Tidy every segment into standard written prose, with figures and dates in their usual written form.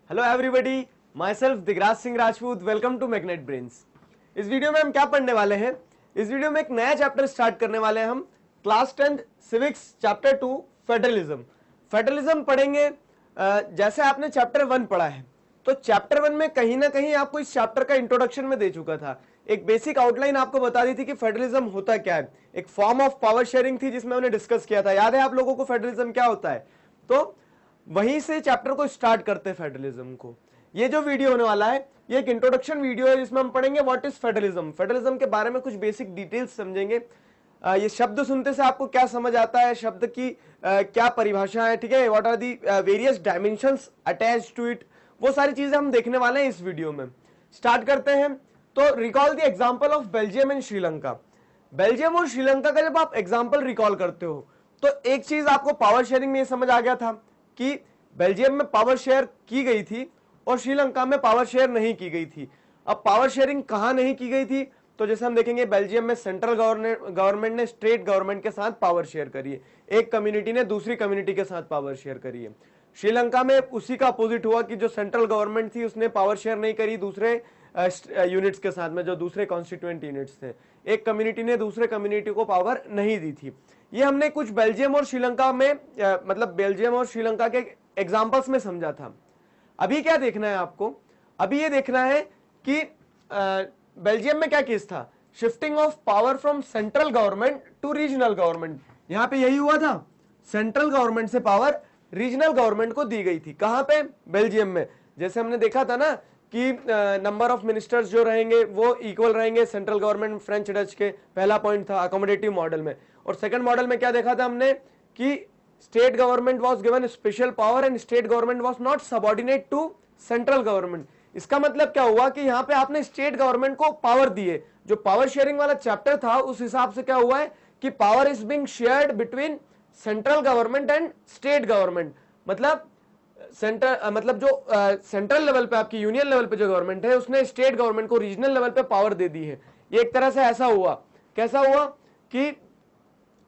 Hello everybody, myself Digraj Singh Rajput. Welcome to Magnet Brains. इस video में हम क्या पढ़ने वाले हैं? इस वीडियो में एक नया चैप्टर स्टार्ट करने वाले हैं हम। Class 10 civics chapter 2 federalism. Federalism पढ़ेंगे। जैसे आपने चैप्टर 1 पढ़ा है, तो चैप्टर 1 में कहीं ना कहीं आपको इस चैप्टर का इंट्रोडक्शन में दे चुका था। एक बेसिक आउटलाइन आपको बता दी थी कि फेडरलिज्म होता क्या है। एक फॉर्म ऑफ पावर शेयरिंग थी जिसमें हमने डिस्कस किया था। याद है आप लोगों को फेडरलिज्म क्या होता है? तो वहीं से चैप्टर को स्टार्ट करते हैं फेडरलिज्म को। ये जो वीडियो होने वाला है ये एक इंट्रोडक्शन वीडियो है जिसमें हम पढ़ेंगे व्हाट इज फेडरलिज्म। फेडरलिज्म के बारे में कुछ बेसिक डिटेल्स समझेंगे। ये शब्द सुनते से आपको क्या समझ आता है, शब्द की क्या परिभाषा है, ठीक है, what are the various dimensions attached to it, वो सारी चीजें हम देखने वाले हैं इस वीडियो में। स्टार्ट करते हैं। तो recall the example of Belgium and Sri Lanka. Belgium और श्रीलंका का जब आप एग्जांपल रिकॉल करते हो तो एक चीज आपको पावर शेयरिंग में समझ आ गया था कि बेल्जियम में पावर शेयर की गई थी और श्रीलंका में पावर शेयर नहीं की गई थी। अब पावर शेयरिंग कहां नहीं की गई थी, तो जैसे हम देखेंगे बेल्जियम में सेंट्रल गवर्नमेंट ने स्टेट गवर्नमेंट के साथ पावर शेयर करी है, एक कम्युनिटी ने दूसरी कम्युनिटी के साथ पावर शेयर करी है। श्रीलंका में उसी का अपोजिट हुआ कि जो सेंट्रल गवर्नमेंट थी उसने पावर शेयर नहीं करी दूसरे यूनिट्स के साथ में, जो दूसरे कॉन्स्टिट्यूएंट यूनिट्स थे। एक कम्युनिटी ने दूसरे कम्युनिटी को पावर नहीं दी थी। ये हमने कुछ बेल्जियम और श्रीलंका में मतलब बेल्जियम और श्रीलंका के एग्जांपल्स में समझा था। अभी क्या देखना है आपको? अभी ये देखना है कि बेल्जियम में क्या केस था, shifting of power from central government to regional government. यहां पे यही हुआ था, सेंट्रल गवर्नमेंट से पावर रीजनल गवर्नमेंट को दी गई थी। कहां पे? बेल्जियम में। जैसे हमने देखा था ना कि नंबर ऑफ मिनिस्टर्स जो रहेंगे वो इक्वल रहेंगे सेंट्रल गवर्नमेंट फ्रेंच डच के, पहला पॉइंट था अकोमोडेटिव मॉडल में। और सेकंड मॉडल में क्या देखा था हमने कि state government was given special power and state government was not subordinate to central government. इसका मतलब क्या हुआ कि यहां पे आपने स्टेट गवर्नमेंट को पावर दिए। जो पावर शेयरिंग वाला चैप्टर था उस हिसाब से क्या हुआ है कि power is being shared between central government and state government. मतलब मतलब जो सेंट्रल लेवल पे आपकी यूनियन लेवल पे जो गवर्नमेंट है उसने स्टेट गवर्नमेंट को रीजनल लेवल पे पावर दे दी है। ये एक तरह से ऐसा हुआ। कैसा हुआ कि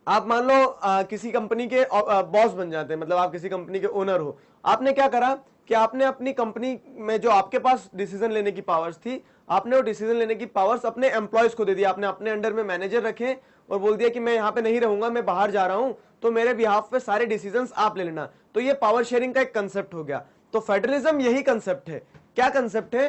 आप मान लो किसी कंपनी के बॉस बन जाते हैं, मतलब आप किसी कंपनी के ओनर हो। आपने क्या करा कि आपने अपनी कंपनी में जो आपके पास डिसीजन लेने की पावर्स थी, आपने वो डिसीजन लेने की पावर्स अपने एम्प्लॉयज को दे दिया। आपने अपने अंडर में मैनेजर रखे और बोल दिया कि मैं यहाँ पे नहीं रहूंगा, मैं बाहर जा रहा हूं, तो मेरे बिहाफ पे सारे डिसीजंस आप ले लेना। तो ये पावर शेयरिंग का एक कंसेप्ट हो गया। तो फेडरलिज्म यही कंसेप्ट है। क्या कंसेप्ट है?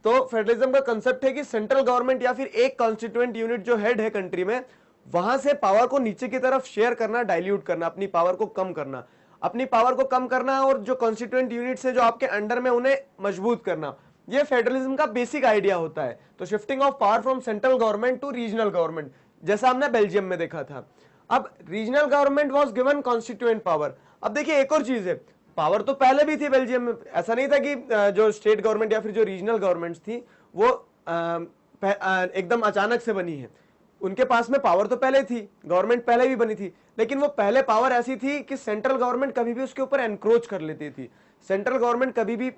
तो फेडरलिज्म का कंसेप्ट है कि सेंट्रल गवर्नमेंट या फिर एक कॉन्स्टिट्यूएंट यूनिट जो हेड है कंट्री में, वहां से पावर को नीचे की तरफ शेयर करना, डाइल्यूट करना, अपनी पावर को कम करना, अपनी पावर को कम करना और जो कॉन्स्टिट्यूएंट यूनिट्स है जो आपके अंडर में उन्हें मजबूत करना। ये फेडरलिज्म का बेसिक आइडिया होता है। तो shifting of power from central government to regional government, जैसा हमने बेल्जियम में देखा था। अब regional government was given constituent power. अब देखिए एक और चीज है, पावर तो पहले भी थी बेल्जियम में। ऐसा नहीं था कि जो स्टेट गवर्नमेंट या फिर जो रीजनल गवर्नमेंट्स थी वो एकदम अचानक से बनी है। उनके पास में पावर तो पहले थी, गवर्नमेंट पहले भी बनी थी, लेकिन वो पहले पावर ऐसी थी कि सेंट्रल गवर्नमेंट कभी भी उसके ऊपर एनक्रोच कर लेती थी। सेंट्रल गवर्नमेंट कभी भी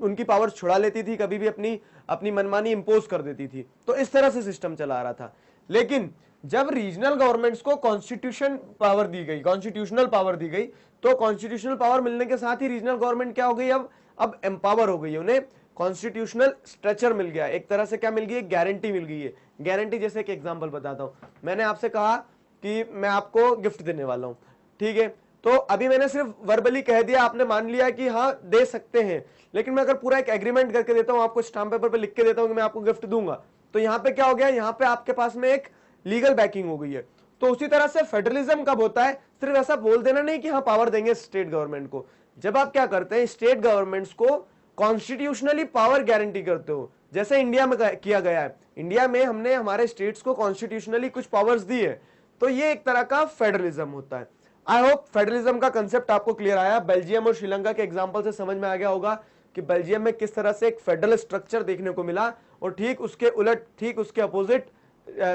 उनकी पावर छुड़ा लेती थी, कभी भी अपनी मनमानी इंपोज कर देती थी। तो इस तरह से सिस्टम चला आ रहा था। लेकिन जब रीजनल गवर्नमेंट्स को कॉन्स्टिट्यूशन पावर दी गई, कॉन्स्टिट्यूशनल पावर दी गई, तो कॉन्स्टिट्यूशनल पावर मिलने के साथ ही रीजनल गवर्नमेंट क्या हो गई, अब एम्पावर हो गई है, उन्हें कॉन्स्टिट्यूशनल स्ट्रक्चर मिल गया। एक तरह से क्या मिल गई है, गारंटी मिल गई है। गारंटी जैसे एक एग्जांपल बताता हूं। मैंने आपसे कहा कि मैं आपको गिफ्ट देने वाला हूं, ठीक है, तो अभी मैंने सिर्फ वर्बली कह दिया, आपने मान लिया कि हाँ दे सकते हैं। लेकिन मैं अगर पूरा एक एग्रीमेंट करके देता हूं, आपको स्टाम्प पेपर पे लिख के देता हूं कि मैं आपको गिफ्ट दूंगा, तो यहां पे क्या हो गया, यहां पे आपके पास में एक लीगल बैकिंग हो गई है। तो उसी तरह से फेडरलिज्म कब होता है, सिर्फ ऐसा बोल देना नहीं कि हाँ पावर देंगे स्टेट गवर्नमेंट को। जब आप क्या करते हैं, स्टेट गवर्नमेंट्स को कॉन्स्टिट्यूशनली पावर गारंटी करते हो, जैसे इंडिया में किया गया है। इंडिया में हमने हमारे स्टेट्स को कॉन्स्टिट्यूशनली कुछ पावर्स दी है। तो ये एक तरह का फेडरलिज्म होता है। आई होप फेडरलिज्म का कंसेप्ट आपको क्लियर आया। बेल्जियम और श्रीलंका के एग्जांपल से समझ में आ गया होगा कि बेल्जियम में किस तरह से एक फेडरल स्ट्रक्चर देखने को मिला, और ठीक उसके उलट, ठीक उसके अपोजिट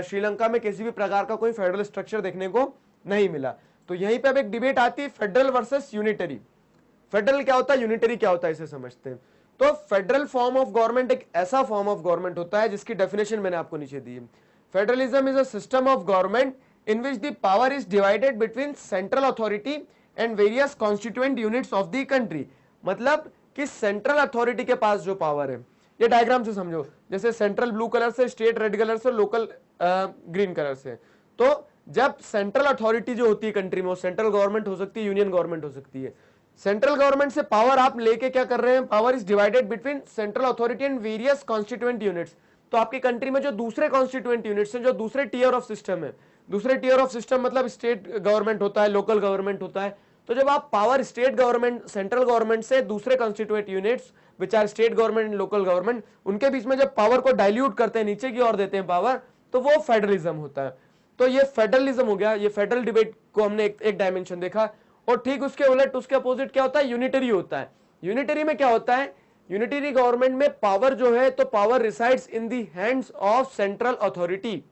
श्रीलंका में किसी भी प्रकार का कोई फेडरल स्ट्रक्चर देखने को नहीं मिला। तो यहीं पे अब एक डिबेट आती है, फेडरल वर्सेस यूनिटरी। फेडरल क्या होता है, यूनिटरी क्या होता है, इसे समझते हैं। तो फेडरल फॉर्म ऑफ गवर्नमेंट एक ऐसा फॉर्म ऑफ गवर्नमेंट होता है जिसकी डेफिनेशन मैंने आपको नीचे दी है। Federalism is a system of government in which the power is divided between central authority and various constituent units of the country। मतलब कि सेंट्रल अथॉरिटी के पास जो पावर है, ये डायग्राम से समझो, जैसे सेंट्रल ब्लू कलर से, स्टेट रेड कलर से, लोकल ग्रीन कलर से। तो जब सेंट्रल अथॉरिटी जो होती है कंट्री में, वो सेंट्रल गवर्नमेंट हो सकती है, यूनियन गवर्नमेंट हो सकती है। सेंट्रल गवर्नमेंट से पावर आप लेके क्या कर रहे हैं, power is divided between central authority and various constituent units. तो आपकी कंट्री में जो दूसरे कॉन्स्टिट्यूएंट यूनिट्स हैं, जो दूसरे टियर ऑफ सिस्टम है, दूसरे टियर ऑफ सिस्टम मतलब स्टेट गवर्नमेंट होता है, लोकल गवर्नमेंट होता है। तो जब आप power state government, central government से दूसरे constituent units which are state government and local government, उनके बीच में जब पावर को डाइल्यूट करते हैं, नीचे की ओर देते हैं पावर, तो वो फेडरलिज्म होता है। तो ये फेडरलिज्म हो गया। ये फेडरल डिबेट को हमने एक डायमेंशन देखा। और ठीक उसके उलट, उसके अपोजिट क्या होता है, यूनिटरी होता है। यूनिटरी में क्या होता है, यूनिटरी गवर्नमेंट में पावर जो है, तो power resides in the hands of central authority.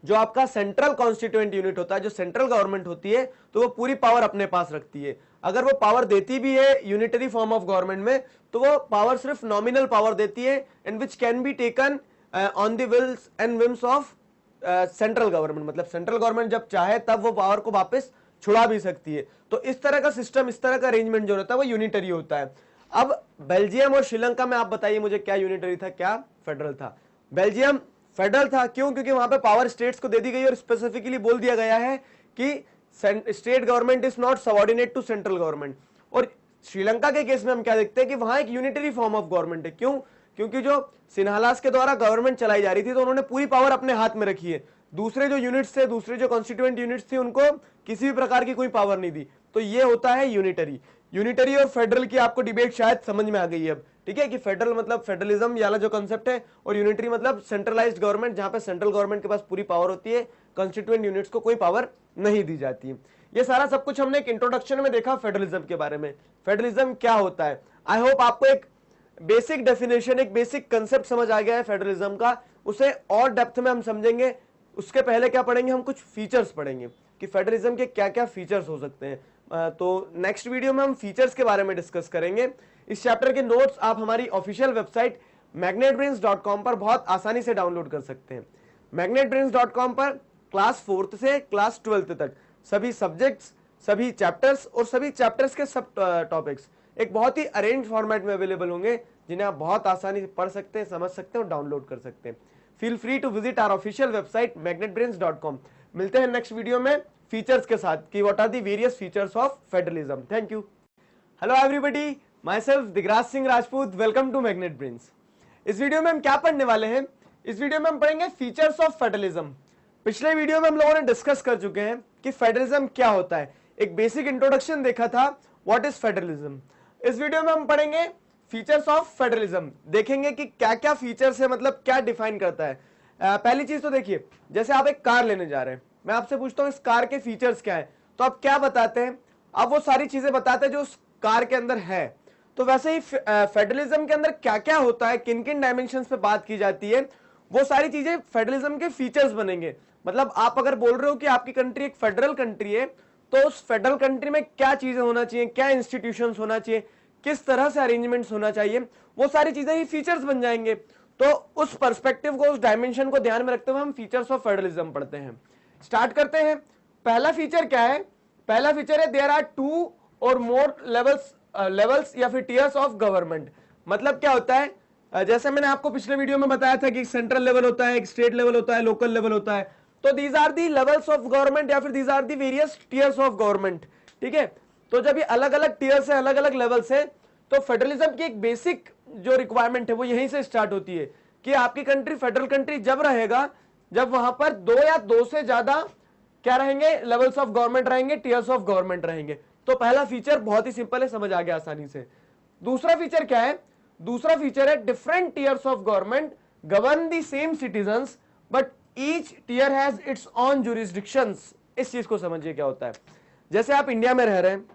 जो आपका सेंट्रल कॉन्स्टिट्यूएंट यूनिट होता है, जो सेंट्रल गवर्नमेंट होती है, तो वो पूरी पावर अपने पास रखती है। अगर वो पावर देती भी है यूनिटरी फॉर्म ऑफ गवर्नमेंट में, तो वो पावर सिर्फ नॉमिनल पावर देती है, and which can be taken on the wills and whims of central government. मतलब सेंट्रल गवर्नमेंट जब चाहे तब वो पावर को वापस छुड़ा भी सकती है। तो इस तरह का सिस्टम, इस तरह का अरेंजमेंट जो रहता है वो यूनिटरी होता है। अब बेल्जियम और श्रीलंका में आप बताइए मुझे, क्या यूनिटरी था, क्या फेडरल था? बेल्जियम फेडरल था। क्यों? क्योंकि वहां पे पावर स्टेट्स को दे दी गई और स्पेसिफिकली बोल दिया गया है कि state government is not subordinate to central government. और श्रीलंका के केस में हम क्या देखते हैं कि वहां एक यूनिटरी फॉर्म ऑफ गवर्नमेंट है। क्यों? क्योंकि जो सिन्हालास के द्वारा गवर्नमेंट चलाई जा रही थी, तो उन्होंने पूरी पावर अपने हाथ में रखी है। दूसरे जो यूनिट्स थे, दूसरे जो कॉन्स्टिट्यूएंट यूनिट्स थे, उनको किसी भी प्रकार की कोई पावर नहीं दी। तो ये होता है यूनिटरी। यूनिटरी और फेडरल की आपको डिबेट शायद समझ में आ गई है अब, ठीक है, कि फेडरल मतलब फेडरलिज्म वाला जो कंसेप्ट है, और यूनिटरी मतलब सेंट्रलाइज्ड गवर्नमेंट, जहां पे सेंट्रल गवर्नमेंट के पास पूरी पावर होती है, कॉन्स्टिट्यूएंट यूनिट्स को कोई पावर नहीं दी जाती। ये सारा सब कुछ हमने एक इंट्रोडक्शन में देखा फेडरलिज्म के बारे में। फेडरलिज्म क्या होता है, आई होप आपको एक बेसिक डेफिनेशन, एक बेसिक कंसेप्ट समझ आ गया है फेडरलिज्म का। उसे और डेप्थ में हम समझेंगे। उसके पहले क्या पढ़ेंगे, हम कुछ फीचर्स पढ़ेंगे कि फेडरलिज्म के क्या क्या फीचर्स हो सकते हैं। तो नेक्स्ट वीडियो में हम फीचर्स के बारे में डिस्कस करेंगे। इस चैप्टर के नोट्स आप हमारी ऑफिशियल वेबसाइट magnetbrains.com पर बहुत आसानी से डाउनलोड कर सकते हैं। magnetbrains.com पर क्लास 4th से क्लास 12th तक सभी सब्जेक्ट्स, सभी चैप्टर्स और सभी चैप्टर्स के सब टॉपिक्स एक बहुत ही अरेंज फॉर्मेट में अवेलेबल होंगे, जिन्हें आप बहुत आसानी से पढ़ सकते हैं, समझ सकते हैं और डाउनलोड कर सकते हैं। Feel free to visit our official website magnetbrains.com। मिलते हैं नेक्स्ट वीडियो में फीचर्स के साथ कि what are the various features of federalism. Thank you. Hello everybody, myself Digraj Singh Rajput, welcome to Magnet Brains. इस वीडियो में हम क्या पढ़ने वाले हैं, इस वीडियो में हम पढ़ेंगे फीचर्स ऑफ फेडरलिज्म। पिछले वीडियो में हम लोगों ने डिस्कस कर चुके हैं कि फेडरलिज्म क्या होता है, एक बेसिक इंट्रोडक्शन देखा था, व्हाट इज फेडरलिज्म। इस वीडियो में हम पढ़ेंगे फीचर्स ऑफ फेडरलिज्म, देखेंगे कि क्या क्या फीचर्स है, मतलब क्या डिफाइन करता है। पहली चीज तो देखिए, जैसे आप एक कार लेने जा रहे हैं, मैं आपसे पूछता हूं इस कार के फीचर्स क्या है, तो आप क्या बताते हैं? आप वो सारी चीजें बताते हैं जो उस कार के अंदर है। तो वैसे ही फेडरलिज्म के अंदर क्या क्या होता है, किन किन डायमेंशंस पे बात की जाती है, वो सारी चीजें फेडरलिज्म के फीचर्स बनेंगे। मतलब आप अगर बोल रहे हो कि आपकी कंट्री एक फेडरल कंट्री है, तो उस फेडरल कंट्री में क्या चीजें होना चाहिए, क्या इंस्टीट्यूशंस होना चाहिए, किस तरह से अरेंजमेंट्स होना चाहिए, वो सारी चीजें ही फीचर्स बन जाएंगे। तो उस पर्सपेक्टिव को, उस डायमेंशन को ध्यान में रखते हुए हम फीचर्स ऑफ फेडरलिज्म पढ़ते हैं। स्टार्ट करते हैं। पहला फीचर क्या है? पहला फीचर है देयर आर 2 और मोर लेवल्स या फिर टियर्स ऑफ गवर्नमेंट। मतलब क्या होता है, जैसे मैंने आपको पिछले वीडियो में बताया था कि सेंट्रल लेवल होता है, एक स्टेट लेवल होता है, लोकल लेवल होता है। तो these are the levels of government या फिर these are the various tiers of government. ठीक है, तो जब ये अलग अलग टियर्स है, अलग अलग लेवल्स है, तो फेडरलिज्म की एक बेसिक जो रिक्वायरमेंट है वो यहीं से स्टार्ट होती है कि आपकी कंट्री फेडरल कंट्री जब रहेगा जब वहां पर 2 या 2 से ज्यादा क्या रहेंगे, लेवल्स ऑफ गवर्नमेंट रहेंगे, टियर्स ऑफ गवर्नमेंट रहेंगे। तो पहला फीचर बहुत ही सिंपल है, समझ आ गया आसानी से। दूसरा फीचर क्या है? दूसरा फीचर है different tiers of government govern the same citizens but each tier has its own jurisdictions. इस चीज को समझिए क्या होता है। जैसे आप इंडिया में रह रहे हैं,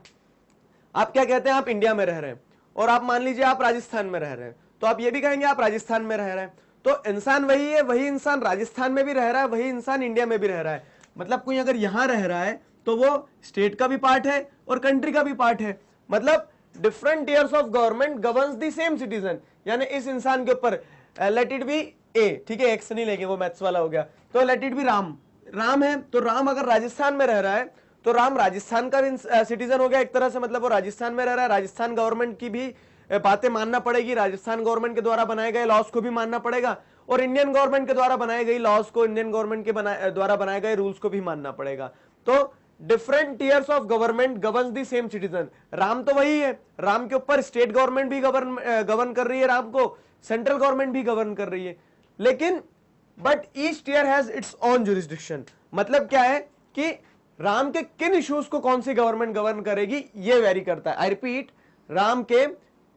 आप क्या कहते हैं, आप इंडिया में रह रहे हैं, और आप मान लीजिए आप राजस्थान में रह रहे हैं, तो आप ये भी कहेंगे आप राजस्थान में रह रहे हैं। तो इंसान वही है, वही इंसान राजस्थान में भी रह रहा है, वही इंसान इंडिया में भी रह रहा है। मतलब कोई अगर यहां रह रहा है तो वो स्टेट का भी पार्ट है और कंट्री का भी पार्ट है। मतलब different tiers of government governs the same citizen, यानी इस इंसान के ऊपर लेट इट बी ए, ठीक है, एक्स नहीं लेंगे, वो मैथ्स वाला हो गया, तो let it be Ram. Ram है तो राम अगर राजस्थान में रह रहा है तो राम राजस्थान का भी सिटीजन हो गया एक तरह से, मतलब वो राजस्थान में रह रहा है, राजस्थान गवर्नमेंट की भी बातें मानना पड़ेगी, राजस्थान गवर्नमेंट के द्वारा बनाए गए लॉस को भी मानना पड़ेगा, और इंडियन गवर्नमेंट के द्वारा बनाई गई लॉस को, इंडियन गवर्नमेंट के द्वारा बनाए गए रूल्स को भी मानना पड़ेगा। तो different tiers of government govern the same citizen. Ram तो वही है, राम के ऊपर स्टेट गवर्नमेंट भी गवर्न कर रही है, राम को सेंट्रल गवर्नमेंट भी गवर्न कर रही है, लेकिन but each tier has its own jurisdiction. मतलब क्या है कि राम के किन इश्यूज को कौन सी गवर्नमेंट गवर्न करेगी ये वेरी करता है। आई रिपीट, राम के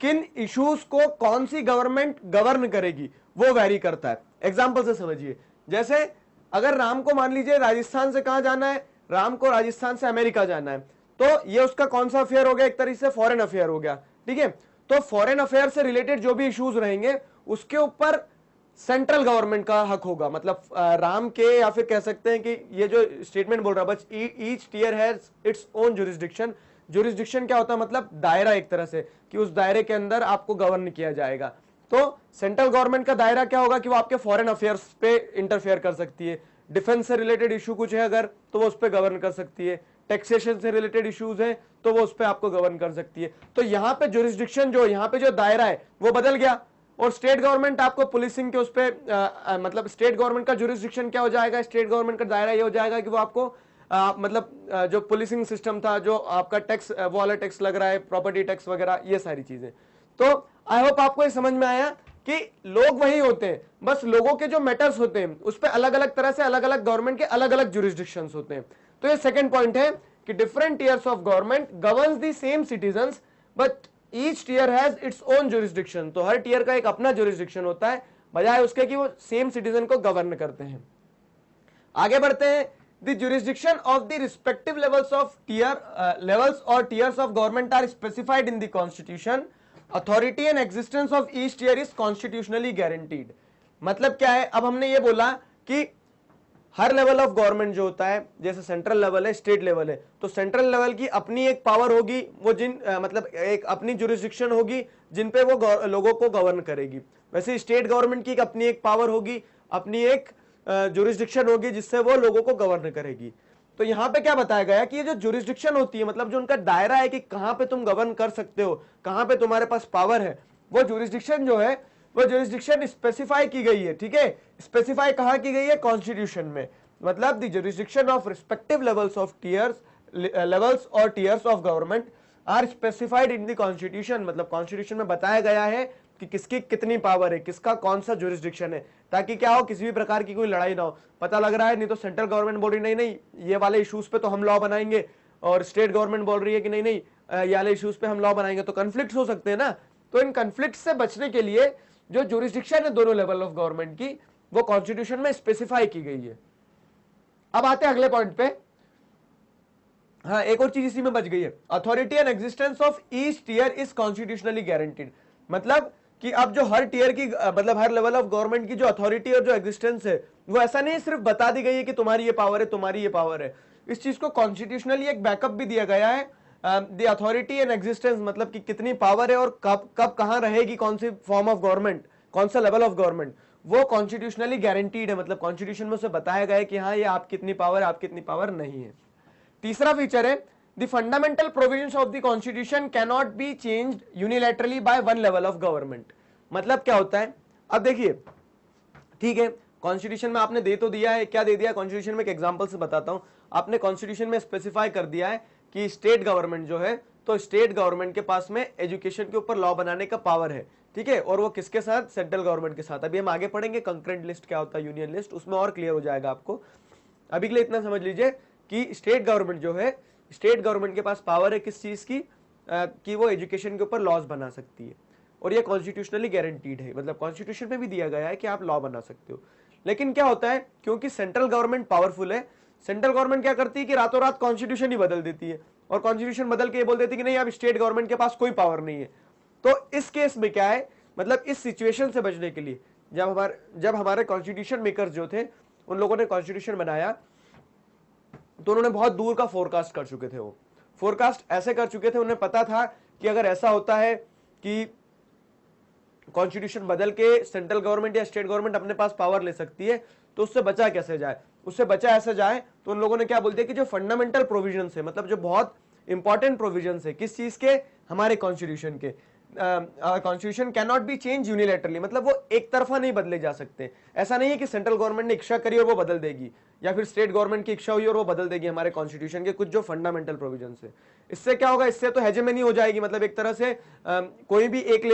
किन इश्यूज को कौन सी गवर्नमेंट गवर्न करेगी वो वेरी करता है। एग्जांपल से समझिए, जैसे अगर राम को मान लीजिए राजस्थान से कहां जाना है, राम को राजस्थान से अमेरिका जाना है, तो ये उसका कौन सा अफेयर हो गया, एक तरीके से फॉरेन अफेयर हो गया, ठीक है। तो फॉरेन अफेयर से रिलेटेड जो भी इश्यूज रहेंगे उसके ऊपर सेंट्रल गवर्नमेंट का हक होगा। मतलब राम के, या फिर कह सकते हैं कि ये जो स्टेटमेंट बोल रहा है, बस each tier has its own jurisdiction. Jurisdiction क्या होता है, मतलब दायरा, एक तरह से कि उस दायरे के अंदर आपको गवर्न किया जाएगा। तो सेंट्रल गवर्नमेंट का दायरा क्या होगा कि वो आपके फॉरेन अफेयर्स पे इंटरफेयर कर सकती है। डिफेंस से रिलेटेड इशू कुछ है अगर, तो वो उस पर गवर्न कर सकती है। टैक्सेशन से रिलेटेड इश्यूज है तो वो उस पर आपको गवर्न कर सकती है। तो यहाँ पे जुरिस्डिक्शन, जो यहाँ पे जो दायरा है वो बदल गया, और स्टेट गवर्नमेंट आपको पुलिसिंग के उस पे मतलब स्टेट गवर्नमेंट का जुरिस्डिक्शन क्या हो जाएगा, स्टेट गवर्नमेंट का दायरा ये हो जाएगा कि वो आपको मतलब जो पुलिसिंग सिस्टम था, जो आपका टैक्स, वो वाला टैक्स लग रहा है, प्रॉपर्टी टैक्स वगैरह, ये सारी चीजें। तो आई होप आपको ये समझ में आया कि लोग वही होते हैं, बस लोगों के जो मैटर्स होते हैं उस पर अलग अलग तरह से अलग अलग गवर्नमेंट के अलग अलग जुरिस्डिक्शंस होते हैं। तो ये सेकंड पॉइंट है कि different tiers of government governs the same citizens but each tier has its own jurisdiction. तो हर टीयर का एक अपना जुरिस्डिक्शन होता है, बजाय उसके कि वो सेम सिटीजन को गवर्न करते हैं। आगे बढ़ते हैं, the jurisdiction of the respective levels of tier levels और tiers of government are specified in the constitution. Authority and existence of each tier is constitutionally guaranteed. मतलब क्या है, अब हमने ये बोला कि हर लेवल ऑफ गवर्नमेंट जो होता है, जैसे सेंट्रल लेवल है, स्टेट लेवल है, तो सेंट्रल लेवल की अपनी एक पावर होगी, वो जिन मतलब एक अपनी जुरिस्डिक्शन होगी जिन पे वो लोगों को गवर्न करेगी। वैसे स्टेट गवर्नमेंट की अपनी एक पावर होगी, अपनी एक जुरिस्डिक्शन होगी जिससे वो लोगों को गवर्न करेगी। तो यहाँ पे क्या बताया गया कि ये जो जुरिस्डिक्शन होती है, मतलब जो उनका दायरा है कि कहां पे तुम गवर्न कर सकते हो, कहां पे तुम्हारे पास पावर है, वो जुरिस्डिक्शन जो है वो जुरिस्डिक्शन स्पेसिफाई की गई है। ठीक है, स्पेसिफाई कहां की गई है, कॉन्स्टिट्यूशन में। मतलब the jurisdiction of respective levels of tiers, levels और tiers of government are specified in the constitution. मतलब कॉन्स्टिट्यूशन में बताया गया है कि किसकी कितनी पावर है, किसका कौन सा जुरिस्डिक्शन है, ताकि क्या हो, किसी भी प्रकार की कोई लड़ाई ना हो। पता लग रहा है, नहीं तो सेंट्रल गवर्नमेंट बोल रही नहीं नहीं ये वाले इश्यूज पे तो हम लॉ बनाएंगे, और स्टेट गवर्नमेंट बोल रही है कि नहीं नहीं ये वाले इश्यूज पे हम लॉ बनाएंगे, तो कन्फ्लिक्ट हो सकते हैं ना। तो इन कन्फ्लिक्ट से बचने के लिए जो जुरिस्डिक्शन है दोनों लेवल ऑफ गवर्नमेंट की, वो कॉन्स्टिट्यूशन में स्पेसिफाई की गई है। अब आते हैं अगले पॉइंट पे। हाँ, एक और चीज इसी में बच गई है, authority and existence of each tier is constitutionally guaranteed. मतलब कि अब जो हर टीयर की, मतलब हर लेवल ऑफ गवर्नमेंट की जो अथॉरिटी और जो एग्जिस्टेंस है, वो ऐसा नहीं सिर्फ बता दी गई है कि तुम्हारी ये पावर है, तुम्हारी ये पावर है। इस चीज को कॉन्स्टिट्यूशनली एक बैकअप भी दिया गया है, द अथॉरिटी एंड एग्जिस्टेंस, मतलब कि कितनी पावर है और कब कब कहां रहेगी, कौन सी फॉर्म ऑफ गवर्नमेंट, कौन सा लेवल ऑफ गवर्नमेंट, वो कॉन्स्टिट्यूशनली गारंटीड है। मतलब कॉन्स्टिट्यूशन में उसे बताया गया है कि हाँ ये आपकी इतनी पावर है, आपकी इतनी पावर नहीं है। तीसरा फीचर है, the fundamental provisions of the constitution can not be changed unilaterally by one level of government. मतलब क्या होता है, अब देखिए, ठीक है, कॉन्स्टिट्यूशन में आपने दे तो दिया है, क्या दे दिया कॉन्स्टिट्यूशन में, एक एग्जांपल से बताता हूं। आपने कॉन्स्टिट्यूशन में स्पेसिफाई कर दिया है कि स्टेट गवर्नमेंट जो है, तो स्टेट गवर्नमेंट के पास में एजुकेशन के ऊपर लॉ बनाने का पावर है, ठीक है, और वो किसके साथ, सेंट्रल गवर्नमेंट के साथ। अभी हम आगे पढ़ेंगे कंकरेंट लिस्ट क्या होता है, यूनियन लिस्ट, उसमें और क्लियर हो जाएगा आपको। अभी के लिए इतना समझ लीजिए कि स्टेट गवर्नमेंट जो है, स्टेट गवर्नमेंट के पास पावर है किस चीज की, कि वो एजुकेशन के ऊपर लॉज बना सकती है, और ये कॉन्स्टिट्यूशनली गारंटीड है। मतलब कॉन्स्टिट्यूशन में भी दिया गया है कि आप लॉ बना सकते हो। लेकिन क्या होता है, क्योंकि सेंट्रल गवर्नमेंट पावरफुल है, सेंट्रल गवर्नमेंट क्या करती है कि रातों रात कॉन्स्टिट्यूशन ही बदल देती है, और कॉन्स्टिट्यूशन बदल के ये बोल देती है कि नहीं अब स्टेट गवर्नमेंट के पास कोई पावर नहीं है। तो इस केस में क्या है, मतलब इस सिचुएशन से बचने के लिए जब हमारे कॉन्स्टिट्यूशन मेकर्स जो थे, उन लोगों ने कॉन्स्टिट्यूशन बनाया, तो उन्होंने बहुत दूर का फोरकास्ट कर चुके थे। वो फोरकास्ट ऐसे कर चुके थे, उन्हें पता था कि अगर ऐसा होता है कि कॉन्स्टिट्यूशन बदल के सेंट्रल गवर्नमेंट या स्टेट गवर्नमेंट अपने पास पावर ले सकती है, तो उससे बचा कैसे जाए। उससे बचा ऐसे जाए, तो उन लोगों ने क्या बोल दिया कि जो फंडामेंटल प्रोविजन है, मतलब जो बहुत इंपॉर्टेंट प्रोविजन है, किस चीज के, हमारे कॉन्स्टिट्यूशन के, constitution can not be change unilaterally, मतलब वो एक तरफा नहीं बदले जा सकते। ऐसा नहीं है कि सेंट्रल गवर्नमेंट ने इच्छा करी और वो बदल देगी, या फिर स्टेट गवर्नमेंट की इच्छा हुई और वो बदल देगी हमारे कॉन्स्टिट्यूशन के कुछ जो फंडामेंटल प्रोविजन है। इससे क्या होगा, इससे तो हेजेमनी हो जाएगी, मतलब एक तरह से कोई भी एक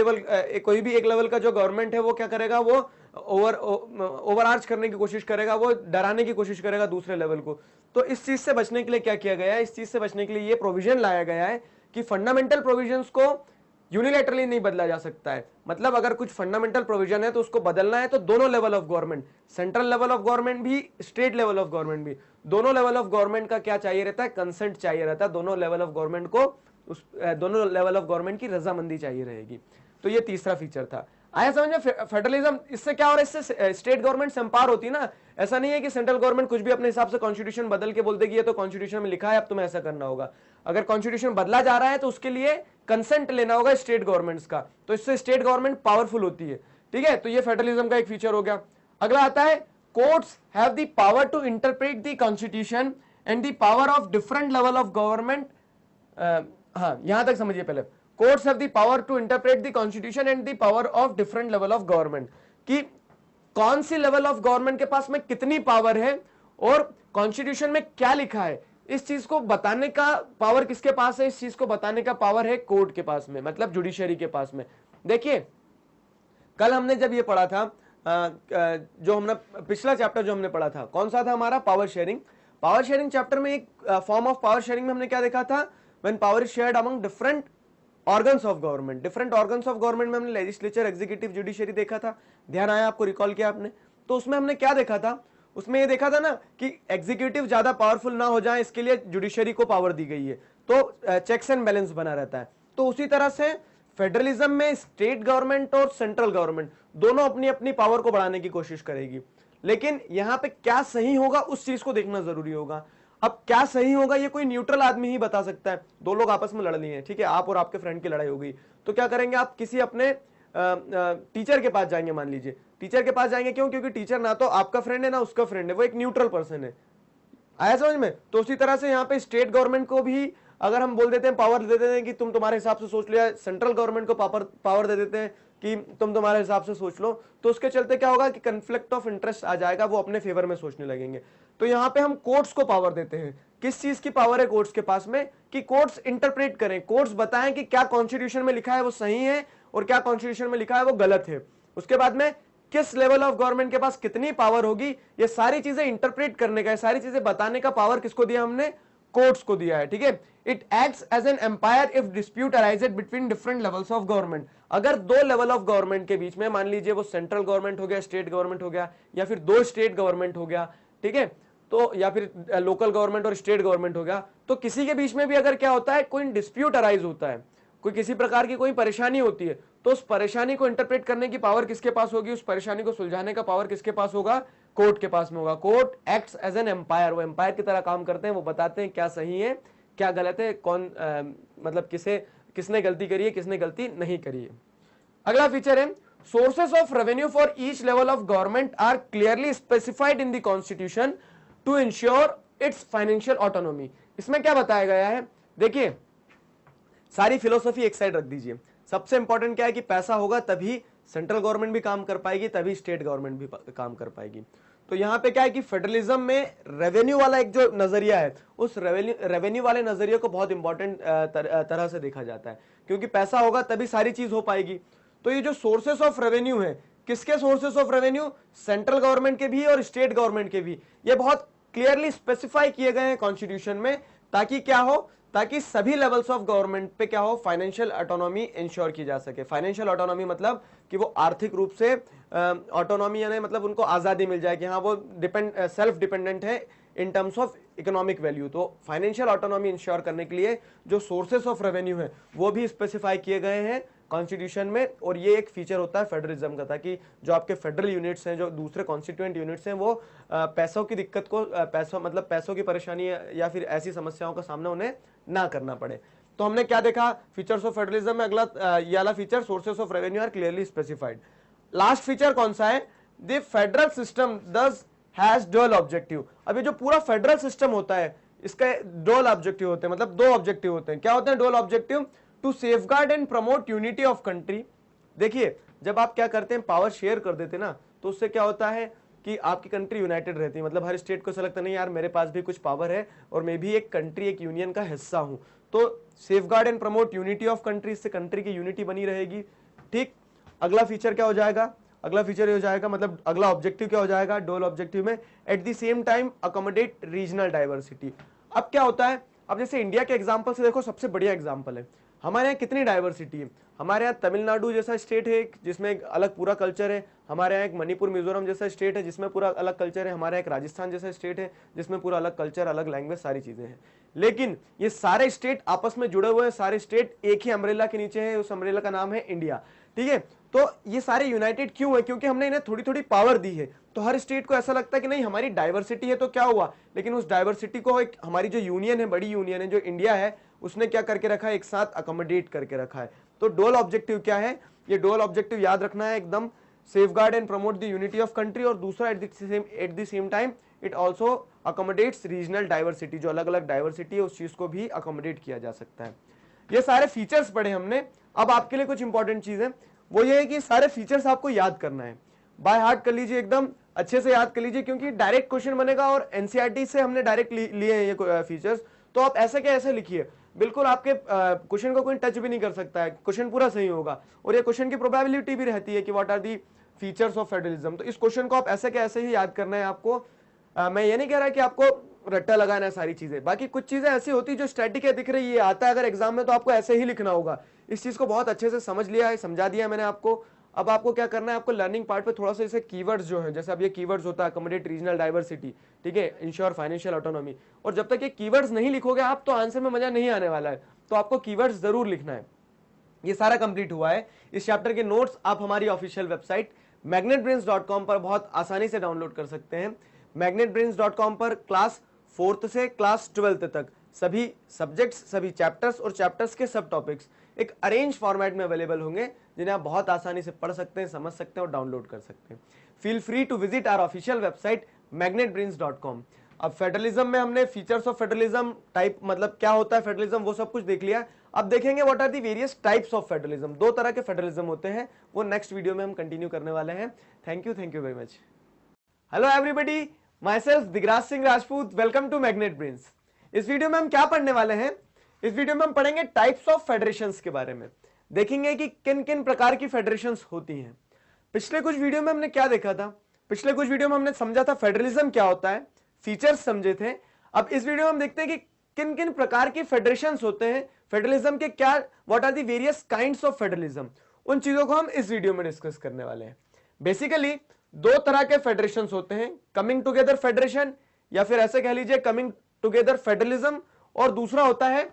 लेवल का जो गवर्नमेंट है वो क्या करेगा, वो ओवर आर्च करने की कोशिश करेगा, वो डराने की कोशिश करेगा दूसरे लेवल को। तो इस चीज से बचने के लिए क्या किया गया है, इस चीज से बचने के लिए ये प्रोविजन लाया गया है कि फंडामेंटल प्रोविजंस को यूनिलैटरली नहीं बदला जा सकता है। मतलब अगर कुछ फंडामेंटल प्रोविजन है तो उसको बदलना है तो दोनों level of government, central level of government भी, स्टेट लेवल ऑफ गवर्नमेंट भी, दोनों लेवल ऑफ गवर्नमेंट का क्या चाहिए रहता है, कंसेंट चाहिए रहता है। दोनों लेवल ऑफ गवर्नमेंट को दोनों लेवल ऑफ गवर्नमेंट की रजामंदी चाहिए रहेगी। तो ये तीसरा फीचर था। आया समझ में फेडरलिज्म? इससे क्या हो रहा है, इससे स्टेट गवर्नमेंट एम्पावर होती है ना। ऐसा नहीं है कि सेंट्रल गवर्नमेंट कुछ भी अपने हिसाब से कॉन्स्टिट्यूशन बदल के बोल देगी ये तो कॉन्स्टिट्यूशन में लिखा है अब तुम्हें ऐसा करना होगा। अगर कॉन्स्टिट्यूशन बदला जा रहा है तो उसके लिए कंसेंट लेना होगा स्टेट गवर्नमेंट्स का, तो इससे स्टेट गवर्नमेंट पावरफुल होती है। ठीक है, तो ये फेडरलिज्म का एक फीचर हो गया। अगला आता है courts have the power to interpret the constitution and the power of different level of government. हाँ, यहां तक समझिए पहले। Courts have the power to interpret the constitution and the power of different level of government, कि कौन सी level of government के पास में कितनी पावर है और कॉन्स्टिट्यूशन में क्या लिखा है, इस चीज को बताने का पावर किसके पास है, इस चीज को बताने का पावर है कोर्ट के पास में, मतलब जुडिशरी के पास में। देखिए कल हमने जब ये पढ़ा था, जो हमने पिछला चैप्टर जो हमने पढ़ा था कौन सा था हमारा, power sharing. Power sharing chapter में एक फॉर्म ऑफ पावर शेयरिंग में हमने क्या देखा था, when power is shared among different organs of government. Different organs of government में हमने लेजिस्लेचर, एग्जीक्यूटिव, जुडिशरी देखा था। ध्यान आया आपको, रिकॉल किया आपने? तो उसमें हमने क्या देखा था, उसमें ये देखा था ना कि एग्जीक्यूटिव ज्यादा पावरफुल ना हो जाए इसके लिए जुडिशरी को पावर दी गई है, तो चेक्स एंड बैलेंस बना रहता है। तो उसी तरह से फेडरलिज्म में स्टेट गवर्नमेंट और सेंट्रल गवर्नमेंट दोनों अपनी अपनी पावर को बढ़ाने की कोशिश करेगी, लेकिन यहां पे क्या सही होगा उस चीज को देखना जरूरी होगा। अब क्या सही होगा ये कोई न्यूट्रल आदमी ही बता सकता है। दो लोग आपस में लड़ लिए हैं, ठीक है, आप और आपके फ्रेंड की लड़ाई हो गई, तो क्या करेंगे, आप किसी अपने टीचर के पास जाएंगे, मान लीजिए टीचर के पास जाएंगे, क्यों? क्योंकि टीचर ना तो आपका फ्रेंड है ना उसका फ्रेंड है, वो एक न्यूट्रल पर्सन है। आया समझ में? तो उसी तरह से यहाँ पे स्टेट गवर्नमेंट को भी अगर हम बोल देते हैं, पावर दे देते हैं कि तुम तुम्हारे हिसाब से सोच लिया, सेंट्रल गवर्नमेंट को पावर दे देते हैं कि तुम तुम्हारे हिसाब से सोच लो, तो उसके चलते क्या होगा कि कंफ्लिक्ट ऑफ इंटरेस्ट आ जाएगा, वो अपने फेवर में सोचने लगेंगे। तो यहाँ पे हम कोर्ट्स को पावर देते हैं। किस चीज की पावर है कोर्ट्स के पास में, कि कोर्ट्स इंटरप्रेट करें, कोर्ट्स बताएं कि क्या कॉन्स्टिट्यूशन में लिखा है वो सही है और क्या कॉन्स्टिट्यूशन में लिखा है वो गलत है। उसके बाद में किस लेवल ऑफ गवर्नमेंट के पास कितनी पावर होगी, ये सारी चीजें इंटरप्रेट करने का, सारी चीजें बताने का पावर किसको दिया हमने, कोर्ट्स को दिया है। ठीक है, it acts as an umpire if dispute arises between different levels of government. अगर दो लेवल ऑफ गवर्नमेंट के बीच में, मान लीजिए वो सेंट्रल गवर्नमेंट हो गया, स्टेट गवर्नमेंट हो गया, या फिर दो स्टेट गवर्नमेंट हो गया, ठीक है, तो या फिर लोकल गवर्नमेंट और स्टेट गवर्नमेंट हो गया, तो किसी के बीच में भी अगर क्या होता है, कोई डिस्प्यूट अराइज होता है, कोई किसी प्रकार की कोई परेशानी होती है, तो उस परेशानी को इंटरप्रेट करने की पावर किसके पास होगी, उस परेशानी को सुलझाने का पावर किसके पास होगा, कोर्ट के पास में होगा। Court acts as an umpire, वो एम्पायर की तरह काम करते हैं, वो बताते हैं क्या सही है क्या गलत है, कौन मतलब किसने गलती करी है, किसने गलती नहीं करी है। अगला फीचर है sources of revenue for each level of government are clearly specified in the constitution to ensure its financial autonomy. इसमें क्या बताया गया है, देखिए सारी फिलोसफी एक साइड रख दीजिए। सबसे इंपॉर्टेंट क्या है कि पैसा होगा तभी सेंट्रल गवर्नमेंट भी काम कर पाएगी, तभी स्टेट गवर्नमेंट भी काम कर पाएगी। तो यहां पे क्या है कि फेडरलिज्म में रेवेन्यू वाला एक जो नजरिया है, उस रेवेन्यू वाले नजरिए को बहुत इंपॉर्टेंट तरह से देखा जाता है, क्योंकि पैसा होगा तभी सारी चीज हो पाएगी। तो ये जो सोर्सेस ऑफ रेवेन्यू है, किसके sources of revenue, central government के भी और स्टेट गवर्नमेंट के भी, ये बहुत क्लियरली स्पेसिफाई किए गए हैं कॉन्स्टिट्यूशन में, ताकि क्या हो, ताकि सभी लेवल्स ऑफ गवर्नमेंट पे क्या हो, फाइनेंशियल ऑटोनॉमी इंश्योर की जा सके। फाइनेंशियल ऑटोनॉमी मतलब कि वो आर्थिक रूप से ऑटोनॉमी, यानी मतलब उनको आजादी मिल जाए कि हाँ वो सेल्फ डिपेंडेंट है in terms of economic value. तो फाइनेंशियल ऑटोनॉमी इंश्योर करने के लिए जो सोर्सेस ऑफ रेवेन्यू है वो भी स्पेसिफाई किए गए हैं कॉन्स्टिट्यूशन में, और ये एक फीचर होता है फेडरलिज्म का, ताकि जो आपके फेडरल यूनिट्स हैं, जो दूसरे कॉन्स्टिट्यूएंट यूनिट्स हैं, वो पैसों की दिक्कत को, पैसों की परेशानी या फिर ऐसी समस्याओं का सामना उन्हें ना करना पड़े। तो हमने क्या देखा फीचर्स ऑफ फेडरलिज्म में, अगला ये वाला feature sources of revenue are clearly specified. Last feature कौन सा है, the federal system thus has dual objective. अब ये जो पूरा फेडरल सिस्टम होता है इसका डुअल ऑब्जेक्टिव होते हैं, मतलब दो ऑब्जेक्टिव होते हैं। क्या होते हैं dual objective, to safeguard and promote unity of country. देखिए जब आप क्या करते हैं, पावर शेयर कर देते ना, तो उससे क्या होता है कि आपकी कंट्री यूनाइटेड रहती है। मतलब हर स्टेट को ऐसा लगता नहीं यार मेरे पास भी कुछ पावर है और मैं भी एक कंट्री, एक यूनियन का हिस्सा हूं। तो safeguard and promote unity of country, से कंट्री की यूनिटी बनी रहेगी। ठीक, अगला फीचर क्या हो जाएगा, अगला फीचर ये हो जाएगा, मतलब अगला ऑब्जेक्टिव क्या हो जाएगा डोल ऑब्जेक्टिव में, eight the same time accommodate regional diversity. अब क्या होता है, अब जैसे इंडिया के एग्जांपल से देखो, सबसे बढ़िया एग्जांपल है, हमारे यहाँ कितनी डाइवर्सिटी है। हमारे यहाँ तमिलनाडु जैसा स्टेट है जिसमें एक अलग पूरा कल्चर है, हमारे यहाँ एक मणिपुर मिजोरम जैसा स्टेट है जिसमें पूरा अलग कल्चर है, हमारे यहाँ एक राजस्थान जैसा स्टेट है जिसमें पूरा अलग कल्चर, अलग लैंग्वेज, सारी चीजें हैं। लेकिन ये सारे स्टेट आपस में जुड़े हुए हैं, सारे स्टेट एक ही अम्ब्रेला के नीचे है, उस अम्ब्रेला का नाम है इंडिया। ठीक है, तो ये सारे यूनाइटेड क्यों है, क्योंकि हमने इन्हें थोड़ी थोड़ी पावर दी है। तो हर स्टेट को ऐसा लगता है कि नहीं हमारी डाइवर्सिटी है तो क्या हुआ, लेकिन उस डाइवर्सिटी को एक हमारी जो यूनियन है, बड़ी यूनियन है जो इंडिया है, उसने क्या करके रखा है, एक साथ अकोमोडेट करके रखा है। तो डोल ऑब्जेक्टिव क्या है, ये डोल ऑब्जेक्टिव याद रखना है एकदम, safeguard and promote the unity of country, और दूसरा at the same time it also accommodates regional diversity, जो अलग अलग डाइवर्सिटी है उस चीज को भी अकोमोडेट किया जा सकता है। ये सारे फीचर्स पढ़े हमने। अब आपके लिए कुछ इंपॉर्टेंट चीज है, वो ये है कि सारे फीचर्स आपको याद करना है, बाय हार्ट कर लीजिए, एकदम अच्छे से याद कर लीजिए, क्योंकि डायरेक्ट क्वेश्चन बनेगा और एनसीईआरटी से हमने डायरेक्ट लिए हैं ये फीचर्स। तो आप ऐसे क्या ऐसे लिखिए, बिल्कुल आपके क्वेश्चन को कोई टच भी नहीं कर सकता है, क्वेश्चन पूरा सही होगा। और ये क्वेश्चन की प्रोबेबिलिटी भी रहती है कि what are the features of federalism. तो इस क्वेश्चन को आप ऐसे के ऐसे ही याद करना है आपको। मैं ये नहीं कह रहा कि आपको रट्टा लगाना है सारी चीजें, बाकी कुछ चीजें ऐसी होती जो स्टैटिक है, दिख रही है, आता है अगर एग्जाम में तो आपको ऐसे ही लिखना होगा। इस चीज को बहुत अच्छे से समझ लिया है, समझा दिया है मैंने आपको। अब आपको क्या करना है, आपको लर्निंग पार्ट पे थोड़ा सा जैसे कीवर्ड्स जो है, जैसे अब ये कीवर्ड्स होता है अकोमोडेट रीजनल डाइवर्सिटी, ठीक है, इंश्योर फाइनेंशियल ऑटोनॉमी, और जब तक ये कीवर्ड्स नहीं लिखोगे आप तो आंसर में मजा नहीं आने वाला है। तो आपको कीवर्ड्स जरूर लिखना है। ये सारा कंप्लीट हुआ है। इस चैप्टर के नोट्स आप हमारी ऑफिशियल वेबसाइट magnetbrains.com पर बहुत आसानी से डाउनलोड कर सकते हैं। magnetbrains.com पर क्लास 4th से क्लास 12th तक सभी सब्जेक्ट्स, सभी चैप्टर्स और चैप्टर्स के सब टॉपिक्स एक अरेंज फॉर्मेट में अवेलेबल होंगे, जिन्हें आप बहुत आसानी से पढ़ सकते हैं, समझ सकते हैं और डाउनलोड कर सकते हैं। Feel free to visit our official website magnetbrains.com। अब फेडरलिज्म में हमने फीचर्स ऑफ फेडरलिज्म, टाइप मतलब क्या होता है फेडरलिज्म, वो सब कुछ देख लिया। अब देखेंगे what are the various types of federalism. 2 तरह के फेडरलिज्म होते हैं, वो नेक्स्ट वीडियो में हम कंटिन्यू करने वाले हैं। Thank you very much. Hello everybody, myself Digraj Singh Rajput, welcome to Magnet Brains. इस वीडियो में हम क्या पढ़ने वाले हैं, इस वीडियो में हम पढ़ेंगे टाइप्स ऑफ फेडरेशंस के बारे में। देखेंगे कि किन किन प्रकार की फेडरेशंस होती हैं। पिछले कुछ वीडियो में हमने क्या देखा था, पिछले कुछ वीडियो में हमने समझा था फेडरलिज्म क्या होता है, फीचर्स समझे थे। अब इस वीडियो में हम देखते हैं कि किन किन प्रकार की फेडरेशंस होते हैं, फेडरलिज्म के क्या, what are the various kinds of federalism, उन चीजों को हम इस वीडियो में डिस्कस करने वाले हैं। बेसिकली 2 तरह के फेडरेशंस होते हैं, कमिंग टुगेदर फेडरेशन, या फिर ऐसे कह लीजिए कमिंग टुगेदर फेडरलिज्म, और दूसरा होता है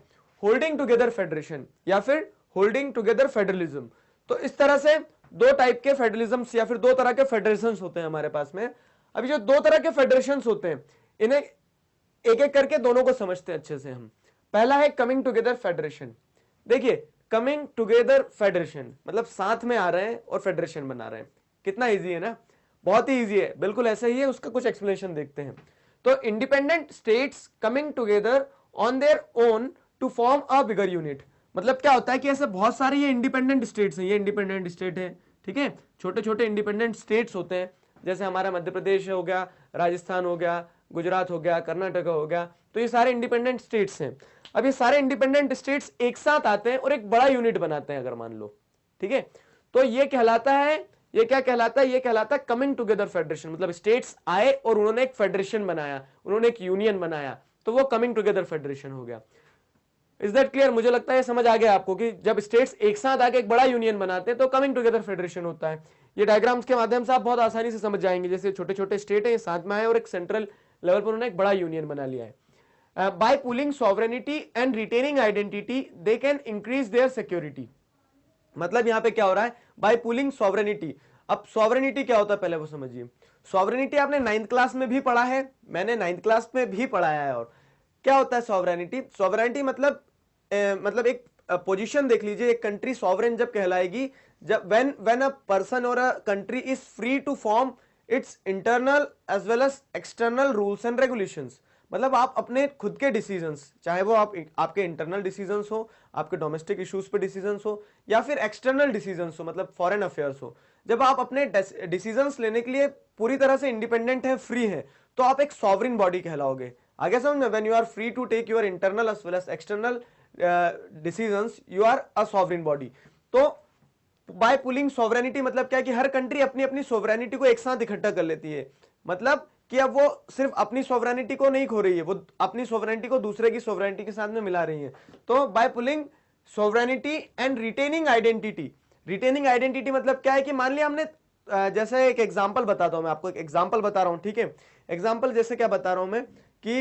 होल्डिंग टुगेदर फेडरेशन या फिर होल्डिंग टुगेदर फेडरलिज्म। तो इस तरह से 2 टाइप के फेडरलिज्म या फिर 2 तरह के फेडरेशंस होते हैं हमारे पास में। अभी जो 2 तरह के फेडरेशंस होते हैं, इन्हें एक एक करके दोनों को समझते हैं अच्छे से हम। पहला है कमिंग टुगेदर फेडरेशन। देखिए कमिंग टुगेदर फेडरेशन मतलब साथ में आ रहे हैं और फेडरेशन बना रहे हैं। कितना इजी है ना, बहुत ही इजी है, बिल्कुल ऐसा ही है। उसका कुछ एक्सप्लेनेशन देखते हैं। तो independent states coming together on their own to form a bigger unit, मतलब क्या होता है कि ऐसे बहुत सारे ये इंडिपेंडेंट स्टेट्स हैं, ये इंडिपेंडेंट स्टेट है, ठीक है, छोटे छोटे इंडिपेंडेंट स्टेट्स होते हैं, जैसे हमारा मध्य प्रदेश हो गया, राजस्थान हो गया, गुजरात हो गया, कर्नाटक हो गया, तो ये सारे इंडिपेंडेंट स्टेट्स हैं। अब ये सारे इंडिपेंडेंट स्टेट्स एक साथ आते हैं और एक बड़ा यूनिट बनाते हैं, अगर मान लो, ठीक है, तो ये कहलाता है, ये क्या कहलाता है, ये कहलाता है कमिंग टुगेदर फेडरेशन। मतलब स्टेट्स आए और उन्होंने एक फेडरेशन बनाया, उन्होंने एक यूनियन बनाया, तो वो कमिंग टुगेदर फेडरेशन हो गया। Is that clear? मुझे लगता है समझ आ गया आपको कि जब स्टेट्स एक साथ आके एक बड़ा यूनियन बनाते हैं तो कमिंग टुगेदर फेडरेशन होता है। ये डायग्राम्स के माध्यम से आप बहुत आसानी से समझ जाएंगे, जैसे छोटे छोटे स्टेट है साथ में आए और एक सेंट्रल लेवल पर उन्होंने एक बड़ा यूनियन बना लिया है। By pooling sovereignty and retaining identity they can increase their security. मतलब यहाँ पे क्या हो रहा है, बाय पुलिंग सॉवरेनिटी। अब सॉवरेनिटी क्या होता है पहले वो समझिए। सॉवरेनिटी आपने 9th क्लास में भी पढ़ा है, मैंने 9th क्लास में भी पढ़ाया है। और क्या होता है सॉवरेनिटी? सॉवरेनिटी मतलब एक पोजीशन देख लीजिए, एक कंट्री सॉवरेन जब कहलाएगी जब when a person or a country is free to form its internal as well as external rules and regulations. मतलब आप अपने खुद के डिसीजंस, चाहे वो आपके इंटरनल डिसीजंस हो, आपके डोमेस्टिक इश्यूज पे डिसीजंस हो, या फिर एक्सटर्नल डिसीजंस हो, मतलब फॉरेन अफेयर्स हो, जब आप अपने डिसीजंस लेने के लिए पूरी तरह से इंडिपेंडेंट है, फ्री है, तो आप एक सॉवरिन बॉडी कहलाओगे। आगे समझ में, when you are free to take your internal as well as external decisions, you are a sovereign body. तो बाय पुलिंग सोवरेनिटी मतलब क्या है कि हर कंट्री अपनी अपनी सोवरेनिटी को एक साथ इकट्ठा कर लेती है। मतलब कि अब वो सिर्फ अपनी सोवरेनिटी को नहीं खो रही है, वो अपनी सोवरेनिटी को दूसरे की सोवरेनिटी के साथ में मिला रही है। तो by pooling sovereignty and retaining identity, retaining identity मतलब क्या है कि मान लिया हमने जैसे एक एग्जांपल बताता हूं मैं आपको, एक एग्जांपल बता रहा हूं, ठीक है। एग्जांपल जैसे क्या बता रहा हूं मैं कि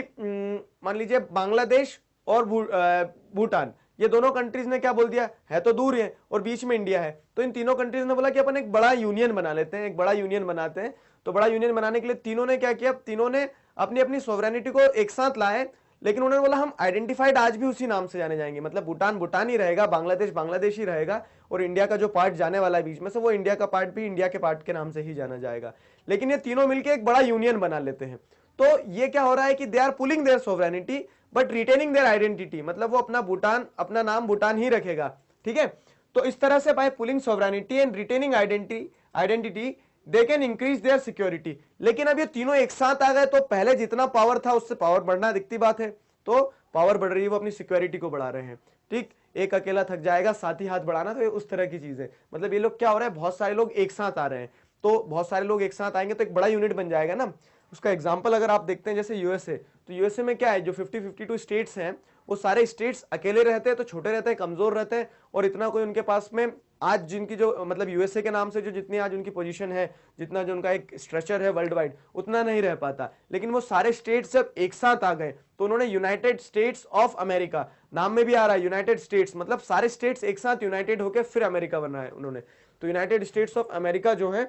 मान लीजिए बांग्लादेश और भूटान, ये दोनों कंट्रीज ने क्या बोल दिया, है तो दूर है और बीच में इंडिया है, तो इन तीनों कंट्रीज ने बोला कि अपन एक बड़ा यूनियन बना लेते हैं, एक बड़ा यूनियन बनाते हैं। तो बड़ा यूनियन बनाने के लिए तीनों ने क्या किया, तीनों ने अपनी अपनी सोवरेनिटी को एक साथ लाए, लेकिन उन्होंने बोला हम आइडेंटिफाइड आज भी उसी नाम से जाने जाएंगे, मतलब भूटान भूटान ही रहेगा, बांग्लादेश बांग्लादेश ही रहेगा, और इंडिया का जो पार्ट जाने वाला है बीच में से, वो इंडिया का पार्ट भी इंडिया के पार्ट के नाम से ही जाना जाएगा। लेकिन ये तीनों मिलकर एक बड़ा यूनियन बना लेते हैं। तो ये क्या हो रहा है कि they are pooling their sovereignty but retaining their identity, मतलब वो अपना भूटान, अपना नाम भूटान ही रखेगा, ठीक है। तो इस तरह से by pooling sovereignty and retaining identity they can increase their security. लेकिन अब ये तीनों एक साथ आ गए तो पहले जितना पावर था उससे पावर बढ़ना दिखती बात है, तो पावर बढ़ रही है, वो अपनी सिक्योरिटी को बढ़ा रहे हैं, ठीक। एक अकेला थक जाएगा, साथ ही हाथ बढ़ाना, तो ये उस तरह की चीज है। मतलब ये लोग क्या हो रहा है, बहुत सारे लोग एक साथ आ रहे हैं, तो बहुत सारे लोग एक साथ आएंगे तो एक बड़ा यूनिट बन जाएगा ना। उसका एग्जाम्पल अगर आप देखते हैं जैसे यूएसए, तो यूएसए में क्या है, जो 52 स्टेट्स हैं, वो सारे स्टेट्स अकेले रहते हैं तो छोटे रहते हैं, कमजोर रहते हैं, और इतना कोई उनके पास में आज जिनकी जो मतलब यूएसए के नाम से जो जितनी आज उनकी पोजीशन है, जितना जो उनका एक स्ट्रक्चर है वर्ल्ड वाइड, उतना नहीं रह पाता। लेकिन वो सारे स्टेट्स जब एक साथ आ गए तो उन्होंने यूनाइटेड स्टेट्स ऑफ अमेरिका, नाम में भी आ रहा है यूनाइटेड स्टेट्स, मतलब सारे स्टेट्स एक साथ यूनाइटेड होकर फिर अमेरिका बना है उन्होंने। तो यूनाइटेड स्टेट्स ऑफ अमेरिका जो है,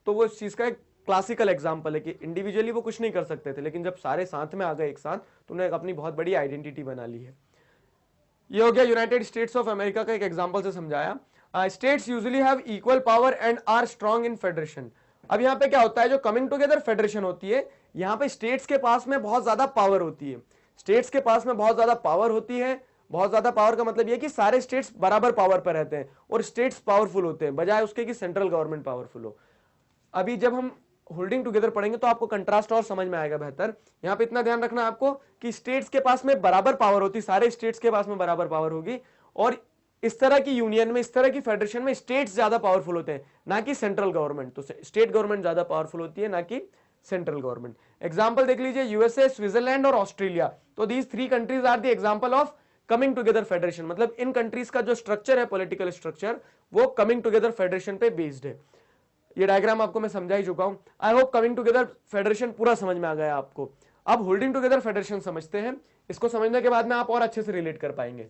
तो वो इस चीज का एक क्लासिकल एग्जांपल है कि इंडिविजुअली वो कुछ नहीं कर सकते थे, लेकिन जब सारे साथ में आ गए एक साथ, तो उन्होंने अपनी बहुत बड़ी आइडेंटिटी बना ली है। ये हो गया यूनाइटेड स्टेट्स ऑफ अमेरिका का एक एग्जांपल से समझाया। States usually have equal power and are strong in federation. अब यहाँ पे क्या होता है, जो कमिंग टुगेदर फेडरेशन होती है, यहाँ पे स्टेट्स के पास में बहुत ज्यादा पावर होती है, स्टेट्स के पास में बहुत ज्यादा पावर होती है। बहुत ज्यादा पावर का मतलब यह कि सारे स्टेट्स बराबर पावर पर रहते हैं और स्टेट्स पावरफुल होते हैं, बजाय उसके कि सेंट्रल गवर्नमेंट पावरफुल हो। अभी जब हम होल्डिंग टुगेदर पढ़ेंगे तो आपको कंट्रास्ट और समझ में आएगा बेहतर। यहां पे इतना ध्यान रखना आपको कि स्टेट्स के पास में बराबर पावर होती, सारे स्टेट्स के पास में बराबर पावर होगी, और इस तरह की यूनियन में, इस तरह की फेडरेशन में स्टेट्स ज्यादा पावरफुल होते हैं, ना कि सेंट्रल गवर्नमेंट। तो स्टेट गवर्नमेंट ज्यादा पावरफुल होती है, ना कि सेंट्रल गवर्नमेंट। एग्जाम्पल देख लीजिए, यूएसए, स्विट्जरलैंड और ऑस्ट्रेलिया। तो these three countries are the example of coming together federation. मतलब इन कंट्रीज का जो स्ट्रक्चर है, पॉलिटिकल स्ट्रक्चर, वो कमिंग टुगेदर फेडरेशन पे बेस्ड है। ये डायग्राम आपको मैं समझा ही चुका हूं। I hope coming together federation पूरा समझ में आ गया आपको। अब होल्डिंग टुगेदर फेडरेशन समझते हैं। इसको समझने के बाद में आप और अच्छे से रिलेट कर पाएंगे।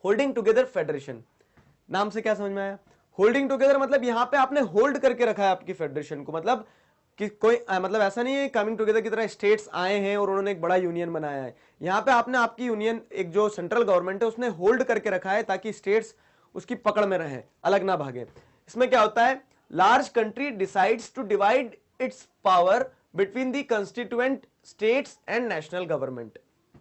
होल्डिंग टुगेदर फेडरेशन, नाम से क्या समझ में आया? होल्डिंग टुगेदर मतलब यहां पे आपने होल्ड करके रखा है आपकी फेडरेशन को। मतलब कि कोई मतलब ऐसा नहीं है कमिंग टुगेदर की तरह स्टेट्स आए हैं और उन्होंने एक बड़ा यूनियन बनाया है। यहां पे आपने आपकी यूनियन, एक जो सेंट्रल गवर्नमेंट है, उसने होल्ड करके रखा है ताकि स्टेट्स उसकी पकड़ में रहे, अलग ना भागे। इसमें क्या होता है, large country decides to divide its power between the constituent states and national government।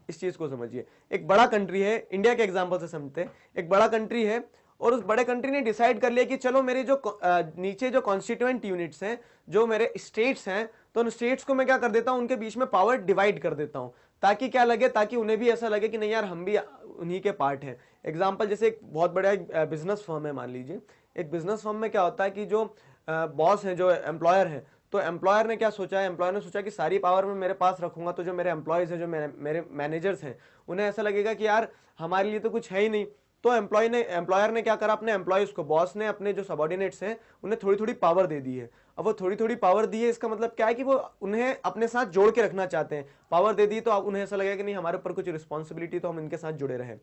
इस चीज को समझिए, एक बड़ा कंट्री है, इंडिया के एग्जांपल से समझते हैं। एक बड़ा कंट्री है और उस बड़े कंट्री ने डिसाइड कर लिया कि चलो मेरे जो नीचे जो कॉन्स्टिट्यूएंट यूनिट्स हैं, जो मेरे स्टेट्स हैं, तो उन स्टेट्स को मैं क्या कर देता हूं, उनके बीच में पावर डिवाइड कर देता हूं, ताकि क्या लगे, ताकि उन्हें भी ऐसा लगे कि नहीं यार हम भी उन्हीं के पार्ट हैं। एग्जाम्पल जैसे एक बहुत बड़ा बिजनेस फर्म है, मान लीजिए एक बिजनेस फर्म में क्या होता है कि जो बॉस है, जो एम्प्लॉयर है, तो एम्प्लॉयर ने क्या सोचा है, एम्प्लॉयर ने सोचा कि सारी पावर मैं मेरे पास रखूंगा, तो जो मेरे एम्प्लॉयज हैं, जो मेरे मैनेजर्स हैं, उन्हें ऐसा लगेगा कि यार हमारे लिए तो कुछ है ही नहीं। तो एम्प्लॉयर ने क्या करा, अपने एम्प्लॉयज को, बॉस ने अपने जो सबॉर्डिनेट्स हैं उन्हें थोड़ी थोड़ी पावर दे दी है। अब वो थोड़ी थोड़ी पावर दी है, इसका मतलब क्या है कि वो उन्हें अपने साथ जोड़ के रखना चाहते हैं। पावर दे दी तो उन्हें ऐसा लगेगा कि नहीं हमारे ऊपर कुछ रिस्पॉन्सिबिलिटी, तो हम इनके साथ जुड़े रहें।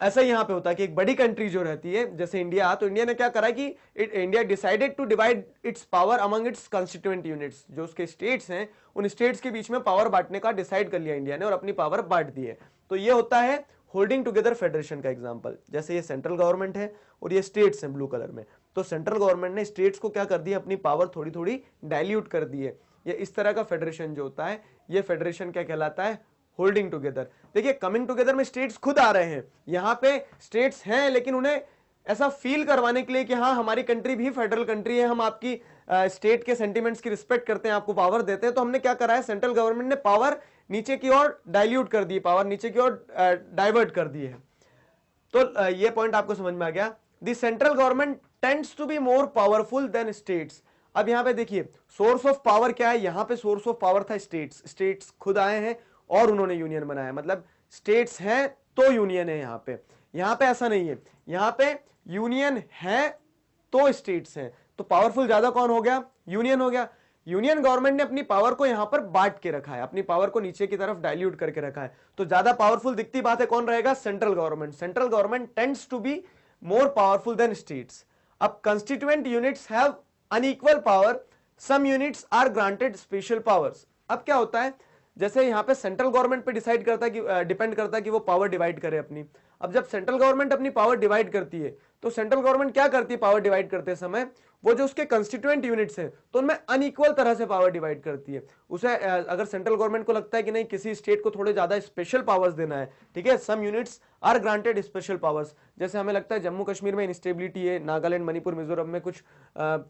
ऐसा यहाँ पे होता है कि एक बड़ी कंट्री जो रहती है जैसे इंडिया, तो इंडिया ने क्या करा कि India decided to divide its power among its constituent units. जो उसके स्टेट्स हैं, उन स्टेट्स के बीच में पावर बांटने का डिसाइड कर लिया इंडिया ने और अपनी पावर बांट दी है। तो ये होता है होल्डिंग टुगेदर फेडरेशन का एग्जांपल। जैसे ये सेंट्रल गवर्नमेंट है और ये स्टेट्स हैं ब्लू कलर में, तो सेंट्रल गवर्नमेंट ने स्टेट्स को क्या कर दिया, अपनी पावर थोड़ी थोड़ी डाइल्यूट कर दी है, या इस तरह का फेडरेशन जो होता है, ये फेडरेशन क्या कहलाता है? Holding together. देखिए कमिंग टुगेदर में स्टेट्स खुद आ रहे हैं, यहाँ पे स्टेट्स हैं लेकिन उन्हें ऐसा फील करवाने के लिए कि हाँ हमारी कंट्री भी फेडरल कंट्री है, हम आपकी स्टेट के सेंटिमेंट्स की रिस्पेक्ट करते हैं, आपको पावर देते हैं, तो हमने क्या करा है, सेंट्रल गवर्नमेंट ने पावर नीचे की ओर डाइल्यूट कर दी, पावर नीचे की ओर डाइवर्ट कर दी है। तो ये पॉइंट आपको समझ में आ गया। The central government tends to be more powerful than states. अब यहां पे देखिए सोर्स ऑफ पावर क्या है, यहां पे सोर्स ऑफ पावर था स्टेट्स, स्टेट्स खुद आए हैं और उन्होंने यूनियन बनाया, मतलब स्टेट्स हैं तो यूनियन है। यहां पे ऐसा नहीं है, यहां पे यूनियन है तो स्टेट्स हैं, तो पावरफुल ज्यादा कौन हो गया? यूनियन हो गया। यूनियन गवर्नमेंट ने अपनी पावर को यहां पर बांट के रखा है, अपनी पावर को नीचे की तरफ डाइल्यूट करके रखा है, तो ज्यादा पावरफुल दिखती बात है कौन रहेगा? Central government. Central government tends to be more powerful than states. अब constituent units have unequal power, some units are granted special powers. अब क्या होता है, जैसे यहां पे सेंट्रल गवर्नमेंट पे डिसाइड करता है कि डिपेंड करता है कि वो पावर डिवाइड करे अपनी। अब जब सेंट्रल गवर्नमेंट अपनी पावर डिवाइड करती है तो सेंट्रल गवर्नमेंट क्या करती है पावर डिवाइड करते समय, वो जो उसके कंस्टिट्यूएंट यूनिट्स हैं तो उनमें अनइक्वल तरह से पावर डिवाइड करती है। उसे अगर सेंट्रल गवर्नमेंट को लगता है कि नहीं किसी स्टेट को थोड़े ज्यादा स्पेशल पावर्स देना है, ठीक है, some units are granted special powers. जैसे हमें लगता है जम्मू कश्मीर में इंस्टेबिलिटी है, नागालैंड मणिपुर मिजोरम में कुछ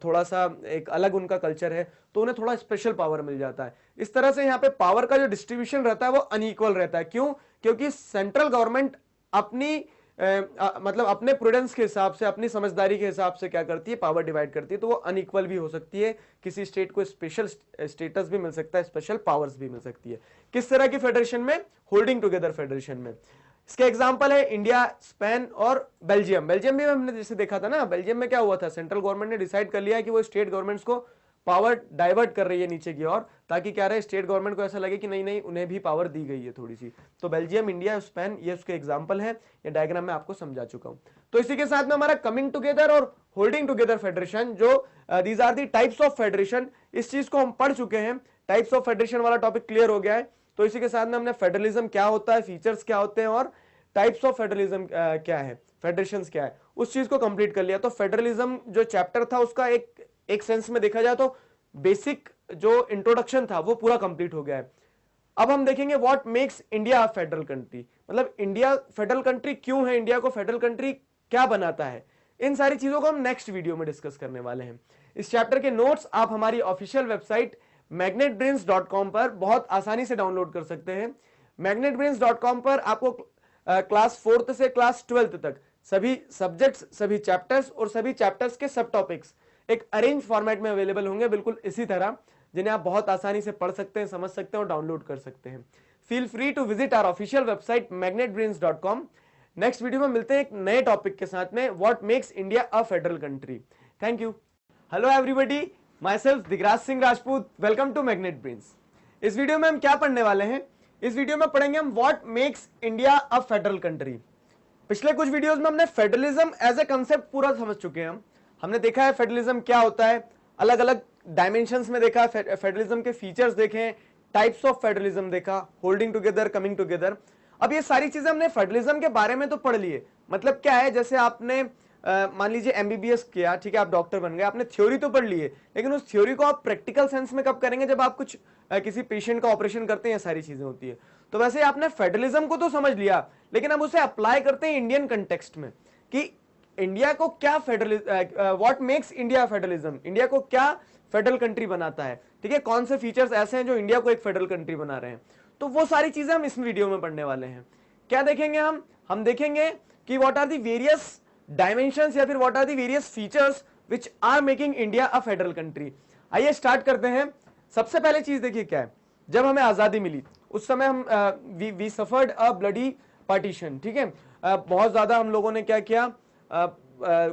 थोड़ा सा एक अलग उनका कल्चर है, तो उन्हें थोड़ा स्पेशल पावर मिल जाता है। इस तरह से यहाँ पे पावर का जो डिस्ट्रीब्यूशन रहता है वो अनइक्वल रहता है। क्यों? क्योंकि सेंट्रल गवर्नमेंट अपनी मतलब अपने प्रूडेंस के हिसाब से, अपनी समझदारी के हिसाब से क्या करती है, पावर डिवाइड करती है, तो वो अनइक्वल भी हो सकती है। किसी स्टेट को स्पेशल स्टेटस भी मिल सकता है, स्पेशल पावर्स भी मिल सकती है। किस तरह की फेडरेशन में? होल्डिंग टुगेदर फेडरेशन में। इसके एग्जांपल है इंडिया, स्पेन और बेल्जियम। बेल्जियम भी हमने जैसे देखा था ना, बेल्जियम में क्या हुआ था, सेंट्रल गवर्नमेंट ने डिसाइड कर लिया कि वो स्टेट गवर्नमेंट्स को पावर डाइवर्ट कर रही है नीचे की ओर, ताकि क्या रहे, स्टेट गवर्नमेंट को ऐसा लगे कि नहीं नहीं उन्हें भी पावर दी गई है थोड़ी सी। तो बेल्जियम, इंडिया, स्पेन, ये उसके एग्जांपल है। ये डायग्राम में आपको समझा चुका हूं। तो इसी के साथ में हमारा कमिंग टुगेदर और होल्डिंग टुगेदर फेडरेशन, जो these are the types of federation, इस चीज को हम पढ़ चुके हैं। टाइप्स ऑफ फेडरेशन वाला टॉपिक क्लियर हो गया है। तो इसी के साथ में हमने फेडरलिज्म क्या होता है, फीचर्स क्या होते हैं और टाइप्स ऑफ फेडरलिज्म क्या है, फेडरेशंस क्या है, उस चीज को कंप्लीट कर लिया। तो फेडरलिज्म जो चैप्टर था उसका एक सेंस में देखा जाए तो बेसिक जो इंट्रोडक्शन था वो पूरा कंप्लीट हो गया है। अब हम देखेंगे what makes India a federal country, मतलब इंडिया फेडरल कंट्री क्यों है, इंडिया को फेडरल कंट्री क्या बनाता है। इन सारी चीजों को हम नेक्स्ट वीडियो में डिस्कस करने वाले हैं। इस चैप्टर के नोट्स आप हमारी ऑफिशियल वेबसाइट magnetbrains.com पर बहुत आसानी से डाउनलोड कर सकते हैं। magnetbrains.com पर आपको क्लास 4th से क्लास 12th तक सभी सब्जेक्ट्स, सभी चैप्टर्स और सभी चैप्टर्स के सब टॉपिक्स एक अरेंज फॉर्मेट में अवेलेबल होंगे, बिल्कुल इसी तरह, जिन्हें आप बहुत आसानी से पढ़ सकते हैं, समझ सकते हैं और डाउनलोड कर सकते हैं। Feel free to visit our official website magnetbrains.com। Next video में मिलते हैं एक नए टॉपिक के साथ में, what makes India a federal country. Thank you. Hello everybody, myself Digraj Singh Rajput, welcome to Magnet Brains. इस वीडियो में हम क्या पढ़ने वाले हैं? इस वीडियो में पढ़ेंगे हम what makes India a federal country. पिछले कुछ वीडियोस में हमने फेडरलिज्म एज ए कंसेप्ट पूरा समझ चुके हैं। हमने देखा है फेडरलिज्म क्या होता है, अलग अलग डायमेंशंस में देखा, फेडरलिज्म के फीचर्स देखे, टाइप्स ऑफ फेडरलिज्म देखा, होल्डिंग टुगेदर, कमिंग टुगेदर। अब ये सारी चीजें हमने फेडरलिज्म के बारे में तो पढ़ लिए। मतलब क्या है, जैसे आपने मान लीजिए एमबीबीएस किया, ठीक है, आप डॉक्टर बन गए, आपने थ्योरी तो पढ़ ली है, लेकिन उस थ्योरी को आप प्रैक्टिकल सेंस में कब करेंगे? जब आप कुछ किसी पेशेंट का ऑपरेशन करते हैं, ये सारी चीजें होती है। तो वैसे आपने फेडरलिज्म को तो समझ लिया, लेकिन अब उसे अप्लाई करते हैं इंडियन कंटेक्स्ट में कि इंडिया को क्या what makes India federalism, India को क्या फेडरल कंट्री बनाता है, ठीक है, कौन से फीचर्स ऐसे हैं जो इंडिया को एक फेडरल कंट्री बना रहे हैं। तो वो सारी चीजें हम इस वीडियो में पढ़ने वाले हैं। क्या देखेंगे हम देखेंगे कि what are the various dimensions या फिर what are the various features which are making India a federal country. आइए स्टार्ट करते हैं। सबसे पहले चीज देखिए क्या है, जब हमें आजादी मिली उस समय हम we suffered a bloody partition, ठीक है, बहुत ज्यादा हम लोगों ने क्या किया,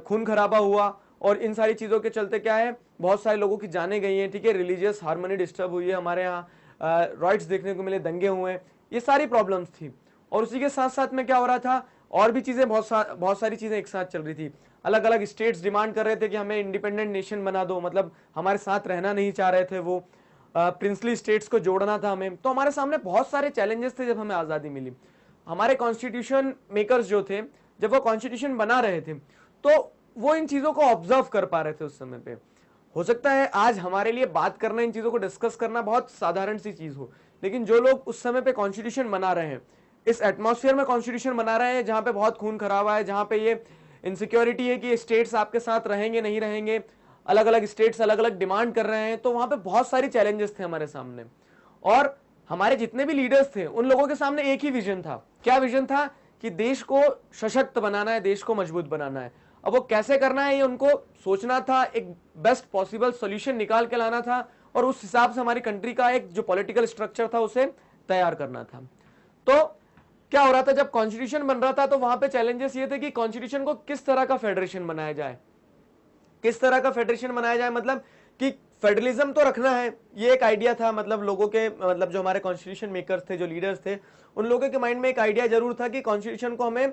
खून खराबा हुआ और इन सारी चीजों के चलते क्या है, बहुत सारे लोगों की जानें गई हैं, ठीक है, रिलीजियस हार्मनी डिस्टर्ब हुई है, हमारे यहाँ राइट्स देखने को मिले, दंगे हुए, ये सारी प्रॉब्लम्स थी। और उसी के साथ साथ में क्या हो रहा था, और भी चीजें बहुत सारी चीजें एक साथ चल रही थी। अलग अलग स्टेट्स डिमांड कर रहे थे कि हमें इंडिपेंडेंट नेशन बना दो, मतलब हमारे साथ रहना नहीं चाह रहे थे वो, प्रिंसली स्टेट्स को जोड़ना था हमें। तो हमारे सामने बहुत सारे चैलेंजेस थे जब हमें आजादी मिली। हमारे कॉन्स्टिट्यूशन मेकर्स जो थे, जब वो कॉन्स्टिट्यूशन बना रहे थे तो वो इन चीजों को ऑब्जर्व कर पा रहे थे उस समय पे। हो सकता है आज हमारे लिए बात करना, इन चीजों को डिस्कस करना बहुत साधारण सी चीज हो, लेकिन जो लोग उस समय पे कॉन्स्टिट्यूशन बना रहे हैं, इस एटमॉस्फेयर में कॉन्स्टिट्यूशन बना रहे हैं जहां पे बहुत खून खराबा है, जहां पे ये इनसिक्योरिटी है कि स्टेट्स आपके साथ रहेंगे नहीं रहेंगे, अलग अलग स्टेट्स अलग अलग डिमांड कर रहे हैं, तो वहां पे बहुत सारी चैलेंजेस थे हमारे सामने। और हमारे जितने भी लीडर्स थे उन लोगों के सामने एक ही विजन था। क्या विजन था? कि देश को सशक्त बनाना है, देश को मजबूत बनाना है। अब वो कैसे करना है ये उनको सोचना था, एक बेस्ट पॉसिबल सॉल्यूशन निकाल के लाना था, और उस हिसाब से हमारी कंट्री का एक जो पॉलिटिकल स्ट्रक्चर था उसे तैयार करना था। तो क्या हो रहा था, जब कॉन्स्टिट्यूशन बन रहा था तो वहां पे चैलेंजेस ये थे कि कॉन्स्टिट्यूशन को किस तरह का फेडरेशन बनाया जाए, किस तरह का फेडरेशन बनाया जाए, मतलब कि फेडरलिज्म तो रखना है, ये एक आइडिया था। मतलब लोगों के, मतलब जो हमारे कॉन्स्टिट्यूशन मेकर्स थे, जो लीडर्स थे, उन लोगों के माइंड में एक आइडिया जरूर था कि कॉन्स्टिट्यूशन को हमें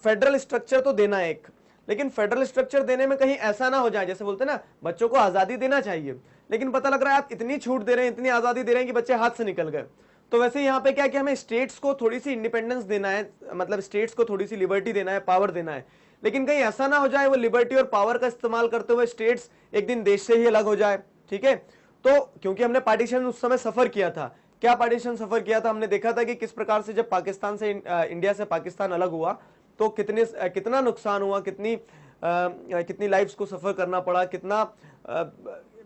फेडरल स्ट्रक्चर तो देना है एक, लेकिन फेडरल स्ट्रक्चर देने में कहीं ऐसा ना हो जाए, जैसे बोलते हैं ना बच्चों को आजादी देना चाहिए, लेकिन पता लग रहा है आप इतनी छूट दे रहे हैं, इतनी आजादी दे रहे हैं कि बच्चे हाथ से निकल गए। तो वैसे यहाँ पे क्या कि हमें स्टेट्स को थोड़ी सी इंडिपेंडेंस देना है, मतलब स्टेट्स को थोड़ी सी लिबर्टी देना है, पावर देना है, लेकिन कहीं ऐसा ना हो जाए वो लिबर्टी और पावर का इस्तेमाल करते हुए स्टेट्स एक दिन देश से ही अलग हो जाए। ठीक है, तो क्योंकि हमने पार्टीशन उस समय सफर किया था, क्या पार्टीशन सफर किया था, हमने देखा था कि किस प्रकार से जब पाकिस्तान से इंडिया से पाकिस्तान अलग हुआ तो कितना नुकसान हुआ, कितनी लाइफ्स को सफर करना पड़ा, कितना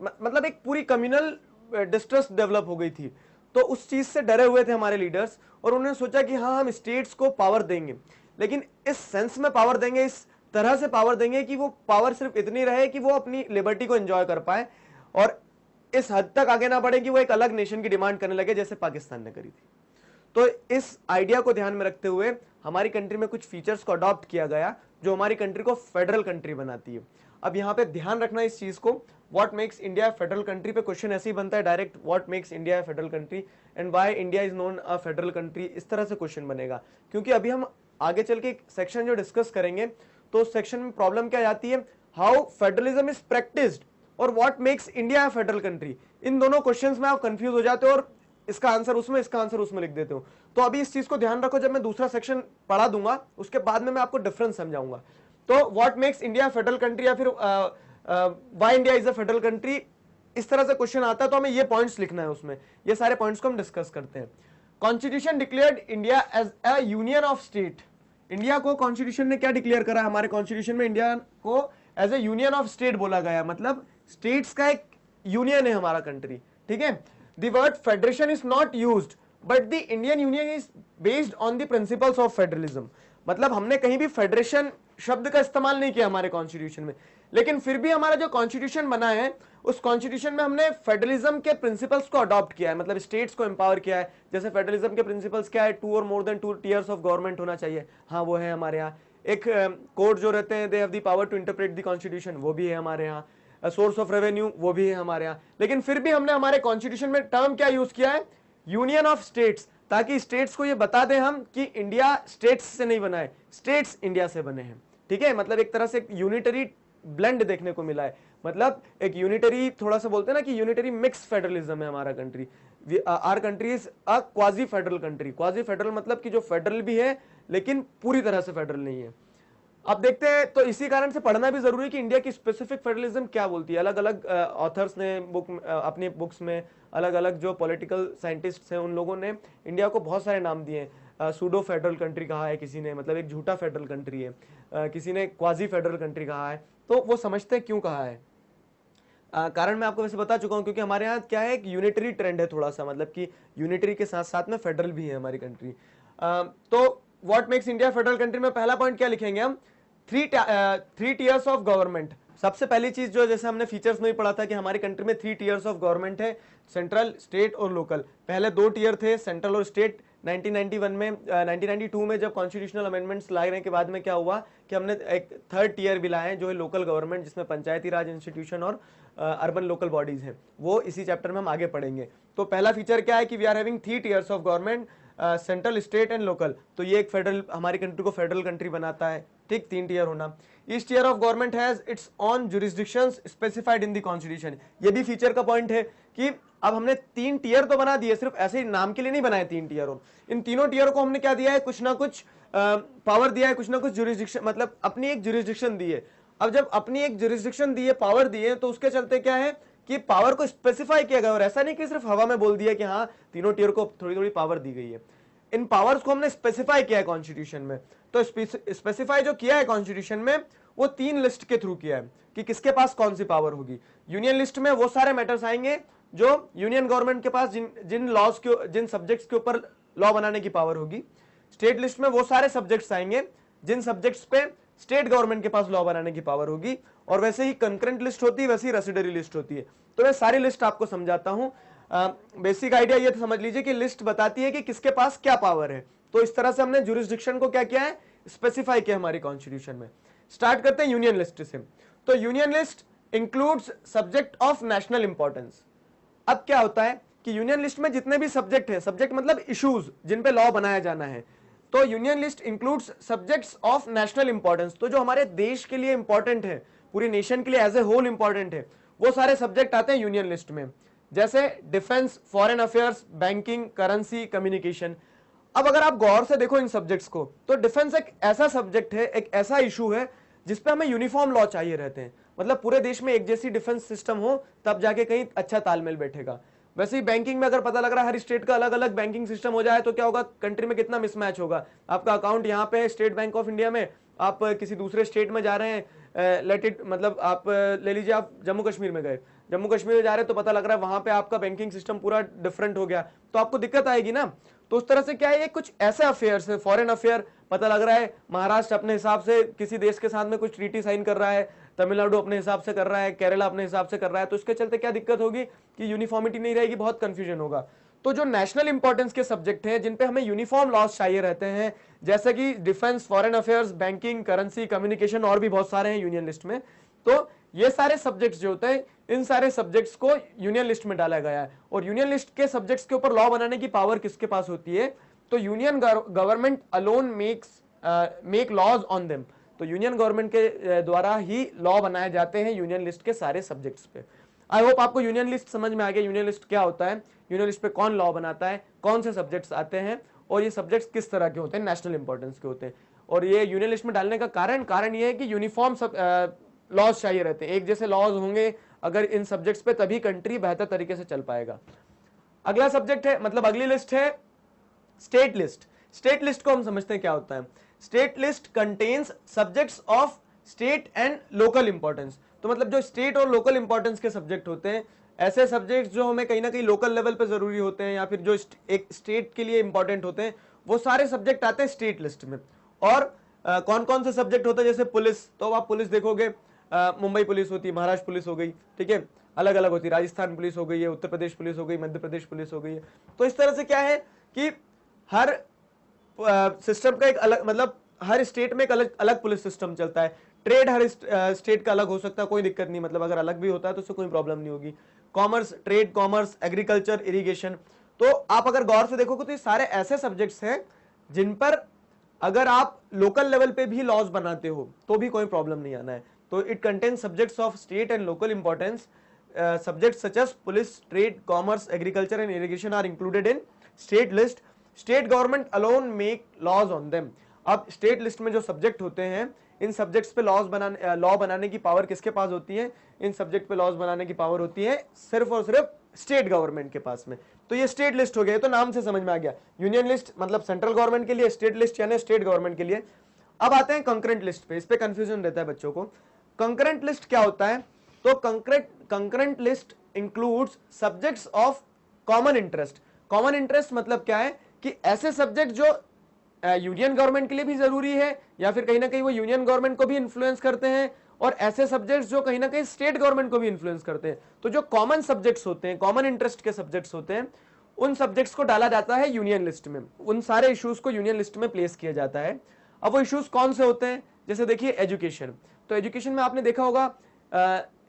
मतलब एक पूरी कम्युनल डिस्ट्रेस डेवलप हो गई थी। तो उस चीज से डरे हुए थे हमारे लीडर्स, और उन्होंने सोचा कि हाँ हम स्टेट्स को पावर देंगे, लेकिन इस सेंस में पावर देंगे, इस तरह से पावर देंगे कि वो पावर सिर्फ इतनी रहे कि वो अपनी लिबर्टी को एंजॉय कर पाए, और इस हद तक आगे ना बढ़े कि वो एक अलग नेशन की डिमांड करने लगे जैसे पाकिस्तान ने करी थी। तो इस आइडिया को ध्यान में रखते हुए हमारी कंट्री में कुछ फीचर्स को अडॉप्ट किया गया जो हमारी कंट्री को फेडरल कंट्री बनाती है। अब यहाँ पे ध्यान रखना इस चीज को, what makes India federal country पे क्वेश्चन ऐसे ही बनता है direct, what makes India federal country and why India is known a federal country, इस तरह से क्वेश्चन बनेगा। क्योंकि अभी हम आगे चल के एक सेक्शन जो डिस्कस करेंगे तो उस सेक्शन में प्रॉब्लम क्या आती है, हाउ फेडरलिज्म इज प्रैक्टिस्ड और what makes India a federal country. इन दोनों क्वेश्चंस में आप कंफ्यूज हो जाते हो और इसका आंसर उसमें, इसका आंसर उसमें लिख देते हो। तो अभी इस चीज को ध्यान रखो, जब मैं दूसरा सेक्शन पढ़ा दूंगा उसके बाद में मैं आपको डिफरेंस समझाऊंगा। तो what makes India federal country या फिर why India is a federal country, इस तरह से क्वेश्चन आता है तो हमें ये पॉइंट्स लिखना है उसमें, ये सारे पॉइंट्स को हम डिस्कस करते हैं। Constitution declared India as a union of state. India को कॉन्स्टिट्यूशन ने क्या डिक्लेयर करा, हमारे कॉन्स्टिट्यूशन में इंडिया को as a union of state बोला गया, मतलब स्टेट्स का एक यूनियन है हमारा कंट्री। ठीक है, the word federation is not used but the Indian union is based on the principles of federalism. मतलब हमने कहीं भी फेडरेशन शब्द का इस्तेमाल नहीं किया हमारे कॉन्स्टिट्यूशन में, लेकिन फिर भी हमारा जो कॉन्स्टिट्यूशन बना है उस कॉन्स्टिट्यूशन में हमने फेडरलिज्म के प्रिंसिपल्स को अडॉप्ट किया है, मतलब स्टेट्स को एम्पावर किया है। जैसे फेडरलिज्म के प्रिंसिपल्स क्या है, 2 और more than 2 tiers of government होना चाहिए, हाँ वो है हमारे यहाँ। एक कोर्ट जो रहते हैं, they have the power to interpret the constitution, वो भी है हमारे यहाँ। सोर्स ऑफ रेवेन्यू, वो भी है हमारे यहाँ। लेकिन फिर भी हमने हमारे कॉन्स्टिट्यूशन में टर्म क्या यूज किया है, यूनियन ऑफ स्टेट्स, ताकि स्टेट्स को ये बता दें हम कि इंडिया स्टेट्स से नहीं बना है, स्टेट्स इंडिया से बने हैं। ठीक है, मतलब एक तरह से यूनिटरी ब्लेंड देखने को मिला है, मतलब एक यूनिटरी, थोड़ा सा बोलते हैं ना कि यूनिटरी मिक्स फेडरलिज्म है हमारा country. Our country is a quasi federal country. Quasi federal मतलब कि जो फेडरल भी है लेकिन पूरी तरह से फेडरल नहीं है। अब देखते हैं, तो इसी कारण से पढ़ना भी जरूरी है कि इंडिया की स्पेसिफिक फेडरलिज्म क्या बोलती है। अलग अलग ऑथर्स ने अपनी बुक्स में, अलग अलग जो पॉलिटिकल साइंटिस्ट हैं उन लोगों ने इंडिया को बहुत सारे नाम दिए हैं। सूडो फेडरल कंट्री कहा है किसी ने, मतलब एक झूठा फेडरल कंट्री है, किसी ने क्वाजी फेडरल कंट्री कहा है। तो वो समझते हैं क्यों कहा है, कारण मैं आपको वैसे बता चुका हूं, क्योंकि हमारे यहाँ क्या है, एक यूनिटरी ट्रेंड है थोड़ा सा, मतलब कि यूनिटरी के साथ साथ में फेडरल भी है हमारी कंट्री। तो what makes India federal country में पहला पॉइंट क्या लिखेंगे हम, 3 टियर्स ऑफ गवर्नमेंट। सबसे पहली चीज जो, जैसे हमने फीचर्स में ही पढ़ा था कि हमारी कंट्री में 3 टियर्स ऑफ गवर्नमेंट है, सेंट्रल, स्टेट और लोकल। पहले 2 टियर थे, सेंट्रल और स्टेट। 1992 में जब कॉन्स्टिट्यूशनल अमेंडमेंट्स लाने के बाद में क्या हुआ कि हमने एक 3rd टियर भी लाए हैं जो है लोकल गवर्नमेंट, जिसमें पंचायती राज इंस्टीट्यूशन और अर्बन लोकल बॉडीज हैं। वो इसी चैप्टर में हम आगे पढ़ेंगे। तो पहला फीचर क्या है कि we are having 3 tiers of government, central, state and local. तो ये एक फेडरल, हमारी कंट्री को फेडरल कंट्री बनाता है। ठीक, 3 टियर होना। Each tier of government has its own jurisdictions specified in the constitution. ये भी फीचर का पॉइंट है कि अब हमने 3 टियर तो बना दिए, सिर्फ ऐसे ही नाम के लिए नहीं बनाए 3 टियर। इन तीनों टियर को हमने क्या दिया है, कुछ ना कुछ पावर दिया है, कुछ ना कुछ जुरिस्डिक्शन, मतलब अपनी एक जुरिस्डिक्शन दी है। अब जब अपनी एक जुरिस्डिक्शन दी है, पावर दी है, तो उसके चलते क्या है कि पावर को स्पेसिफाई किया गया, और ऐसा नहीं कि सिर्फ हवा में बोल दिया कि हाँ तीनों टियर को थोड़ी थोड़ी पावर दी गई है, इन पावर्स को हमने स्पेसिफाई किया है कॉन्स्टिट्यूशन में। तो स्पेसिफाई जो किया है कॉन्स्टिट्यूशन में वो 3 लिस्ट के थ्रू किया है कि किसके पास कौन सी पावर होगी। यूनियन लिस्ट में वो सारे मैटर्स आएंगे जो यूनियन गवर्नमेंट के पास जिन लॉज के, जिन सब्जेक्ट्स के ऊपर लॉ बनाने की पावर होगी। स्टेट लिस्ट में वो सारे सब्जेक्ट्स आएंगे जिन सब्जेक्ट्स पे स्टेट गवर्नमेंट के पास लॉ बनाने की पावर होगी। और वैसे ही कंकरेंट लिस्ट होती है, वैसे ही रेसिडरी लिस्ट होती है। तो मैं सारी लिस्ट आपको समझाता हूं। बेसिक आइडिया ये समझ लीजिए कि लिस्ट बताती है कि किसके पास क्या पावर है। तो इस तरह से हमने जुरिस्डिक्शन को क्या किया है, स्पेसिफाई किया हमारी कॉन्स्टिट्यूशन में। स्टार्ट करते हैं यूनियन लिस्ट से। तो union list includes subject of national importance. अब क्या होता है कि यूनियन लिस्ट में जितने भी सब्जेक्ट है, सब्जेक्ट मतलब इश्यूज जिन पे लॉ बनाया जाना है, तो union list includes subjects of national importance. तो जो हमारे देश के लिए इंपॉर्टेंट है, पूरी नेशन के लिए एज ए होल इंपॉर्टेंट है, वो सारे सब्जेक्ट आते हैं यूनियन लिस्ट में। जैसे defence, foreign affairs, banking, currency, communication. अब अगर आप गौर से देखो इन सब्जेक्ट्स को, तो डिफेंस एक ऐसा सब्जेक्ट है, एक ऐसा इशू है जिसपे हमें यूनिफॉर्म लॉ चाहिए रहते हैं। मतलब पूरे देश में एक जैसी डिफेंस सिस्टम हो, तब जाके कहीं अच्छा तालमेल बैठेगा। वैसे ही बैंकिंग में अगर पता लग रहा है हर स्टेट का अलग अलग बैंकिंग सिस्टम हो जाए, तो क्या होगा, कंट्री में कितना मिसमैच होगा। आपका अकाउंट यहाँ पे है स्टेट बैंक ऑफ इंडिया में, आप किसी दूसरे स्टेट में जा रहे हैं, लेट इट मतलब आप ले लीजिए आप जम्मू कश्मीर में गए, जम्मू कश्मीर में जा रहे हैं, तो पता लग रहा है वहां पे आपका बैंकिंग सिस्टम पूरा डिफरेंट हो गया, तो आपको दिक्कत आएगी ना। तो उस तरह से क्या है, ये कुछ ऐसे अफेयर्स है, फॉरेन अफेयर, पता लग रहा है महाराष्ट्र अपने हिसाब से किसी देश के साथ में कुछ ट्रीटी साइन कर रहा है, तमिलनाडु अपने हिसाब से कर रहा है, केरला अपने हिसाब से कर रहा है, तो इसके चलते क्या दिक्कत होगी कि यूनिफॉर्मिटी नहीं रहेगी, बहुत कंफ्यूजन होगा। तो जो नेशनल इंपॉर्टेंस के सब्जेक्ट हैं जिन पे हमें यूनिफॉर्म लॉज चाहिए रहते हैं, जैसे कि defence, foreign affairs, banking, currency, communication, और भी बहुत सारे हैं यूनियन लिस्ट में, तो ये सारे सब्जेक्ट्स जो होते हैं, इन सारे सब्जेक्ट्स को यूनियन लिस्ट में डाला गया है। और यूनियन लिस्ट के सब्जेक्ट्स के ऊपर लॉ बनाने की पावर किसके पास होती है, तो union government alone make laws on them. तो यूनियन गवर्नमेंट के द्वारा ही लॉ बनाए जाते हैं यूनियन लिस्ट के सारे सब्जेक्ट्स पे। आई होप आपको यूनियन लिस्ट समझ में आ गया, यूनियन लिस्ट क्या होता है, यूनियन लिस्ट पे कौन लॉ बनाता है, कौन से सब्जेक्ट्स आते हैं, और ये सब्जेक्ट्स किस तरह के होते हैं, नेशनल इंपॉर्टेंस के होते हैं। और ये यूनियन लिस्ट में डालने का कारण ये है कि यूनिफॉर्म लॉज चाहिए रहते हैं, एक जैसे लॉज होंगे अगर इन सब्जेक्ट्स पे, तभी कंट्री बेहतर तरीके से चल पाएगा। अगला सब्जेक्ट है, मतलब अगली लिस्ट है स्टेट लिस्ट। स्टेट लिस्ट को हम समझते हैं क्या होता है। State list contains subjects of state and local importance. तो मतलब जो स्टेट और लोकल इंपॉर्टेंस के सब्जेक्ट होते हैं, ऐसे सब्जेक्ट्स जो हमें कहीं ना कहीं लोकल लेवल पे जरूरी होते हैं, या फिर जो एक स्टेट के लिए इंपॉर्टेंट होते हैं, वो सारे सब्जेक्ट आते हैं स्टेट लिस्ट में। और कौन कौन से सब्जेक्ट होते हैं, जैसे पुलिस, तो आप पुलिस देखोगे, मुंबई पुलिस होती है, महाराष्ट्र पुलिस हो गई, ठीक है, अलग अलग होती है, राजस्थान पुलिस हो गई है, उत्तर प्रदेश पुलिस हो गई, मध्य प्रदेश पुलिस हो गई है। तो इस तरह से क्या है कि हर सिस्टम का एक अलग, मतलब हर स्टेट में एक अलग अलग पुलिस सिस्टम चलता है। ट्रेड हर स्टेट का अलग हो सकता है, कोई दिक्कत नहीं, मतलब अगर अलग भी होता है तो उससे कोई प्रॉब्लम नहीं होगी। Commerce, trade, commerce, agriculture, irrigation, तो आप अगर गौर से देखोगे तो ये सारे ऐसे सब्जेक्ट्स हैं जिन पर अगर आप लोकल लेवल पे भी लॉज बनाते हो तो भी कोई प्रॉब्लम नहीं आना है। तो it contains subjects of state and local importance. Subjects such as police, trade, commerce, agriculture and irrigation are included in state list. State government alone make laws on them. अब स्टेट लिस्ट में जो subject होते हैं, इन subjects पे law बनाने की power किसके पास होती है, इन सब्जेक्ट पे लॉज बनाने की पावर होती है सिर्फ और सिर्फ स्टेट गवर्नमेंट के पास में। तो ये स्टेट लिस्ट हो गया, तो नाम से समझ में आ गया, यूनियन लिस्ट मतलब सेंट्रल गवर्नमेंट के लिए, स्टेट लिस्ट यानी स्टेट गवर्नमेंट के लिए। अब आते हैं कंकरेंट लिस्ट पे, इस पे कंफ्यूजन रहता है बच्चों को। कंकरेंट लिस्ट क्या होता है, तो concurrent list includes subjects of common interest. Common interest मतलब क्या है कि ऐसे सब्जेक्ट जो यूनियन गवर्नमेंट के लिए भी जरूरी है, या फिर कहीं ना कहीं वो यूनियन गवर्नमेंट को भी इन्फ्लुएंस करते हैं, और ऐसे सब्जेक्ट्स जो कहीं ना कहीं स्टेट गवर्नमेंट को भी इन्फ्लुएंस करते हैं। तो जो कॉमन सब्जेक्ट्स होते हैं, कॉमन इंटरेस्ट के सब्जेक्ट्स होते हैं, उन सब्जेक्ट्स को डाला जाता है यूनियन लिस्ट में, उन सारे इश्यूज को यूनियन लिस्ट में प्लेस किया जाता है। अब वो इश्यूज कौन से होते हैं, जैसे देखिए एजुकेशन, तो एजुकेशन में आपने देखा होगा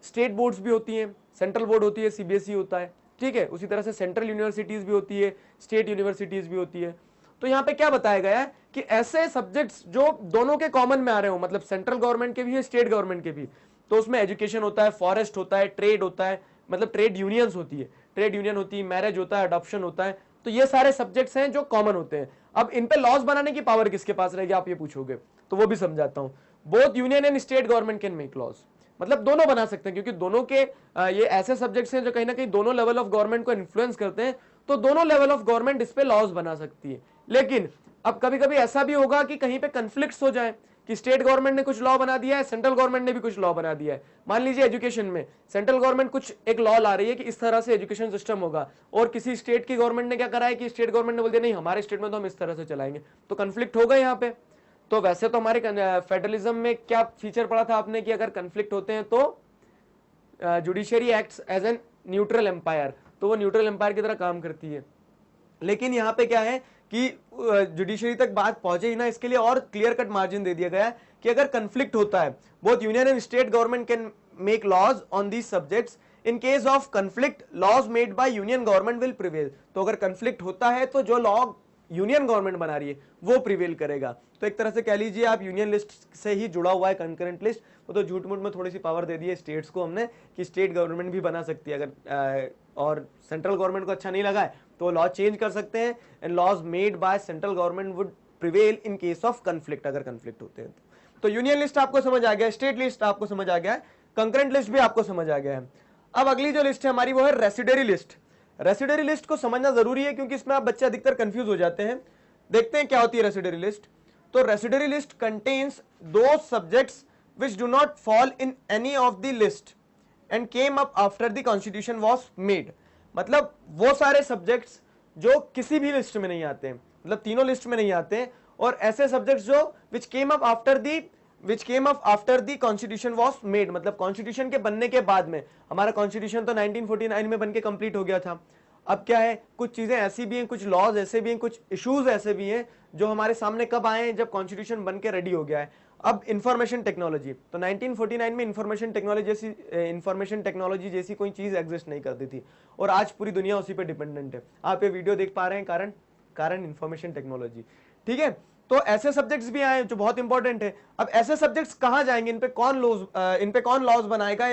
स्टेट बोर्ड्स भी होती हैं, सेंट्रल बोर्ड होती है, सीबीएसई होता है, ठीक है, उसी तरह से सेंट्रल यूनिवर्सिटीज भी होती है, स्टेट यूनिवर्सिटीज भी होती है। तो यहाँ पे क्या बताया गया है कि ऐसे सब्जेक्ट्स जो दोनों के कॉमन में आ रहे हो, मतलब सेंट्रल गवर्नमेंट के भी है, स्टेट गवर्नमेंट के भी, तो उसमें एजुकेशन होता है, फॉरेस्ट होता है, ट्रेड होता है, मतलब ट्रेड यूनियंस होती है, ट्रेड यूनियन होती है, मैरिज होता है, अडॉप्शन होता है, तो ये सारे सब्जेक्ट्स हैं जो कॉमन होते हैं। अब इन पे लॉज बनाने की पावर किसके पास रहेगी, आप ये पूछोगे, तो वो भी समझाता हूं। Both union and state government can make laws, मतलब दोनों बना सकते हैं, क्योंकि दोनों के ये ऐसे सब्जेक्ट्स हैं जो कहीं ना कहीं दोनों लेवल ऑफ गवर्नमेंट को इन्फ्लुएंस करते हैं, तो दोनों लेवल ऑफ गवर्नमेंट इस पे लॉज बना सकती है। लेकिन अब कभी कभी ऐसा भी होगा कि कहीं पे कन्फ्लिक्ट्स हो जाए कि स्टेट गवर्नमेंट ने कुछ लॉ बना दिया है, सेंट्रल गवर्नमेंट ने भी कुछ लॉ बना दिया है। मान लीजिए एजुकेशन में सेंट्रल गवर्नमेंट कुछ एक लॉ ला रही है कि इस तरह से एजुकेशन सिस्टम होगा, और किसी स्टेट की गवर्नमेंट ने क्या करा है कि स्टेट गवर्नमेंट ने बोल दिया नहीं हमारे स्टेट में तो हम इस तरह से चलाएंगे, तो कन्फ्लिक्ट होगा यहाँ पे। तो वैसे तो हमारे फेडरलिज्म में क्या फीचर पढ़ा था आपने कि अगर कन्फ्लिक्ट होते हैं तो judiciary acts as an neutral umpire, तो वो न्यूट्रल एम्पायर की तरह काम करती है। लेकिन यहाँ पे क्या है कि जुडिशरी तक बात पहुंचे ही ना, इसके लिए और क्लियर कट मार्जिन दे दिया गया है कि अगर कंफ्लिक्ट होता है, both union and state government can make laws on these subjects, in case of conflict laws made by union government will prevail. तो अगर कंफ्लिक्ट होता है तो जो लॉ यूनियन गवर्नमेंट बना रही है वो प्रिवेल करेगा। तो एक तरह से कह लीजिए आप यूनियन लिस्ट से ही जुड़ा हुआ है कंकरेंट लिस्ट, वो तो झूठ मूठ में थोड़ी सी पावर दे दी है स्टेट्स को हमने कि स्टेट गवर्नमेंट भी बना सकती है, अगर और सेंट्रल गवर्नमेंट को अच्छा नहीं लगा है तो लॉ चेंज कर सकते हैं, and laws made by central government would prevail in case of conflict, अगर कंफ्लिक्ट होते हैं तो यूनियन लिस्ट आपको समझ आ गया, स्टेट लिस्ट आपको समझ आ गया है, कंकरेंट लिस्ट भी आपको समझ आ गया है। अब अगली जो लिस्ट है हमारी वो है रेसिडरी लिस्ट। रेसिडरी लिस्ट को समझना जरूरी है क्योंकि इसमें आप बच्चे अधिकतर कंफ्यूज हो जाते हैं। देखते हैं क्या होती है रेसिडरी लिस्ट। तो रेसिडरी लिस्ट कंटेन्स दो subjects which do not fall in any of the list and came up after the constitution was made। मतलब वो सारे सब्जेक्ट्स जो किसी भी लिस्ट में नहीं आते हैं, मतलब तीनों लिस्ट में नहीं आते हैं, और ऐसे सब्जेक्ट्स जो which came up after the constitution was made, मतलब कॉन्स्टिट्यूशन के बनने के बाद में। हमारा कॉन्स्टिट्यूशन तो 1949 में बनके कंप्लीट हो गया था। अब क्या है, कुछ चीजें ऐसी भी हैं, कुछ लॉज ऐसे भी हैं, कुछ इश्यूज ऐसे भी हैं जो हमारे सामने कब आए हैं, जब कॉन्स्टिट्यूशन बनके रेडी हो गया है। अब इंफॉर्मेशन टेक्नोलॉजी, तो 1949 में इंफॉर्मेशन टेक्नोलॉजी जैसी कोई चीज एग्जिस्ट नहीं करती थी, और आज पूरी दुनिया उसी पे डिपेंडेंट है। आप ये वीडियो देख पा रहे हैं, कारण इंफॉर्मेशन टेक्नोलॉजी, ठीक है। तो ऐसे सब्जेक्ट्स भी आए जो बहुत इंपॉर्टेंट है। अब ऐसे सब्जेक्ट्स कहां जाएंगे, इन पे कौन लॉज बनाएगा,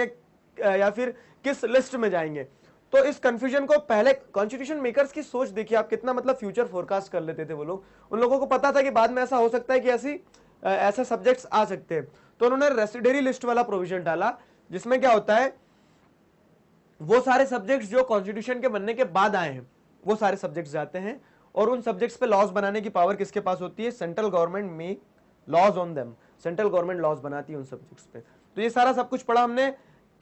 या फिर किस लिस्ट में जाएंगे। तो इस कंफ्यूजन को पहले कॉन्स्टिट्यूशन मेकर्स की सोच देखिए आप, कितना मतलब फ्यूचर फोरकास्ट कर लेते थे वो लोग। उन लोगों को पता था कि बाद में ऐसा हो सकता है कि ऐसे सब्जेक्ट्स आ सकते हैं, तो उन्होंने रेसिडरी लिस्ट वाला प्रोविजन डाला, जिसमें क्या होता है, वो सारे सब्जेक्ट्स जो कॉन्स्टिट्यूशन के बनने के बाद आए हैं वो सारे सब्जेक्ट्स जाते हैं, और उन सब्जेक्ट्स पे लॉज बनाने की पावर किसके पास होती है, central government make laws on them, central government laws बनाती है उन सब्जेक्ट्स पे। तो ये सारा सब कुछ पढ़ा हमने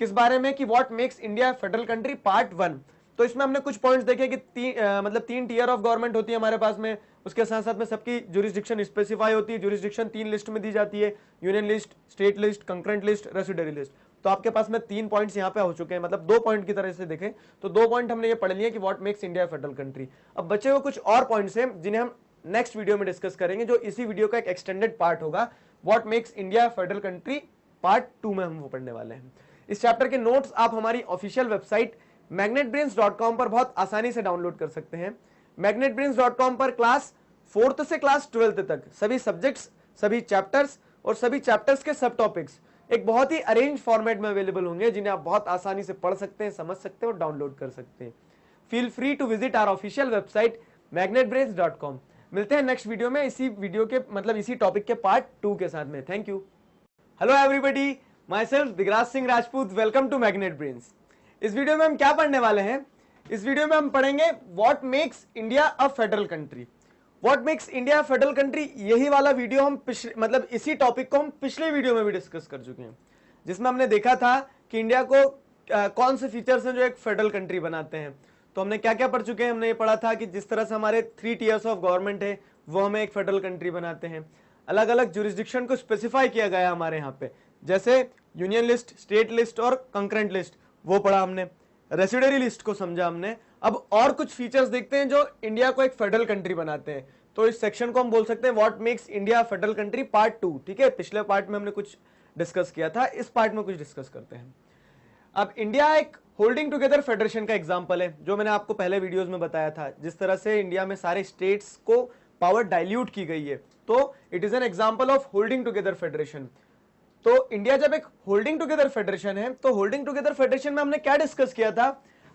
किस बारे में कि what makes India federal country part 1। तो इसमें हमने कुछ पॉइंट्स देखे कि तीन टीयर ऑफ गवर्नमेंट होती है हमारे पास में, उसके साथ साथ में सबकी जुरिस्डिक्शन स्पेसिफाई होती है। जुरिस्डिक्शन 3 लिस्ट में दी जाती है, union list, state list, concurrent list, residuary list. तो आपके पास में 3 पॉइंट्स यहाँ पे हो चुके हैं, मतलब 2 पॉइंट की तरह से देखें तो 2 पॉइंट हमने ये पढ़ लिए कि what makes India federal country. अब बचे हुए कुछ और पॉइंट्स हैं जिन्हें हम नेक्स्ट वीडियो में डिस्कस करेंगे, जो इसी वीडियो का एक एक्सटेंडेड पार्ट होगा। What makes India federal country part 2 में हम वो पढ़ने वाले हैं। इस चैप्टर के नोट्स आप हमारी ऑफिशियल वेबसाइट magnetbrains.com पर बहुत आसानी से डाउनलोड कर सकते हैं। magnetbrains.com पर क्लास 4th से क्लास 12th तक सभी सब्जेक्ट्स, सभी चैप्टर्स और सभी चैप्टर्स के सब टॉपिक्स एक बहुत ही अरेंज फॉर्मेट में अवेलेबल होंगे, जिन्हें आप बहुत आसानी से पढ़ सकते हैं, समझ सकते हैं और डाउनलोड कर सकते हैं। Feel free to visit our official website magnetbrains.com। मिलते हैं नेक्स्ट वीडियो में इसी वीडियो के मतलब इसी टॉपिक के पार्ट 2 के साथ में। Thank you. Hello everybody, myself Digraj Singh Rajput, welcome to Magnet Brains. इस वीडियो में हम क्या पढ़ने वाले हैं, इस वीडियो में हम पढ़ेंगे what makes India a federal country. What makes India federal country, यही वाला वीडियो हम मतलब इसी टॉपिक को हम पिछले वीडियो में भी डिस्कस कर चुके हैं, जिसमें हमने देखा था कि इंडिया को कौन से फीचर्स हैं जो एक फेडरल कंट्री बनाते हैं। तो हमने क्या क्या पढ़ चुके हैं, हमने ये पढ़ा था कि जिस तरह से हमारे 3 टीयर्स ऑफ गवर्नमेंट है वो हमें एक फेडरल कंट्री बनाते हैं। अलग अलग जुरिस्डिक्शन को स्पेसिफाई किया गया है हमारे यहाँ पे, जैसे यूनियन लिस्ट, स्टेट लिस्ट और कंकरेंट लिस्ट, वो पढ़ा हमने। रेसिडरी लिस्ट को समझा हमने। अब और कुछ फीचर्स देखते हैं जो इंडिया को एक फेडरल कंट्री बनाते हैं। तो इस सेक्शन को हम बोल सकते हैं what makes India federal country part 2। ठीक है, पिछले पार्ट में हमने कुछ डिस्कस किया था, इस पार्ट में कुछ डिस्कस करते हैं। अब इंडिया एक होल्डिंग टुगेदर फेडरेशन का एग्जांपल है, जो मैंने आपको पहले वीडियोस में बताया था। जिस तरह से इंडिया में सारे स्टेट्स को पावर डाइल्यूट की गई है, तो it is an example of holding together federation. तो इंडिया जब एक होल्डिंग टुगेदर फेडरेशन है, तो होल्डिंग टुगेदर फेडरेशन में हमने क्या डिस्कस किया था,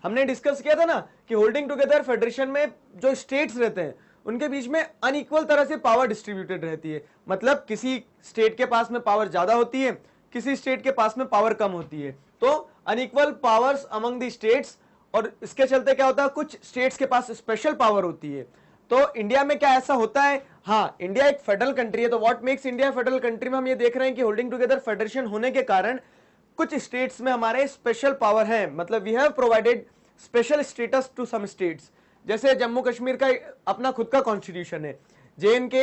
हमने डिस्कस किया था ना कि होल्डिंग टुगेदर फेडरेशन में जो स्टेट्स रहते हैं उनके बीच में अनइक्वल तरह से पावर डिस्ट्रीब्यूटेड रहती है। मतलब किसी स्टेट के पास में पावर ज्यादा होती है, किसी स्टेट के पास में पावर कम होती है, तो unequal powers among the states. और इसके चलते क्या होता है, कुछ स्टेट्स के पास स्पेशल पावर होती है। तो इंडिया में क्या ऐसा होता है? हाँ, इंडिया एक फेडरल कंट्री है। तो what makes India federal country में हम ये देख रहे हैं कि होल्डिंग टुगेदर फेडरेशन होने के कारण कुछ स्टेट्स में हमारे स्पेशल पावर है, मतलब we have provided special status to some states. जैसे जम्मू कश्मीर का अपना खुद का कॉन्स्टिट्यूशन है, JNK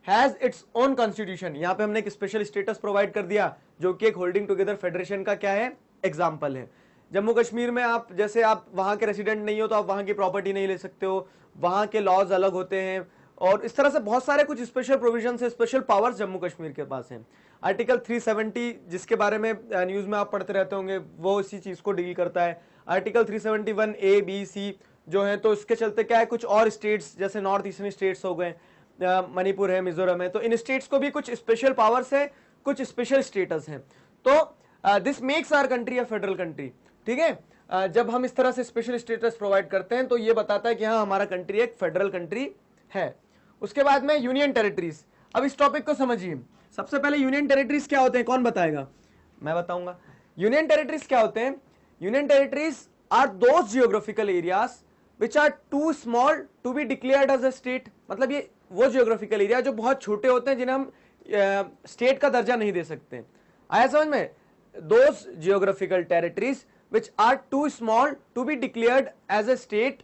has its own constitution. यहाँ पे हमने एक स्पेशल स्टेटस प्रोवाइड कर दिया, जो कि एक होल्डिंग टुगेदर फेडरेशन का क्या है, एग्जाम्पल है। जम्मू कश्मीर में आप जैसे आप वहां के रेसिडेंट नहीं हो तो आप वहां की प्रॉपर्टी नहीं ले सकते हो, वहां के लॉज अलग होते हैं, और इस तरह से बहुत सारे कुछ स्पेशल प्रोविजन है, स्पेशल पावर्स जम्मू कश्मीर के पास हैं। आर्टिकल 370 जिसके बारे में न्यूज में आप पढ़ते रहते होंगे, वो इसी चीज को डील करता है। आर्टिकल 371A, B, C जो है, तो इसके चलते क्या है, कुछ और स्टेट्स जैसे नॉर्थ ईस्टर्न स्टेट्स हो गए, मणिपुर है, मिजोरम है, तो इन स्टेट्स को भी कुछ स्पेशल पावर्स है, कुछ स्पेशल स्टेटस है। तो this makes our country a federal country. ठीक है, जब हम इस तरह से स्पेशल स्टेटस प्रोवाइड करते हैं तो ये बताता है कि हाँ, हमारा कंट्री एक फेडरल कंट्री है। उसके बाद में यूनियन टेरिटरीज। अब इस टॉपिक को समझिए। सबसे पहले यूनियन टेरिटरीज क्या होते हैं, कौन बताएगा? मैं बताऊंगा। यूनियन टेरिटरीज क्या होते हैं? Union territories are those geographical areas which are too small to be declared as a state. मतलब ये वो जियोग्राफिकल एरिया जो बहुत छोटे होते हैं, जिन्हें हम स्टेट का दर्जा नहीं दे सकते। आया समझ में? Those geographical territories which are too small to be declared as a state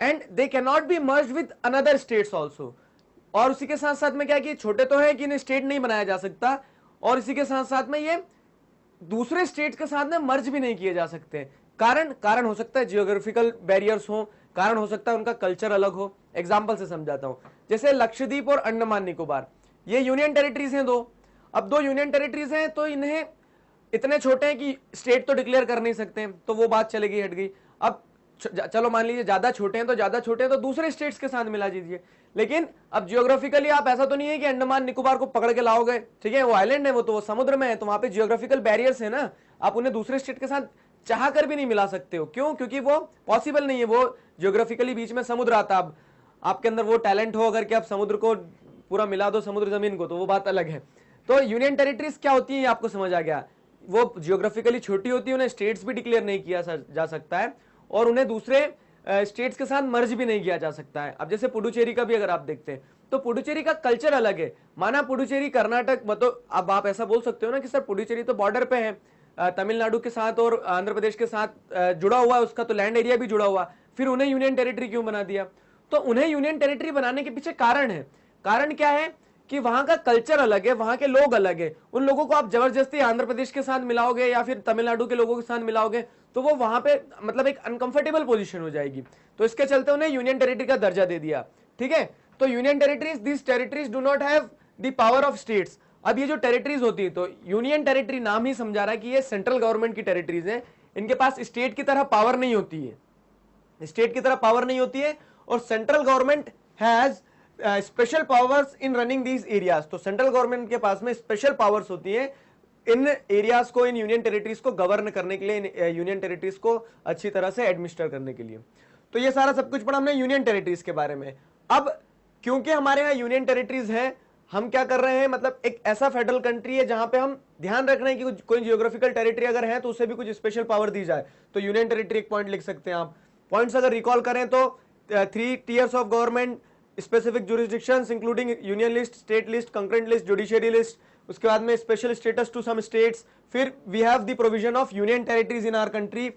and they cannot be merged with another states also। और उसी के साथ साथ में क्या कि छोटे तो है कि इन्हें स्टेट नहीं बनाया जा सकता, और इसी के साथ साथ में ये दूसरे स्टेट्स के साथ में मर्ज भी नहीं किए जा सकते। कारण हो सकता है जियोग्राफिकल बैरियर्स हो, कारण हो सकता है उनका कल्चर अलग हो। एग्जाम्पल से समझाता हूं। जैसे लक्षद्वीप और अंडमान निकोबार, ये यूनियन टेरिटरीज हैं दो। अब दो यूनियन टेरिटरीज हैं तो इन्हें इतने छोटे हैं कि स्टेट तो डिक्लेयर कर नहीं सकते, तो वो बात चलेगी, हट गई। अब चलो मान लीजिए ज्यादा छोटे हैं तो दूसरे स्टेट्स के साथ मिला दीजिए। लेकिन अब जियोग्राफिकली आप ऐसा तो नहीं है कि अंडमान निकोबार को पकड़ के लाओगे, ठीक है, वो आइलैंड है, वो तो वो समुद्र में है, तो वहां पे जियोग्राफिकल बैरियर्स है ना, आप उन्हें दूसरे स्टेट के साथ चाह कर भी नहीं मिला सकते हो। क्यों? क्योंकि वो पॉसिबल नहीं है, वो जियोग्राफिकली बीच में समुद्र आता। अब आपके अंदर वो टैलेंट हो अगर कि आप समुद्र को पूरा मिला दो समुद्र जमीन को, तो वो बात अलग है। तो यूनियन टेरिटरीज क्या होती है आपको समझ आ गया। वो जियोग्राफिकली छोटी होती है, उन्हें स्टेट्स भी डिक्लेयर नहीं किया जा सकता है, और उन्हें दूसरे स्टेट्स के साथ मर्ज भी नहीं किया जा सकता है। अब जैसे पुडुचेरी का भी अगर आप देखते हैं तो पुडुचेरी का कल्चर अलग है। माना पुडुचेरी कर्नाटक, मतलब अब आप ऐसा बोल सकते हो ना कि सर पुडुचेरी तो बॉर्डर पे है, तमिलनाडु के साथ और आंध्र प्रदेश के साथ जुड़ा हुआ है, उसका तो लैंड एरिया भी जुड़ा हुआ, फिर उन्हें यूनियन टेरिटरी क्यों बना दिया? तो उन्हें यूनियन टेरिटरी बनाने के पीछे कारण है। कारण क्या है कि वहां का कल्चर अलग है, वहां के लोग अलग है। उन लोगों को आप जबरदस्ती आंध्र प्रदेश के साथ मिलाओगे या फिर तमिलनाडु के लोगों के साथ मिलाओगे तो वो वहां पे मतलब एक अनकंफर्टेबल पोजीशन हो जाएगी। तो इसके चलते उन्हें यूनियन टेरिटरी का दर्जा दे दिया। ठीक है, तो union territories, this territories do not have the power of states. अब ये जो टेरिटरीज होती है, तो यूनियन टेरिटरी नाम ही समझा रहा है कि ये सेंट्रल गवर्नमेंट की टेरिटरीज है, इनके पास स्टेट की तरह पावर नहीं होती है, स्टेट की तरह पावर नहीं होती है, और central government has special powers in running these areas. तो सेंट्रल गवर्नमेंट के पास में स्पेशल पावर्स होती है इन एरियाज को, इन यूनियन टेरिटरीज को गवर्न करने के लिए, इन यूनियन टेरिटरीज को अच्छी तरह से एडमिनिस्टर करने के लिए। तो ये सारा सब कुछ पढ़ा हमने यूनियन टेरिटरीज के बारे में। अब क्योंकि हमारे यहाँ यूनियन टेरिटरीज है, हम क्या कर रहे हैं, मतलब एक ऐसा फेडरल कंट्री है जहां पे हम ध्यान रख रहे हैं कि कोई जियोग्राफिकल टेरिटरी अगर है तो उसे भी कुछ स्पेशल पावर दी जाए। तो यूनियन टेरिटरी एक पॉइंट लिख सकते हैं आप। पॉइंट्स अगर रिकॉल करें तो 3 tiers of government, specific jurisdictions including union list, state list, concurrent list, judiciary list, उसके बाद में special status to some states, फिर we have the provision of union territories in our country.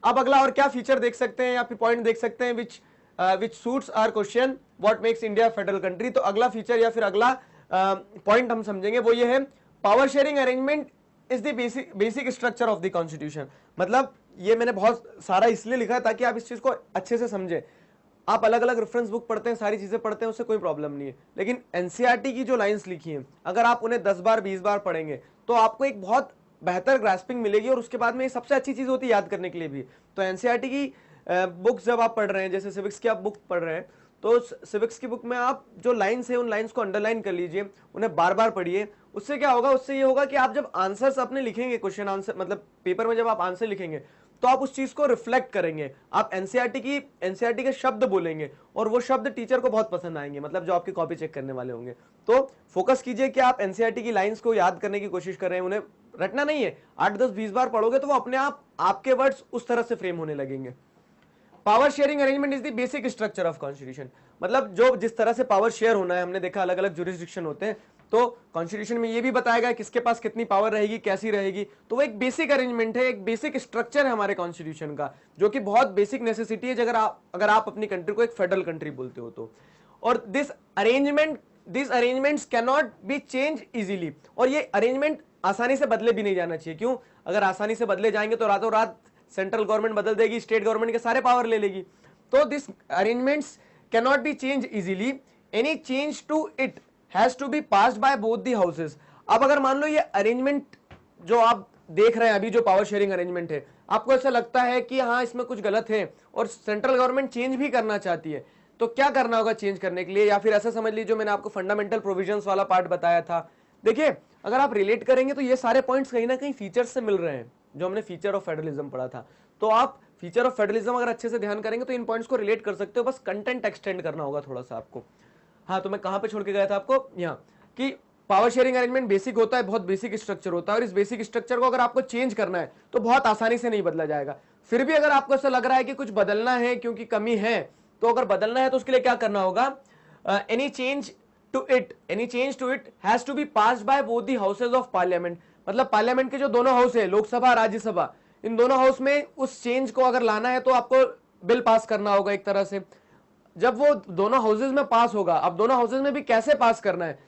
अब अगला और क्या फीचर देख सकते हैं या फिर पॉइंट देख सकते हैं which suits our question what makes India federal country. तो अगला फीचर या फिर अगला पॉइंट हम समझेंगे वो ये है, power sharing arrangement is the basic structure of the constitution. मतलब ये मैंने बहुत सारा इसलिए लिखा है ताकि आप इस चीज को अच्छे से समझें। आप अलग अलग रेफरेंस बुक पढ़ते हैं, सारी चीजें पढ़ते हैं, उससे कोई प्रॉब्लम नहीं है, लेकिन एनसीईआरटी की जो लाइंस लिखी हैं अगर आप उन्हें 10 बार 20 बार पढ़ेंगे तो आपको एक बहुत बेहतर ग्रास्पिंग मिलेगी, और उसके बाद में ये सबसे अच्छी चीज होती है याद करने के लिए भी। तो एनसीईआरटी की बुक्स जब आप पढ़ रहे हैं, जैसे सिविक्स की आप बुक पढ़ रहे हैं, तो सिविक्स की बुक में आप जो लाइंस है उन लाइंस को अंडरलाइन कर लीजिए, उन्हें बार बार पढ़िए। उससे क्या होगा, उससे ये होगा कि आप जब आंसर्स अपने लिखेंगे, क्वेश्चन आंसर मतलब पेपर में जब आप आंसर लिखेंगे तो आप उस चीज को रिफ्लेक्ट करेंगे, आप एनसीईआरटी के शब्द बोलेंगे और वो शब्द टीचर को बहुत पसंद आएंगे, मतलब जो आपकी कॉपी चेक करने वाले होंगे। तो फोकस कीजिए कि आप एनसीईआरटी की लाइंस को याद करने की कोशिश कर रहे हैं, उन्हें रटना नहीं है। 8, 10, 20 बार पढ़ोगे तो वो अपने आप आपके वर्ड्स उस तरह से फ्रेम होने लगेंगे। Power sharing arrangement is the basic structure of constitution, मतलब जो जिस तरह से पावर शेयर होना है, हमने देखा अलग अलग जुरिस्डिक्शन होते हैं, तो कॉन्स्टिट्यूशन में ये भी बताया गया किसके पास कितनी पावर रहेगी, कैसी रहेगी। तो वो एक बेसिक अरेंजमेंट है, एक बेसिक स्ट्रक्चर है हमारे कॉन्स्टिट्यूशन का, जो कि बहुत बेसिक नेसेसिटी है अगर आप अपनी कंट्री को एक फेडरल कंट्री बोलते हो तो। और this arrangements can not be change easily, और ये अरेंजमेंट आसानी से बदले भी नहीं जाना चाहिए। क्यों? अगर आसानी से बदले जाएंगे तो रातों रात सेंट्रल गवर्नमेंट बदल देगी, स्टेट गवर्नमेंट के सारे पावर ले लेगी। तो this arrangements can not be change easily, any change to it has to be passed by both the houses. अब अगर मान लो ये अरेंजमेंट जो आप देख रहे हैं अभी, जो पावर शेयरिंग अरेंजमेंट है, आपको ऐसा लगता है कि हाँ इसमें कुछ गलत है और सेंट्रल गवर्नमेंट चेंज भी करना चाहती है, तो क्या करना होगा चेंज करने के लिए? या फिर ऐसा समझ लीजिए, मैंने आपको फंडामेंटल प्रोविजंस वाला पार्ट बताया था। देखिए, अगर आप रिलेट करेंगे तो ये सारे पॉइंट्स कहीं ना कहीं फीचर्स से मिल रहे हैं, जो हमने फीचर ऑफ फेडरलिज्म पढ़ा था। तो आप फीचर ऑफ फेडरलिज्म अगर अच्छे से ध्यान करेंगे तो इन पॉइंट्स को रिलेट कर सकते हो, बस कंटेंट एक्सटेंड करना होगा थोड़ा सा आपको। हाँ, तो मैं कहां पे छोड़ के गया था आपको? यहाँ कि पावर शेयरिंग अरेंजमेंट बेसिक होता है, बहुत बेसिक स्ट्रक्चर होता है, और इस बेसिक स्ट्रक्चर को अगर आपको चेंज करना है तो बहुत आसानी से नहीं बदला जाएगा। फिर भी अगर आपको ऐसा लग रहा है कि कुछ बदलना है क्योंकि कमी है, तो अगर बदलना है तो उसके लिए क्या करना होगा? Any change to it has to be passed by both the houses of parliament, मतलब पार्लियामेंट के जो दोनों हाउस है, लोकसभा राज्यसभा, इन दोनों हाउस में उस चेंज को अगर लाना है तो आपको बिल पास करना होगा एक तरह से। जब वो दोनों हाउसेज में पास होगा, अब दोनों हाउसेज में भी कैसे पास करना है?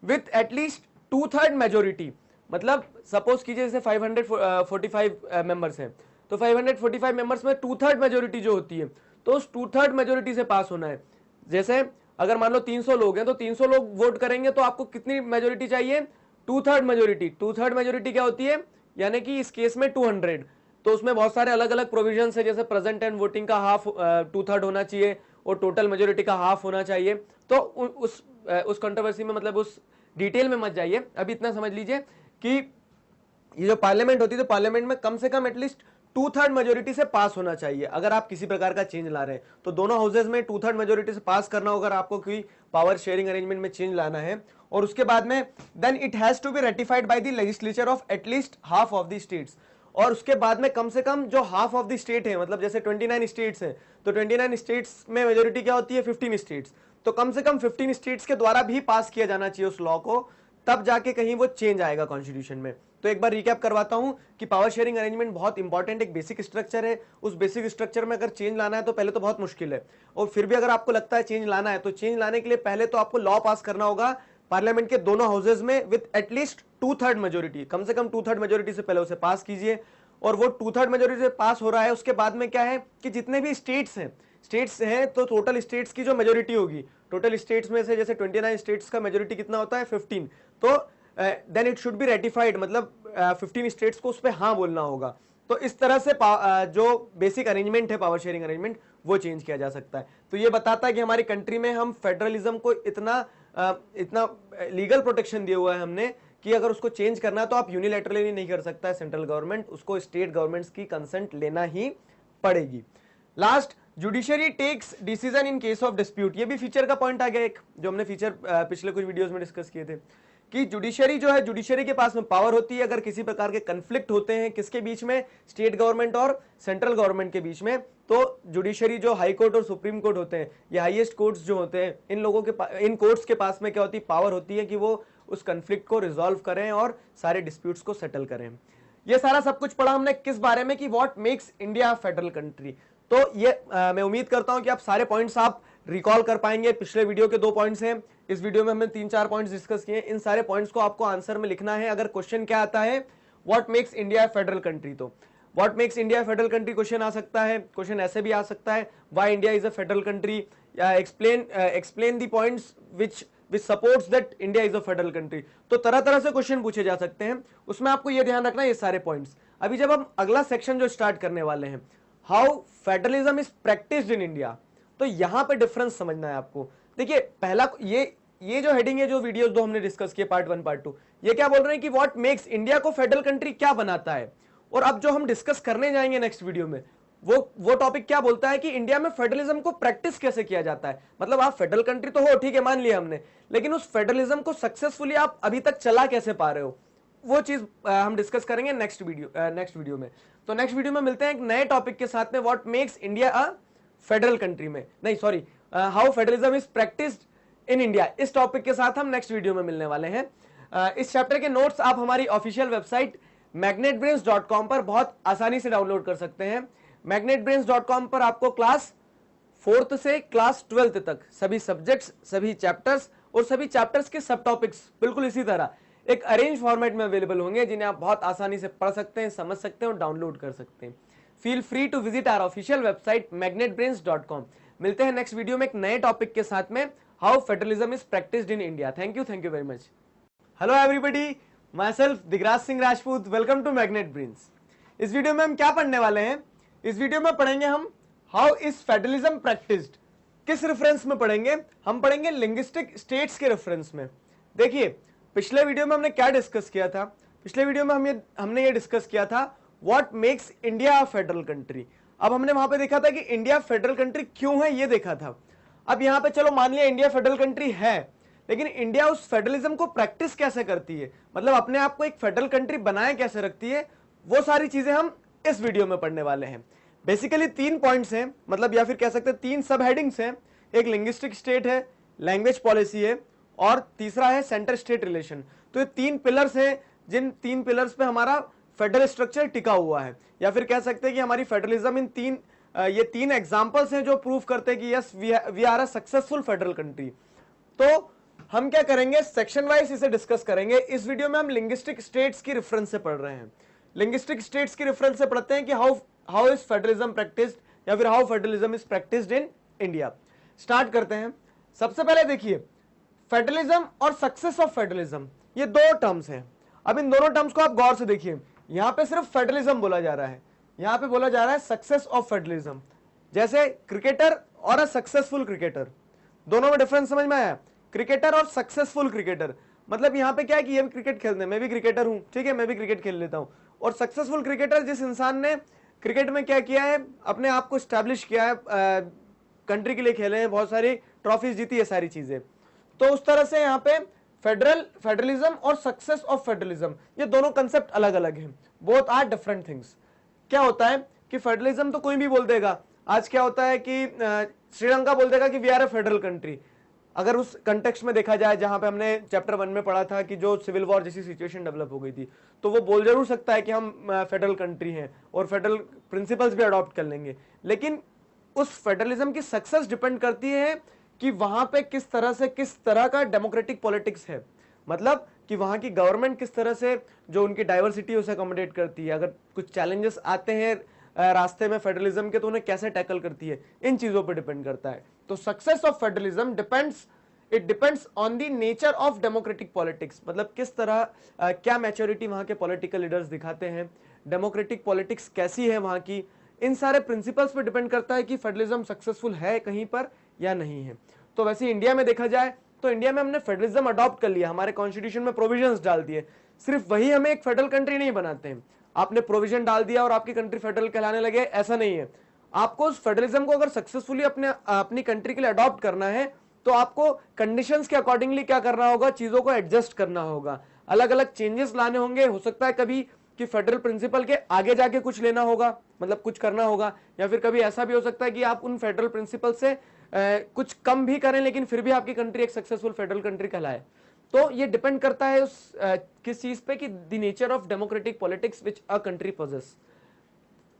विथ एटलीस्ट 2/3 मेजोरिटी, मतलब सपोज कीजिए जैसे 545 मेंबर्स हैं, तो 545 मेंबर्स में 2/3 मेजोरिटी जो होती है, तो उस 2/3 मेजोरिटी से पास होना है। जैसे अगर मान लो 300 लोग हैं तो 300 लोग वोट करेंगे, तो आपको कितनी मेजोरिटी चाहिए? 2/3 मेजोरिटी। 2/3 मेजोरिटी क्या होती है? यानी कि इस केस में 200। तो उसमें बहुत सारे अलग अलग प्रोविजंस है, जैसे प्रेजेंट एंड वोटिंग का हाफ 2/3 होना चाहिए और टोटल मेजोरिटी का हाफ होना चाहिए। तो उस कंट्रोवर्सी में, मतलब उस डिटेल में मत जाइए, अभी इतना समझ लीजिए कि ये जो पार्लियामेंट होती है, तो पार्लियामेंट में कम से कम एटलीस्ट 2/3 मेजोरिटी से पास होना चाहिए अगर आप किसी प्रकार का चेंज ला रहे हैं। तो दोनों हाउसेज में 2/3 मेजोरिटी से पास करना होगा अगर आपको कोई पावर शेयरिंग अरेंजमेंट में चेंज लाना है। और उसके बाद में then it has to be ratified by the legislature of at least half of the states, और उसके बाद में कम से कम जो हाफ ऑफ द स्टेट है, मतलब जैसे 29 स्टेट्स हैं, तो 29 स्टेट्स में मेजोरिटी क्या होती है? 15 स्टेट्स। तो कम से कम 15 स्टेट्स के द्वारा भी पास किया जाना चाहिए उस लॉ को, तब जाके कहीं वो चेंज आएगा कॉन्स्टिट्यूशन में। तो एक बार रिकैप करवाता हूं कि पावर शेयरिंग अरेंजमेंट बहुत इंपॉर्टेंट एक बेसिक स्ट्रक्चर है। उस बेसिक स्ट्रक्चर में अगर चेंज लाना है तो पहले तो बहुत मुश्किल है, और फिर भी अगर आपको लगता है चेंज लाना है, तो चेंज लाने के लिए पहले तो आपको लॉ पास करना होगा पार्लियामेंट के दोनों हाउसेज में विथ एटलीस्ट 2/3 मेजोरिटी, कम से कम 2/3 मेजोरिटी से पहले उसे पास कीजिए। और वो 2/3 मेजोरिटी से पास हो रहा है, उसके बाद में क्या है कि जितने भी स्टेट्स हैं तो टोटल स्टेट्स की जो मेजोरिटी होगी, टोटल स्टेट्स में से जैसे 29 स्टेट्स का मेजोरिटी कितना होता है? 15। तो then it should be ratified, मतलब 15 स्टेट्स को उस पर हाँ बोलना होगा। तो इस तरह से जो बेसिक अरेंजमेंट है पावर शेयरिंग अरेंजमेंट, वो चेंज किया जा सकता है। तो ये बताता है कि हमारी कंट्री में हम फेडरलिज्म को इतना लीगल प्रोटेक्शन दिया हुआ है हमने कि अगर उसको चेंज करना है तो आप यूनिलैटरली नहीं कर सकता है सेंट्रल गवर्नमेंट, उसको स्टेट गवर्नमेंट्स की कंसेंट लेना ही पड़ेगी। Last, judiciary takes decision in case of dispute, ये भी फीचर का पॉइंट आ गया एक, जो हमने फीचर पिछले कुछ वीडियोस में डिस्कस किए थे कि जुडिशरी जो है, जुडिशरी के पास में पावर होती है अगर किसी प्रकार के कंफ्लिक्ट होते हैं किसके बीच में? स्टेट गवर्नमेंट और सेंट्रल गवर्नमेंट के बीच में। तो जुडिशरी जो हाई कोर्ट और सुप्रीम कोर्ट होते हैं, ये हाईएस्ट कोर्ट्स जो होते हैं, इन कोर्ट्स के पास में क्या होती है? पावर होती है कि वो उस कंफ्लिक्ट को रिजॉल्व करें और सारे डिस्प्यूट्स को सेटल करें। ये सारा सब कुछ पढ़ा हमने किस बारे में? कि what makes India federal country. तो ये मैं उम्मीद करता हूं कि आप सारे पॉइंट्स आप रिकॉल कर पाएंगे। पिछले वीडियो के 2 पॉइंट्स हैं, इस वीडियो में हमने 3-4 पॉइंट्स डिस्कस किए। इन सारे पॉइंट्स को आपको आंसर में लिखना है। अगर क्वेश्चन क्या आता है, what makes India federal country, तो what makes India federal country question आ सकता है। क्वेश्चन ऐसे भी आ सकता है, why India is a federal country, या explain the points which supports that India is a federal country. तो तरह तरह से क्वेश्चन पूछे जा सकते हैं, उसमें आपको यह ध्यान रखना है ये सारे पॉइंट्स। अभी जब हम अगला सेक्शन जो स्टार्ट करने वाले हैं, how federalism is practised in India, तो यहां पे डिफरेंस समझना है आपको। देखिए, पहला ये जो हेडिंग है, जो वीडियोस 2 हमने डिस्कस किए, पार्ट 1 पार्ट 2, ये क्या बोल रहे हैं कि व्हाट मेक्स इंडिया को फेडरल कंट्री क्या बनाता है, और अब जो हम डिस्कस करने जाएंगे नेक्स्ट वीडियो में वो टॉपिक क्या बोलता है कि इंडिया में फेडरलिज्म को प्रैक्टिस कैसे किया जाता है। मतलब आप फेडरल कंट्री तो हो, ठीक है, मान लिया हमने, लेकिन उस फेडरलिज्म को सक्सेसफुली आप अभी तक चला कैसे पा रहे हो, वो चीज हम डिस्कस करेंगे नेक्स्ट वीडियो में। तो नेक्स्ट वीडियो में मिलते हैं एक नए टॉपिक के साथ में, what makes India a federal country में, नहीं sorry, how federalism is practised in India. इस टॉपिक के साथ हम नेक्स्ट वीडियो में मिलने वाले हैं। इस चैप्टर के नोट्स आप हमारी ऑफिशियल वेबसाइट magnetbrains.com पर बहुत आसानी से डाउनलोड कर सकते हैं। magnetbrains.com पर आपको क्लास 4th से क्लास 12th तक सभी सब्जेक्ट्स, सभी चैप्टर्स और सभी चैप्टर्स के सब टॉपिक्स बिल्कुल इसी तरह एक अरेंज फॉर्मेट में अवेलेबल होंगे, जिन्हें आप बहुत आसानी से पढ़ सकते हैं, समझ सकते हैं और डाउनलोड कर सकते हैं। Feel free to visit our official website magnetbrains.com। मिलते हैं नेक्स्ट वीडियो में एक नए टॉपिक के साथ में, how federalism is practised in India. Thank you very much. Hello everybody, myself Digraj Singh Rajput, welcome to Magnet Brains. इस वीडियो में हम क्या पढ़ने वाले हैं? इस वीडियो में पढ़ेंगे हम हाउ इज फेडरलिज्म प्रैक्टिस्ड। किस रेफरेंस में पढ़ेंगे? हम पढ़ेंगे लिंग्विस्टिक स्टेट्स के रेफरेंस में। देखिए, पिछले वीडियो में हमने क्या डिस्कस किया था? पिछले वीडियो में हमने ये डिस्कस किया था what makes India a federal country. अब हमने वहां पे देखा था कि इंडिया फेडरल कंट्री क्यों है, ये देखा था। अब यहाँ पे चलो मान लिया इंडिया फेडरल कंट्री है, लेकिन इंडिया उस फेडरलिज्म को प्रैक्टिस कैसे करती है, मतलब अपने आप को एक फेडरल कंट्री बनाए कैसे रखती है, वो सारी चीजें हम इस वीडियो में पढ़ने वाले हैं। बेसिकली 3 पॉइंट्स हैं, मतलब या फिर कह सकते हैं 3 सब हेडिंग्स हैं। एक लिंग्विस्टिक स्टेट है, लैंग्वेज पॉलिसी है और तीसरा है सेंटर स्टेट रिलेशन। तो ये 3 पिलर्स हैं, जिन 3 पिलर्स पे हमारा फेडरल स्ट्रक्चर टिका हुआ है, या फिर कह सकते हैं कि हमारी फेडरलिज्म इन ये 3 एग्जाम्पल्स हैं जो प्रूव करते हैं कि yes we are a successful federal country. तो हम क्या करेंगे, सेक्शन वाइज इसे डिस्कस करेंगे। इस वीडियो में हम लिंग्विस्टिक स्टेट्स की रेफरेंस से पढ़ रहे हैं। लिंग्विस्टिक स्टेट्स की रेफरेंस से पढ़ते हैं कि हाउ इज फेडरलिज्म प्रैक्टिस्ड, या फिर how federalism is practised in India. Start करते हैं। सबसे पहले देखिए, फेडरलिज्म और सक्सेस ऑफ फेडरलिज्म, ये 2 टर्म्स हैं। अब इन दोनों टर्म्स को आप गौर से देखिए। यहां पे सिर्फ फेडरलिज्म बोला जा रहा है, यहां पे बोला जा रहा है सक्सेस ऑफ फेडरलिज्म। जैसे क्रिकेटर और अ सक्सेसफुल क्रिकेटर, दोनों में डिफरेंस समझ में आया? क्रिकेटर और सक्सेसफुल क्रिकेटर, मतलब यहाँ पे क्या है कि ये भी क्रिकेट खेलते हैं, मैं भी क्रिकेटर हूं, ठीक है, मैं भी क्रिकेट खेल लेता हूं। और सक्सेसफुल क्रिकेटर जिस इंसान ने क्रिकेट में क्या किया है, अपने आप को स्टैब्लिश किया है, कंट्री के लिए खेले हैं, बहुत सारी ट्रॉफीज जीती है, सारी चीजें। तो उस तरह से यहाँ पे फेडरलिज्म और सक्सेस ऑफ फेडरलिज्म, ये दोनों कंसेप्ट अलग अलग हैं, बोथ आर डिफरेंट थिंग्स। क्या होता है कि फेडरलिज्म तो कोई भी बोल देगा। आज क्या होता है कि श्रीलंका बोल देगा कि we are a federal country, अगर उस कंटेक्स्ट में देखा जाए जहां पे हमने चैप्टर 1 में पढ़ा था कि जो सिविल वॉर जैसी सिचुएशन डेवलप हो गई थी, तो वो बोल जरूर सकता है कि हम फेडरल कंट्री हैं और फेडरल प्रिंसिपल्स भी अडॉप्ट कर लेंगे, लेकिन उस फेडरलिज्म की सक्सेस डिपेंड करती है कि वहां पे किस तरह का डेमोक्रेटिक पॉलिटिक्स है, मतलब कि वहां की गवर्नमेंट किस तरह से जो उनकी डाइवर्सिटी उसे अकोमोडेट करती है, अगर कुछ चैलेंजेस आते हैं रास्ते में फेडरलिज्म के तो उन्हें कैसे टैकल करती है, इन चीजों पर डिपेंड करता है। तो success of federalism depends on the nature of democratic politics, मतलब किस तरह क्या मैच्योरिटी वहां के पॉलिटिकल लीडर्स दिखाते हैं, डेमोक्रेटिक पॉलिटिक्स कैसी है वहां की, इन सारे प्रिंसिपल्स पे डिपेंड करता है कि फेडरलिज्म सक्सेसफुल है कहीं पर या नहीं है। तो वैसे इंडिया में देखा जाए तो इंडिया में हमने फेडरलिज्म अडॉप्ट कर लिया, हमारे कॉन्स्टिट्यूशन में प्रोविजंस डाल दिए, सिर्फ वही हमें एक फेडरल कंट्री नहीं बनाते हैं। आपने प्रोविजन डाल दिया और आपकी कंट्री फेडरल कहलाने लगे, ऐसा नहीं है। आपको उस फेडरलिज्म को अगर सक्सेसफुली अपनी कंट्री के लिए अडॉप्ट करना है तो आपको कंडीशंस के अकॉर्डिंगली क्या करना होगा, चीजों को एडजस्ट करना होगा, अलग अलग चेंजेस लाने होंगे। हो सकता है कभी कि फेडरल प्रिंसिपल के आगे जाके कुछ लेना होगा, मतलब कुछ करना होगा, या फिर कभी ऐसा भी हो सकता है कि आप उन फेडरल प्रिंसिपल से कुछ कम भी करें लेकिन फिर भी आपकी कंट्री एक सक्सेसफुल फेडरल कंट्री कहलाए। तो ये डिपेंड करता है उस किस चीज पे कि the nature of democratic politics which a country poses.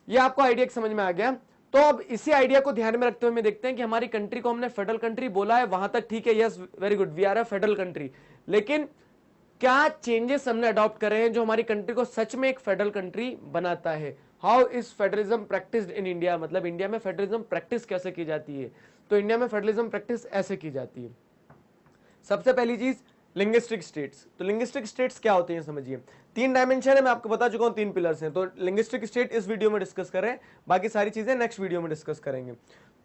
ये आपको आइडिया समझ में आ गया। तो अब इसी आइडिया को ध्यान में रखते हुए मैं देखते हैं कि हमारी कंट्री को हमने फेडरल कंट्री बोला है, वहां तक ठीक है, yes very good, we are a federal country, लेकिन क्या चेंजेस हमने अडॉप्ट करे हैं जो हमारी कंट्री को सच में एक फेडरल कंट्री बनाता है। How is federalism practised in India, मतलब इंडिया में फेडरलिज्म प्रैक्टिस कैसे की जाती है। तो इंडिया में फेडरलिज्म प्रैक्टिस ऐसे की जाती है। सबसे पहली चीज लिंग्विस्टिक स्टेट्स। तो लिंग्विस्टिक स्टेट्स क्या होते हैं समझिए। 3 डायमेंशन है, मैं आपको बता चुका हूं, 3 पिलर्स हैं। तो लिंग्विस्टिक स्टेट इस वीडियो में डिस्कस करें, बाकी सारी चीजें नेक्स्ट वीडियो में डिस्कस करेंगे।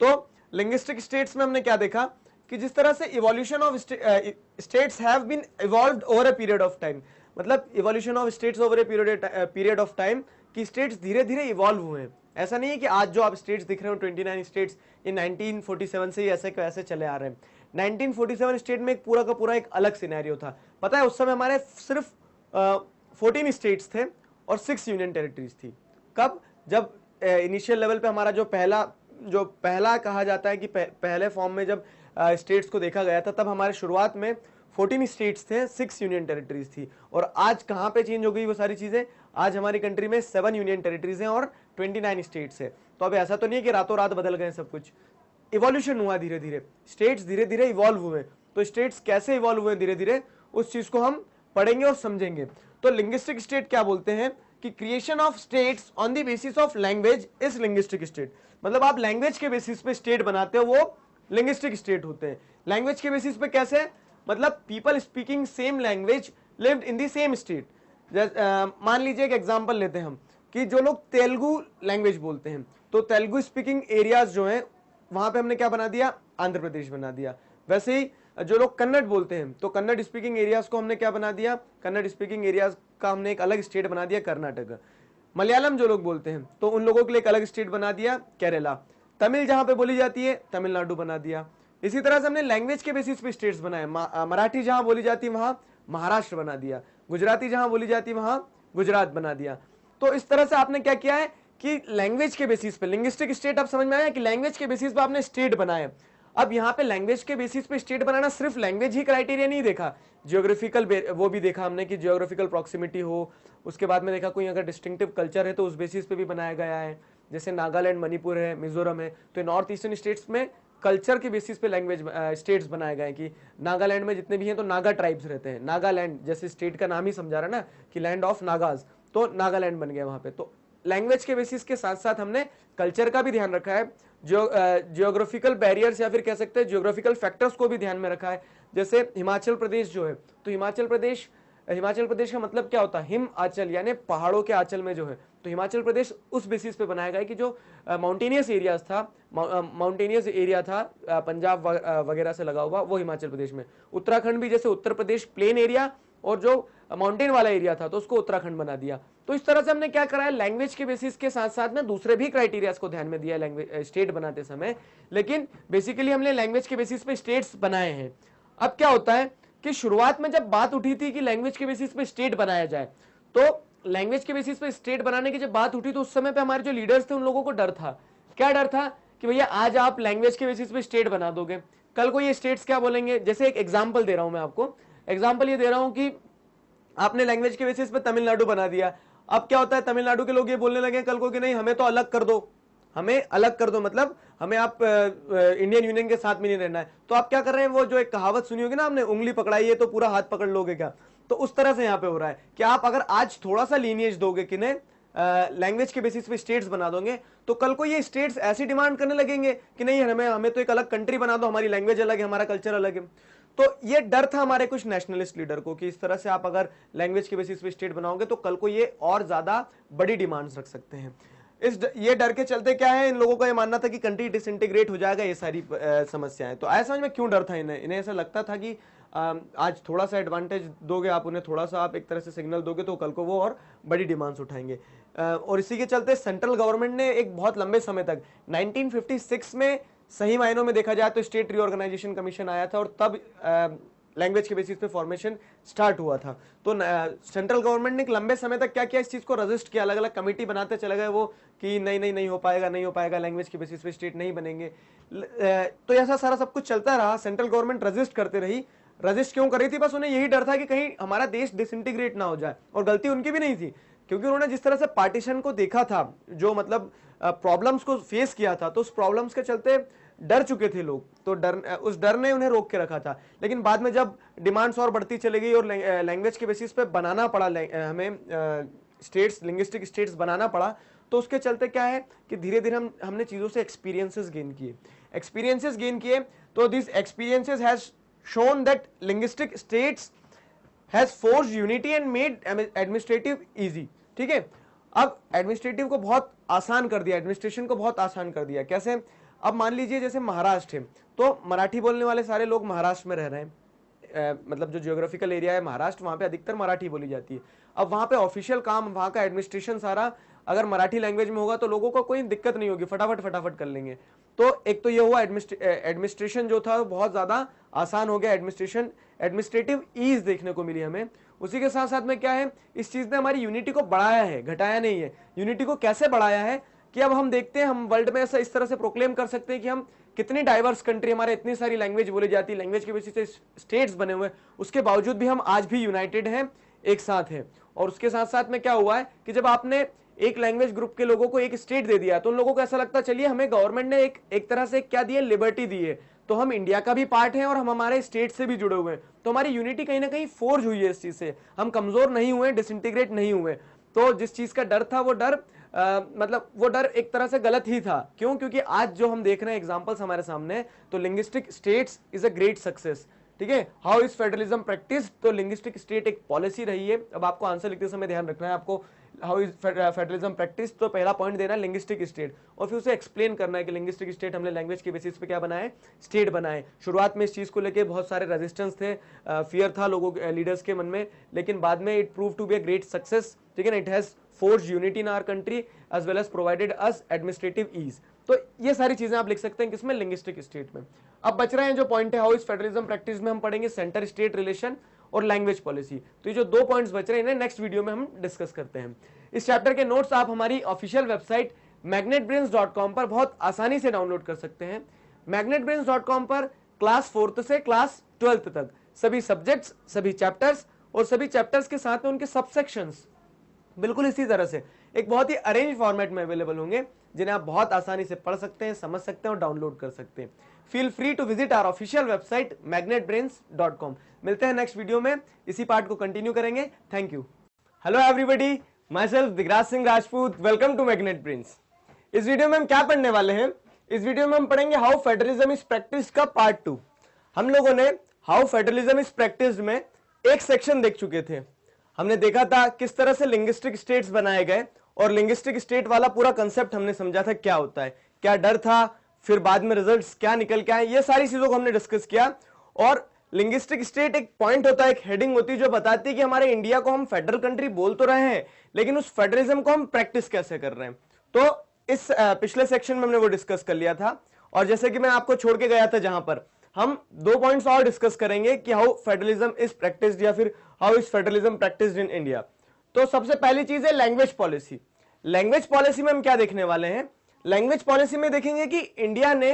तो लिंग्विस्टिक स्टेट्स में हमने क्या देखा कि जिस तरह से evolution of states have been evolved over a period of time, मतलब evolution of states over a period of time कि स्टेट्स धीरे धीरे इवॉल्व हुए हैं। ऐसा नहीं है कि आज जो आप स्टेट्स दिख रहे हो 29 स्टेट्स, ये 1947 से ही ऐसे कैसे चले आ रहे हैं। 1947 स्टेट में एक पूरा का पूरा एक अलग सिनेरियो था। पता है उस समय हमारे सिर्फ 14 स्टेट्स थे और 6 यूनियन टेरिटरीज थी। कब? जब इनिशियल लेवल पे हमारा जो पहला कहा जाता है कि पहले फॉर्म में जब स्टेट्स को देखा गया था, तब हमारे शुरुआत में 14 स्टेट्स थे, 6 यूनियन टेरिटरीज थी। और आज कहाँ पे चेंज हो गई वो सारी चीजें? आज हमारी कंट्री में 7 यूनियन टेरिटरीज हैं और 29 स्टेट्स है। तो अब ऐसा तो नहीं है कि रातों रात बदल गए सब कुछ, इवोल्यूशन हुआ धीरे धीरे, स्टेट्स धीरे धीरे इवॉल्व हुए। तो स्टेट्स कैसे इवॉल्व हुए धीरे धीरे, उस चीज को हम पढ़ेंगे और समझेंगे। तो लिंग्विस्टिक स्टेट क्या बोलते हैं कि creation of states on the basis of language is linguistic state. मतलब आप लैंग्वेज के बेसिस पे स्टेट बनाते हो, वो लिंग्विस्टिक स्टेट होते हैं। लैंग्वेज के बेसिस पे कैसे? मतलब people speaking same language lived in the same state. मान लीजिए एक एग्जांपल लेते हैं हम कि जो लोग तेलुगु लैंग्वेज बोलते हैं, तो तेलुगु स्पीकिंग एरियाज जो हैं वहां पे हमने क्या बना दिया? आंध्र प्रदेश बना दिया। वैसे ही जो लोग कन्नड़ बोलते हैं, तो कन्नड़ स्पीकिंग एरियाज को हमने क्या बना दिया? कन्नड़ स्पीकिंग एरियाज का हमने एक अलग स्टेट बना दिया, कर्नाटक। मलयालम जो लोग बोलते हैं, तो उन लोगों के लिए एक अलग स्टेट बना दिया, केरला। तमिल जहां पे बोली जाती है, तमिलनाडु बना दिया। इसी तरह से हमने लैंग्वेज के बेसिस पे स्टेट्स बनाए। मराठी जहां बोली जाती है वहां महाराष्ट्र बना दिया, गुजराती जहां बोली जाती है वहां गुजरात बना दिया। तो इस तरह से आपने क्या किया है कि लैंग्वेज के बेसिस पे लिंग्विस्टिक स्टेट, आप समझ में आया कि लैंग्वेज के बेसिस पे आपने स्टेट बनाए। अब यहाँ पे लैंग्वेज के बेसिस पे स्टेट बनाना, सिर्फ लैंग्वेज ही क्राइटेरिया नहीं देखा, जियोग्राफिकल वो भी देखा हमने कि जियोग्राफिकल प्रॉक्सिमिटी हो। उसके बाद में देखा कोई अगर डिस्टिंक्टिव कल्चर है तो उस बेसिस पे भी बनाया गया है। जैसे नागालैंड, मणिपुर है, मिजोरम है, तो नॉर्थ ईस्टर्न स्टेट्स में कल्चर के बेसिस पे लैंग्वेज स्टेट्स बनाए गए कि नागालैंड में जितने भी हैं तो नागा ट्राइब्स रहते हैं। नागालैंड जैसे स्टेट का नाम ही समझा रहा है ना कि लैंड ऑफ नागाज, तो नागालैंड बन गया वहां पे। तो लैंग्वेज के बेसिस के साथ साथ हमने कल्चर का भी ध्यान रखा है, जियोग्राफिकल बैरियर्स या फिर कह सकते हैं जियोग्राफिकल फैक्टर्स को भी ध्यान में रखा है। जैसे हिमाचल प्रदेश जो है, तो हिमाचल प्रदेश का मतलब क्या होता है? हिम आंचल, यानी पहाड़ों के आंचल में जो है, तो हिमाचल प्रदेश उस बेसिस पे बनाया गया कि जो माउंटेनियस एरियाज था, माउंटेनियस एरिया था पंजाब वगैरह से लगा हुआ, वो हिमाचल प्रदेश में। उत्तराखंड भी जैसे उत्तर प्रदेश प्लेन एरिया और जो माउंटेन वाला एरिया था, तो उसको उत्तराखंड बना दिया। तो इस तरह से हमने क्या करा है, लैंग्वेज के बेसिस के साथ साथ में दूसरे भी क्राइटेरियाज को ध्यान में दिया लैंग्वेज स्टेट बनाते समय, लेकिन बेसिकली हमने लैंग्वेज के बेसिस पे स्टेट्स बनाए हैं। अब क्या होता है कि शुरुआत में जब बात उठी थी कि लैंग्वेज के बेसिस पे स्टेट बनाया जाए, तो लैंग्वेज के बेसिस पे स्टेट बनाने की जब बात उठी तो उस समय पे हमारे जो लीडर्स थे उन लोगों को डर था। क्या डर था? कि भैया आज आप लैंग्वेज के बेसिस पे स्टेट बना दोगे, कल को ये स्टेट्स क्या बोलेंगे। जैसे एक एग्जांपल दे रहा हूं मैं आपको, एग्जांपल ये दे रहा हूं कि आपने लैंग्वेज के बेसिस पे तमिलनाडु बना दिया। अब क्या होता है, तमिलनाडु के लोग ये बोलने लगे कल को कि नहीं हमें तो अलग कर दो, हमें अलग कर दो, मतलब हमें आप इंडियन यूनियन के साथ में नहीं रहना है। तो आप क्या कर रहे हैं, वो जो एक कहावत सुनी होगी ना आपने, उंगली पकड़ाई है तो पूरा हाथ पकड़ लोगे क्या, तो उस तरह से यहाँ पे हो रहा है कि आप अगर आज थोड़ा सा लीनिएज दोगे कि नहीं लैंग्वेज के बेसिस पे स्टेट्स बना दोगे, तो कल को ये स्टेट्स ऐसी डिमांड करने लगेंगे कि नहीं हमें तो एक अलग कंट्री बना दो, हमारी लैंग्वेज अलग है, हमारा कल्चर अलग है। तो ये डर था हमारे कुछ नेशनलिस्ट लीडर को कि इस तरह से आप अगर लैंग्वेज के बेसिस पे स्टेट बनाओगे तो कल को ये और ज्यादा बड़ी डिमांड्स रख सकते हैं। ये डर के चलते क्या है, इन लोगों का ये मानना था कि कंट्री डिसइंटीग्रेट हो जाएगा, ये सारी समस्याएं। तो आया समझ में क्यों डर था इन्हें ऐसा लगता था कि आज थोड़ा सा एडवांटेज दोगे आप उन्हें, थोड़ा सा आप एक तरह से सिग्नल दोगे तो कल को वो और बड़ी डिमांड्स उठाएंगे। और इसी के चलते सेंट्रल गवर्नमेंट ने एक बहुत लंबे समय तक 1956 में सही मायनों में देखा जाए तो स्टेट रीऑर्गेनाइजेशन कमीशन आया था और तब लैंग्वेज के बेसिस पे फॉर्मेशन स्टार्ट हुआ था। तो सेंट्रल गवर्नमेंट ने एक लंबे समय तक क्या किया, इस चीज को रजिस्ट किया, अलग अलग कमेटी बनाते चले गए वो कि नहीं हो पाएगा, लैंग्वेज के बेसिस पे स्टेट नहीं बनेंगे। तो ऐसा सारा सब कुछ चलता रहा, सेंट्रल गवर्नमेंट रजिस्ट करते रही। रजिस्ट क्यों कर रही थी? बस उन्हें यही डर था कि कहीं हमारा देश डिसइंटीग्रेट ना हो जाए। और गलती उनकी भी नहीं थी, क्योंकि उन्होंने जिस तरह से पार्टीशन को देखा था, जो मतलब प्रॉब्लम्स को फेस किया था, तो उस प्रॉब्लम्स के चलते डर चुके थे लोग, तो उस डर ने उन्हें रोक के रखा था। लेकिन बाद में जब डिमांड्स और बढ़ती चली गई और लैंग्वेज के बेसिस पे बनाना पड़ा, हमें स्टेट्स, लिंग्विस्टिक स्टेट्स बनाना पड़ा, तो उसके चलते क्या है कि धीरे धीरे हमने चीजों से एक्सपीरियंसेस गेन किए। तो this experiences has shown that linguistic states has forced unity and made administrative easy. ठीक है, अब एडमिनिस्ट्रेटिव को बहुत आसान कर दिया, एडमिनिस्ट्रेशन को बहुत आसान कर दिया। कैसे? अब मान लीजिए जैसे महाराष्ट्र है, तो मराठी बोलने वाले सारे लोग महाराष्ट्र में रह रहे हैं, मतलब जो जियोग्राफिकल एरिया है महाराष्ट्र, वहां पे अधिकतर मराठी बोली जाती है। अब वहां पे ऑफिशियल काम, वहां का एडमिनिस्ट्रेशन सारा अगर मराठी लैंग्वेज में होगा तो लोगों को कोई दिक्कत नहीं होगी, फटाफट कर लेंगे। तो एक तो ये हुआ एडमिनिस्ट्रेशन जो था बहुत ज्यादा आसान हो गया, एडमिनिस्ट्रेटिव ईज देखने को मिली हमें। उसी के साथ साथ में क्या है, इस चीज ने हमारी यूनिटी को बढ़ाया है, घटाया नहीं है। यूनिटी को कैसे बढ़ाया है कि अब हम देखते हैं, हम वर्ल्ड में ऐसा इस तरह से प्रोक्लेम कर सकते हैं कि हम कितनी डाइवर्स कंट्री, हमारे इतनी सारी लैंग्वेज बोली जाती है, लैंग्वेज की बेसिस से स्टेट्स बने हुए, उसके बावजूद भी हम आज भी यूनाइटेड हैं, एक साथ हैं। और उसके साथ साथ में क्या हुआ है कि जब आपने एक लैंग्वेज ग्रुप के लोगों को एक स्टेट दे दिया तो उन लोगों को ऐसा लगता है चलिए हमें गवर्नमेंट ने एक तरह से क्या दिया, लिबर्टी दी है, तो हम इंडिया का भी पार्ट हैं और हम हमारे स्टेट से भी जुड़े हुए हैं, तो हमारी यूनिटी कहीं ना कहीं फोर्ज हुई है इस चीज से, हम कमजोर नहीं हुए, डिसइंटीग्रेट नहीं हुए। तो जिस चीज का डर था वो डर मतलब वो डर एक तरह से गलत ही था। क्यों? क्योंकि आज जो हम देख रहे हैं एग्जांपल्स हमारे सामने, तो linguistic states is a great success. ठीक है, हाउ इज फेडरलिज्म प्रैक्टिस, तो लिंग्विस्टिक स्टेट एक पॉलिसी रही है। अब आपको आंसर लिखते समय ध्यान रखना है आपको, हाउ इज फेडरलिज्म प्रैक्टिस, तो पहला पॉइंट देना है लिंग्विस्टिक स्टेट, और फिर उसे एक्सप्लेन करना है कि लिंग्विस्टिक स्टेट हमने लैंग्वेज के बेसिस पे क्या बनाए, स्टेट बनाए। शुरुआत में इस चीज को लेके बहुत सारे रेजिस्टेंस थे, फियर था लोगों लीडर्स के मन में, लेकिन बाद में it prove to be a great success. ठीक है ना, it has forced unity in our country as well as provided us administrative ease. तो ये सारी चीजें आप लिख सकते हैं किसमें, लिंग्विस्टिक स्टेट में। अब बच रहे हैं जो पॉइंट है, हाउ इज फेडरलिज्म प्रैक्टिस में हम पढ़ेंगे सेंटर स्टेट रिलेशन और लैंग्वेज पॉलिसी। तो ये जो 2 पॉइंट्स बच रहे हैं इन्हें नेक्स्ट वीडियो में हम डिस्कस करते हैं। इस चैप्टर के नोट्स आप हमारी ऑफिशियल वेबसाइट magnetbrains.com पर बहुत आसानी से डाउनलोड कर सकते हैं। magnetbrains.com पर क्लास 4th से क्लास 12th तक सभी सब्जेक्ट्स, सभी चैप्टर्स और सभी चैप्टर्स के साथ में उनके सबसेक्शंस बिल्कुल इसी तरह से एक बहुत ही अरेंज फॉर्मेट में अवेलेबल होंगे, जिन्हें आप बहुत आसानी से पढ़ सकते हैं, समझ सकते हैं और डाउनलोड कर सकते हैं। Feel free to visit our official website magnetbrains.com। मिलते हैं नेक्स्ट वीडियो में, इसी पार्ट को कंटिन्यू करेंगे। Thank you. Hello everybody, myself Digraj Singh Rajput, welcome to Magnet Brains. इस वीडियो में हम क्या पढ़ने वाले हैं, इस वीडियो में हम पढ़ेंगे हाउ फेडरलिज्म इज प्रैक्टिस्ड का पार्ट 2। हम लोगों ने हाउ फेडरलिज्म इज प्रैक्टिस्ड में एक सेक्शन देख चुके थे। हमने देखा था किस तरह से लिंग्विस्टिक स्टेट्स बनाए गए, और लिंग्विस्टिक स्टेट वाला पूरा कंसेप्ट हमने समझा था क्या होता है, क्या डर था, फिर बाद में रिजल्ट्स क्या निकल के आए, ये सारी चीजों को हमने डिस्कस किया। और लिंग्विस्टिक स्टेट एक पॉइंट होता है, एक हेडिंग होती है जो बताती है कि हमारे इंडिया को हम फेडरल कंट्री बोल तो रहे हैं, लेकिन उस फेडरलिज्म को हम प्रैक्टिस कैसे कर रहे हैं। तो इस पिछले सेक्शन में हमने वो डिस्कस कर लिया था। और जैसे कि मैं आपको छोड़ के गया था, जहां पर हम 2 पॉइंट्स और डिस्कस करेंगे कि हाउ फेडरलिज्म इज प्रैक्टिस्ड या फिर how is federalism practised in India. तो सबसे पहली चीज है लैंग्वेज पॉलिसी। लैंग्वेज पॉलिसी में हम क्या देखने वाले हैं, लैंग्वेज पॉलिसी में देखेंगे कि इंडिया ने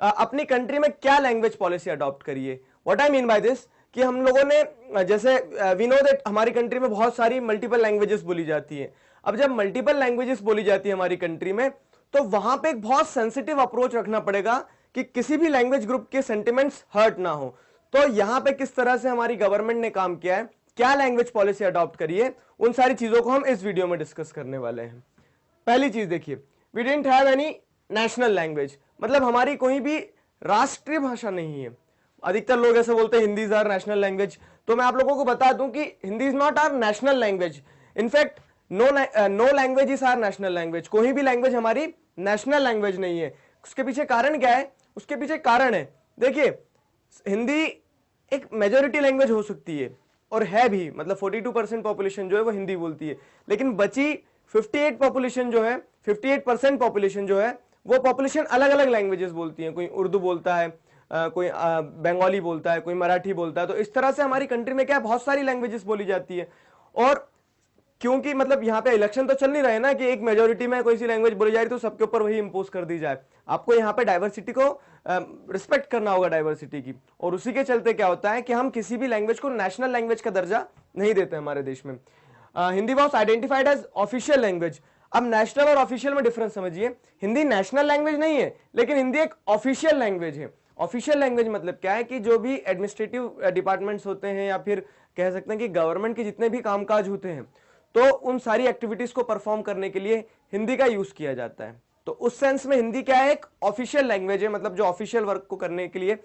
अपनी कंट्री में क्या लैंग्वेज पॉलिसी अडॉप्ट करी है। What I mean by this, कि हम लोगों ने जैसे वी नो दैट हमारी कंट्री में बहुत सारी मल्टीपल लैंग्वेजेस बोली जाती है। अब जब मल्टीपल लैंग्वेजेस बोली जाती है हमारी कंट्री में, तो वहां पे एक बहुत सेंसिटिव अप्रोच रखना पड़ेगा कि किसी भी लैंग्वेज ग्रुप के सेंटिमेंट्स हर्ट ना हो। तो यहां पे किस तरह से हमारी गवर्नमेंट ने काम किया है, क्या लैंग्वेज पॉलिसी अडॉप्ट करी है, उन सारी चीजों को हम इस वीडियो में डिस्कस करने वाले हैं। पहली चीज देखिए, we didn't have any national language, मतलब हमारी कोई भी राष्ट्रीय भाषा नहीं है। अधिकतर लोग ऐसे बोलते हैं Hindi is our national language, तो मैं आप लोगों को बता दूं कि Hindi is not our national language. In fact no language is our national language, कोई भी लैंग्वेज हमारी नेशनल लैंग्वेज नहीं है। उसके पीछे कारण क्या है, उसके पीछे कारण है, देखिए हिंदी एक मेजोरिटी लैंग्वेज हो सकती है और है भी, मतलब 42% पॉपुलेशन जो है वो हिंदी बोलती है, लेकिन बची 58% पॉपुलेशन जो है वो पॉपुलेशन अलग अलग लैंग्वेजेस बोलती है। कोई उर्दू बोलता है, कोई बंगाली बोलता है, कोई मराठी बोलता है। तो इस तरह से हमारी कंट्री में क्या बहुत सारी लैंग्वेजेस बोली जाती है। और क्योंकि मतलब यहाँ पे इलेक्शन तो चल नहीं रहे ना कि एक मेजोरिटी में कोई सी लैंग्वेज बोली जा रही तो सबके ऊपर वही इंपोज कर दी जाए। आपको यहाँ पे डाइवर्सिटी को रिस्पेक्ट करना होगा, डाइवर्सिटी की। और उसी के चलते क्या होता है कि हम किसी भी लैंग्वेज को नेशनल लैंग्वेज का दर्जा नहीं देते हमारे देश में। Hindi was identified as official language. अब नेशनल और ऑफिशियल में डिफरेंस समझिए, हिंदी नेशनल लैंग्वेज नहीं है, लेकिन हिंदी एक ऑफिशियल लैंग्वेज है। ऑफिशियल लैंग्वेज मतलब क्या है कि जो भी एडमिनिस्ट्रेटिव डिपार्टमेंट्स होते हैं या फिर कह सकते हैं कि गवर्नमेंट के जितने भी कामकाज होते हैं, तो उन सारी एक्टिविटीज को परफॉर्म करने के लिए हिंदी का यूज किया जाता है। तो उस सेंस में हिंदी क्या है, एक ऑफिशियल लैंग्वेज है, मतलब जो ऑफिशियल वर्क को करने के लिए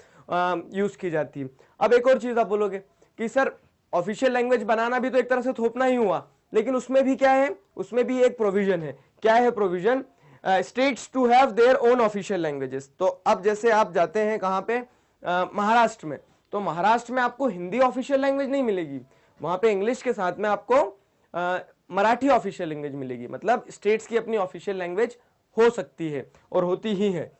यूज की जाती है। अब एक और चीज आप बोलोगे कि सर ऑफिशियल लैंग्वेज बनाना भी तो एक तरह से थोपना ही हुआ, लेकिन उसमें भी क्या है, उसमें भी एक प्रोविजन है। क्या है provision? States to have their own official languages. तो अब जैसे आप जाते हैं कहां पे, महाराष्ट्र में, तो महाराष्ट्र में आपको हिंदी ऑफिशियल लैंग्वेज नहीं मिलेगी, वहां पे इंग्लिश के साथ में आपको मराठी ऑफिशियल लैंग्वेज मिलेगी, मतलब स्टेट्स की अपनी ऑफिशियल लैंग्वेज हो सकती है और होती ही है।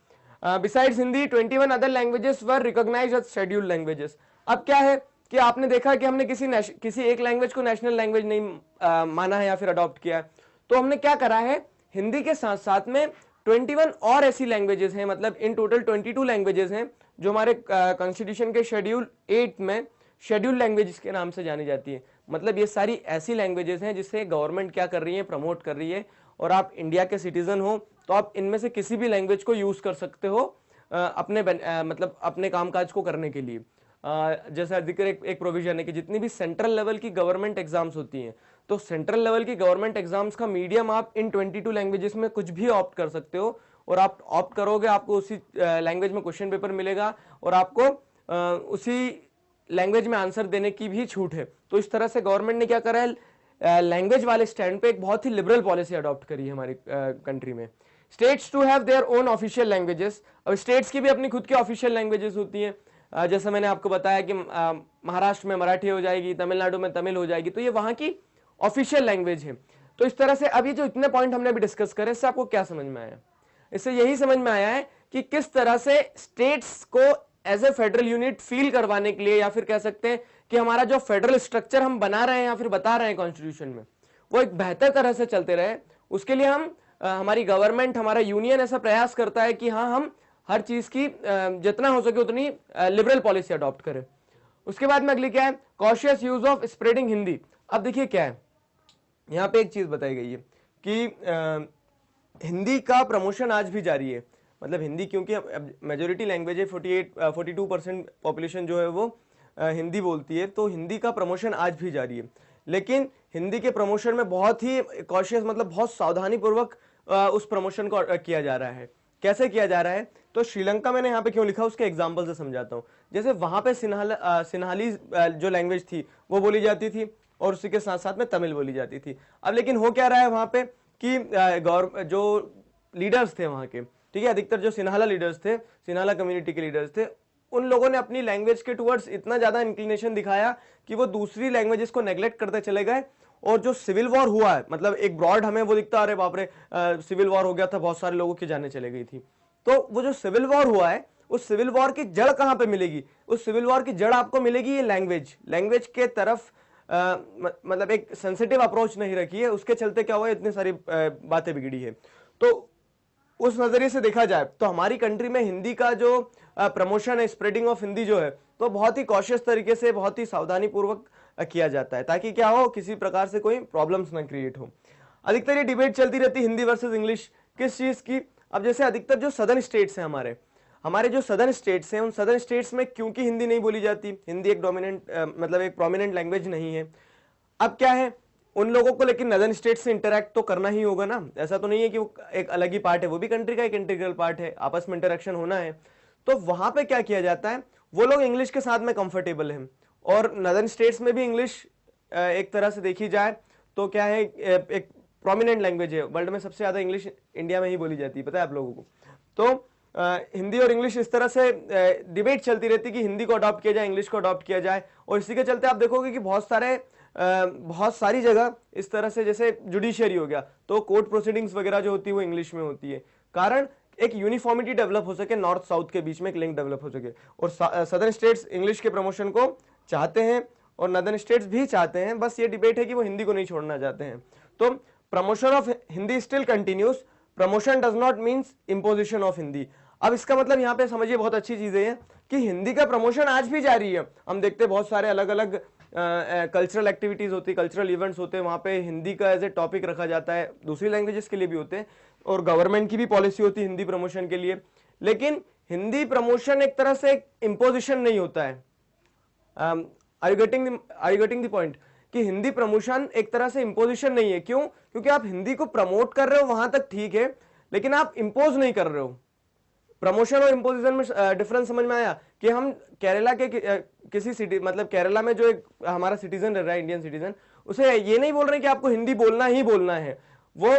Besides Hindi 21 other languages were recognised as scheduled languages. अब क्या है कि आपने देखा कि हमने किसी एक लैंग्वेज को नेशनल लैंग्वेज नहीं माना है या फिर अडॉप्ट किया है, तो हमने क्या करा है, हिंदी के साथ साथ में 21 और ऐसी लैंग्वेजेस हैं, मतलब इन टोटल 22 लैंग्वेजेस हैं जो हमारे कॉन्स्टिट्यूशन के शेड्यूल 8 में शेड्यूल लैंग्वेजेस के नाम से जानी जाती है। मतलब ये सारी ऐसी लैंग्वेजेस हैं जिससे गवर्नमेंट क्या कर रही है, प्रमोट कर रही है, और आप इंडिया के सिटीजन हो तो आप इनमें से किसी भी लैंग्वेज को यूज कर सकते हो अपने मतलब अपने कामकाज को करने के लिए। जैसे अधिकतर एक प्रोविजन है कि जितनी भी सेंट्रल लेवल की गवर्नमेंट एग्जाम्स होती हैं, तो सेंट्रल लेवल की गवर्नमेंट एग्जाम्स का मीडियम आप इन 22 लैंग्वेजेस में कुछ भी ऑप्ट कर सकते हो, और आप ऑप्ट करोगे आपको उसी लैंग्वेज में क्वेश्चन पेपर मिलेगा और आपको उसी लैंग्वेज में आंसर देने की भी छूट है। तो इस तरह से गवर्नमेंट ने क्या करा है, लैंग्वेज वाले स्टैंड पे एक बहुत ही लिबरल पॉलिसी अडॉप्ट करी है हमारी कंट्री में। States to have their own official languages. अब स्टेट्स की भी अपनी खुद की ऑफिशियल लैंग्वेजेस होती हैं, जैसे मैंने आपको बताया कि महाराष्ट्र में मराठी हो जाएगी, तमिलनाडु में तमिल हो जाएगी, तो ये वहां की ऑफिशियल लैंग्वेज है। तो इस तरह से अभी जो इतने पॉइंट हमने अभी डिस्कस करे, इससे आपको क्या समझ में आया? इससे यही समझ में आया है कि किस तरह से स्टेट्स को as a federal unit feel करवाने के लिए, या फिर कह सकते हैं कि हमारा जो फेडरल स्ट्रक्चर हम बना रहे हैं या फिर बता रहे हैं कॉन्स्टिट्यूशन में, वो एक बेहतर तरह से चलते रहे, उसके लिए हम हमारी गवर्नमेंट, हमारा यूनियन ऐसा प्रयास करता है कि हाँ, हम हर चीज की जितना हो सके उतनी लिबरल पॉलिसी अडॉप्ट करें। उसके बाद में अगली क्या है, cautious use of spreading Hindi. अब देखिए क्या है, यहाँ पे एक चीज बताई गई है कि हिंदी का प्रमोशन आज भी जारी है। मतलब हिंदी क्योंकि मेजोरिटी लैंग्वेज है, 42% पॉपुलेशन जो है वो हिंदी बोलती है, तो हिंदी का प्रमोशन आज भी जारी है। लेकिन हिंदी के प्रमोशन में बहुत ही कॉशियस, मतलब बहुत सावधानी पूर्वक उस प्रमोशन को किया जा रहा है। कैसे किया जा रहा है, तो श्रीलंका मैंने यहाँ पे क्यों लिखा उसके एग्जाम्पल से समझाता हूँ। जैसे वहां पे सिन्हाली जो लैंग्वेज थी वो बोली जाती थी, और उसी के साथ साथ में तमिल बोली जाती थी। अब लेकिन हो क्या रहा है वहां पे कि जो लीडर्स थे वहां के, ठीक है, अधिकतर जो सिन्हाला लीडर्स थे, सिन्हाला कम्युनिटी के लीडर्स थे, उन लोगों ने अपनी लैंग्वेज के टुवर्ड्स इतना ज्यादा इंक्लिनेशन दिखाया कि वो दूसरी लैंग्वेजेस को नेग्लेक्ट करते चले गए। और जो सिविल वॉर हुआ है, मतलब एक ब्रॉड हमें वो दिखता, अरे बाप रे सिविल वॉर हो गया था, बहुत सारे लोगों की जानें चले गई थी। तो वो जो सिविल वॉर हुआ है, उस सिविल वॉर की जड़ कहां पे मिलेगी? उस सिविल वॉर की जड़ आपको मिलेगी ये लैंग्वेज के तरफ मतलब एक सेंसिटिव अप्रोच नहीं रखी है, उसके चलते क्या हुआ, इतनी सारी बातें बिगड़ी है। तो उस नजरिए से देखा जाए तो हमारी कंट्री में हिंदी का जो प्रमोशन है, स्प्रेडिंग ऑफ हिंदी जो है, तो बहुत ही कॉशियस तरीके से, बहुत ही सावधानी पूर्वक किया जाता है, ताकि क्या हो, किसी प्रकार से कोई प्रॉब्लम्स ना क्रिएट हो। अधिकतर ये डिबेट चलती रहती है हिंदी वर्सेस इंग्लिश, किस चीज की? अब जैसे अधिकतर जो सदर्न स्टेट्स हैं, हमारे जो सदर्न स्टेट्स हैं, उन सदर्न स्टेट्स में क्योंकि हिंदी नहीं बोली जाती, हिंदी एक डोमिनेंट मतलब एक प्रोमिनेंट लैंग्वेज नहीं है। अब क्या है, उन लोगों को लेकिन नदर्न स्टेट से इंटरेक्ट तो करना ही होगा ना, ऐसा तो नहीं है कि वो एक अलग ही पार्ट है, वो भी कंट्री का एक इंटीग्रल पार्ट है, आपस में इंटरेक्शन होना है। तो वहां पे क्या किया जाता है, वो लोग इंग्लिश के साथ में कंफर्टेबल हैं, और नदर्न स्टेट्स में भी इंग्लिश एक तरह से देखी जाए तो क्या है, एक प्रोमिनेंट लैंग्वेज है, वर्ल्ड में सबसे ज्यादा इंग्लिश इंडिया में ही बोली जाती है, पता है आप लोगों को। तो हिंदी और इंग्लिश इस तरह से डिबेट चलती रहती कि हिंदी को अडॉप्ट किया जाए, इंग्लिश को अडॉप्ट किया जाए, और इसी के चलते आप देखोगे कि बहुत सारी जगह इस तरह से, जैसे जुडिशियरी हो गया, तो कोर्ट प्रोसीडिंग्स वगैरह जो होती है वो इंग्लिश में होती है, कारण एक यूनिफॉर्मिटी डेवलप हो सके, नॉर्थ साउथ के बीच में एक लिंक डेवलप हो सके। और सदर्न स्टेट्स इंग्लिश के प्रमोशन को चाहते हैं और नदर्न स्टेट्स भी चाहते हैं, बस ये डिबेट है कि वो हिंदी को नहीं छोड़ना चाहते हैं। तो promotion of Hindi still continues, promotion does not means imposition of Hindi. अब इसका मतलब यहाँ पे समझिए, बहुत अच्छी चीज है कि हिंदी का प्रमोशन आज भी जारी है। हम देखते हैं बहुत सारे अलग अलग कल्चरल एक्टिविटीज होती है, कल्चरल इवेंट्स होते हैं, वहां पे हिंदी का एज ए टॉपिक रखा जाता है, दूसरी लैंग्वेजेस के लिए भी होते हैं, और गवर्नमेंट की भी पॉलिसी होती है हिंदी प्रमोशन के लिए। लेकिन हिंदी प्रमोशन एक तरह से इम्पोजिशन नहीं होता है। Are you getting the point, कि हिंदी प्रमोशन एक तरह से इम्पोजिशन नहीं है। क्यों? क्योंकि आप हिंदी को प्रमोट कर रहे हो वहां तक ठीक है, लेकिन आप इम्पोज नहीं कर रहे हो। प्रमोशन और इम्पोजिशन में डिफरेंस समझ में आया? कि हम केरला के किसी सिटी, मतलब केरला में जो एक हमारा सिटीजन रह रहा है, इंडियन सिटीजन, उसे ये नहीं बोल रहे कि आपको हिंदी बोलना ही बोलना है, वो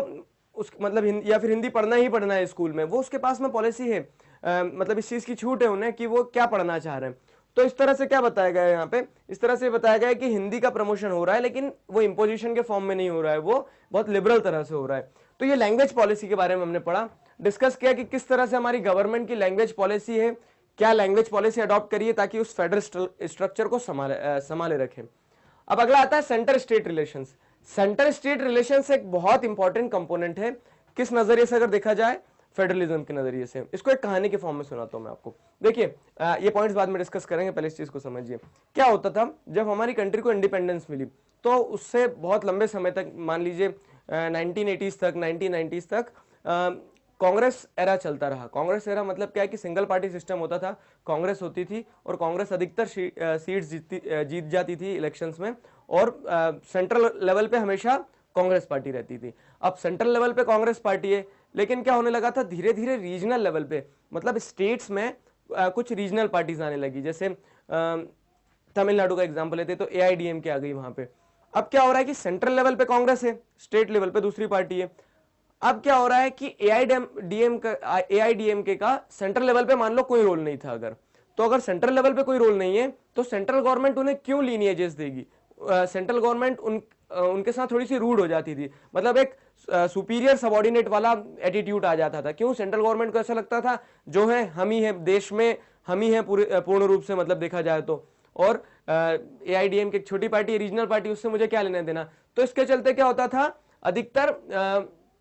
उस मतलब या फिर हिंदी पढ़ना ही पढ़ना है स्कूल में, वो उसके पास में पॉलिसी है, मतलब इस चीज की छूट है उन्हें कि वो क्या पढ़ना चाह रहे हैं। तो इस तरह से क्या बताया गया है यहाँ पे, इस तरह से बताया गया है कि हिंदी का प्रमोशन हो रहा है, लेकिन वो इंपोजिशन के फॉर्म में नहीं हो रहा है, वो बहुत लिबरल तरह से हो रहा है। तो ये लैंग्वेज पॉलिसी के बारे में हमने पढ़ा, डिस्कस किया कि किस तरह से हमारी गवर्नमेंट की लैंग्वेज पॉलिसी है, क्या लैंग्वेज पॉलिसी अडॉप्ट करिए ताकि उस फेडरल स्ट्रक्चर को संभाले रखें। अब अगला आता है centre state relations. Centre state relations एक बहुत इंपॉर्टेंट कंपोनेंट है, किस नजरिए से अगर देखा जाए, फेडरलिज्म के नजरिए से। इसको एक कहानी के फॉर्म में सुनाता हूं मैं आपको। देखिए ये पॉइंट्स बाद में डिस्कस करेंगे, पहले इस चीज को समझिए। क्या होता था जब हमारी कंट्री को इंडिपेंडेंस मिली, तो उससे बहुत लंबे समय तक, मान लीजिए 1980s तक, 1990s तक कांग्रेस एरा चलता रहा। कांग्रेस एरा मतलब क्या है कि सिंगल पार्टी सिस्टम होता था, कांग्रेस होती थी और कांग्रेस अधिकतर सीट्स जीत जाती थी इलेक्शंस में, और सेंट्रल लेवल पे हमेशा कांग्रेस पार्टी रहती थी। अब सेंट्रल लेवल पे कांग्रेस पार्टी है, लेकिन क्या होने लगा था, धीरे धीरे रीजनल लेवल पे, मतलब स्टेट्स में कुछ रीजनल पार्टीज आने लगी। जैसे तमिलनाडु का एग्जांपल लेते तो AIDMK आ गई वहां पे। अब क्या हो रहा है कि सेंट्रल लेवल पे कांग्रेस है, स्टेट लेवल पे दूसरी पार्टी है। अब क्या हो रहा है कि AIDMK का सेंट्रल लेवल पे मान लो कोई रोल नहीं था, अगर सेंट्रल लेवल पे कोई रोल नहीं है तो सेंट्रल गवर्नमेंट उन्हें क्यों लीनिएजेस देगी। सेंट्रल गवर्नमेंट उनके साथ थोड़ी सी रूड हो जाती थी, मतलब एक सुपीरियर सबऑर्डिनेट वाला एटीट्यूड आ जाता था। क्यों, सेंट्रल गवर्नमेंट को ऐसा लगता था जो है हम ही है, देश में हम ही है पूर्ण रूप से, मतलब देखा जाए तो। और AIDMK एक छोटी पार्टी है, रीजनल पार्टी, उससे मुझे क्या लेना देना। तो इसके चलते क्या होता था, अधिकतर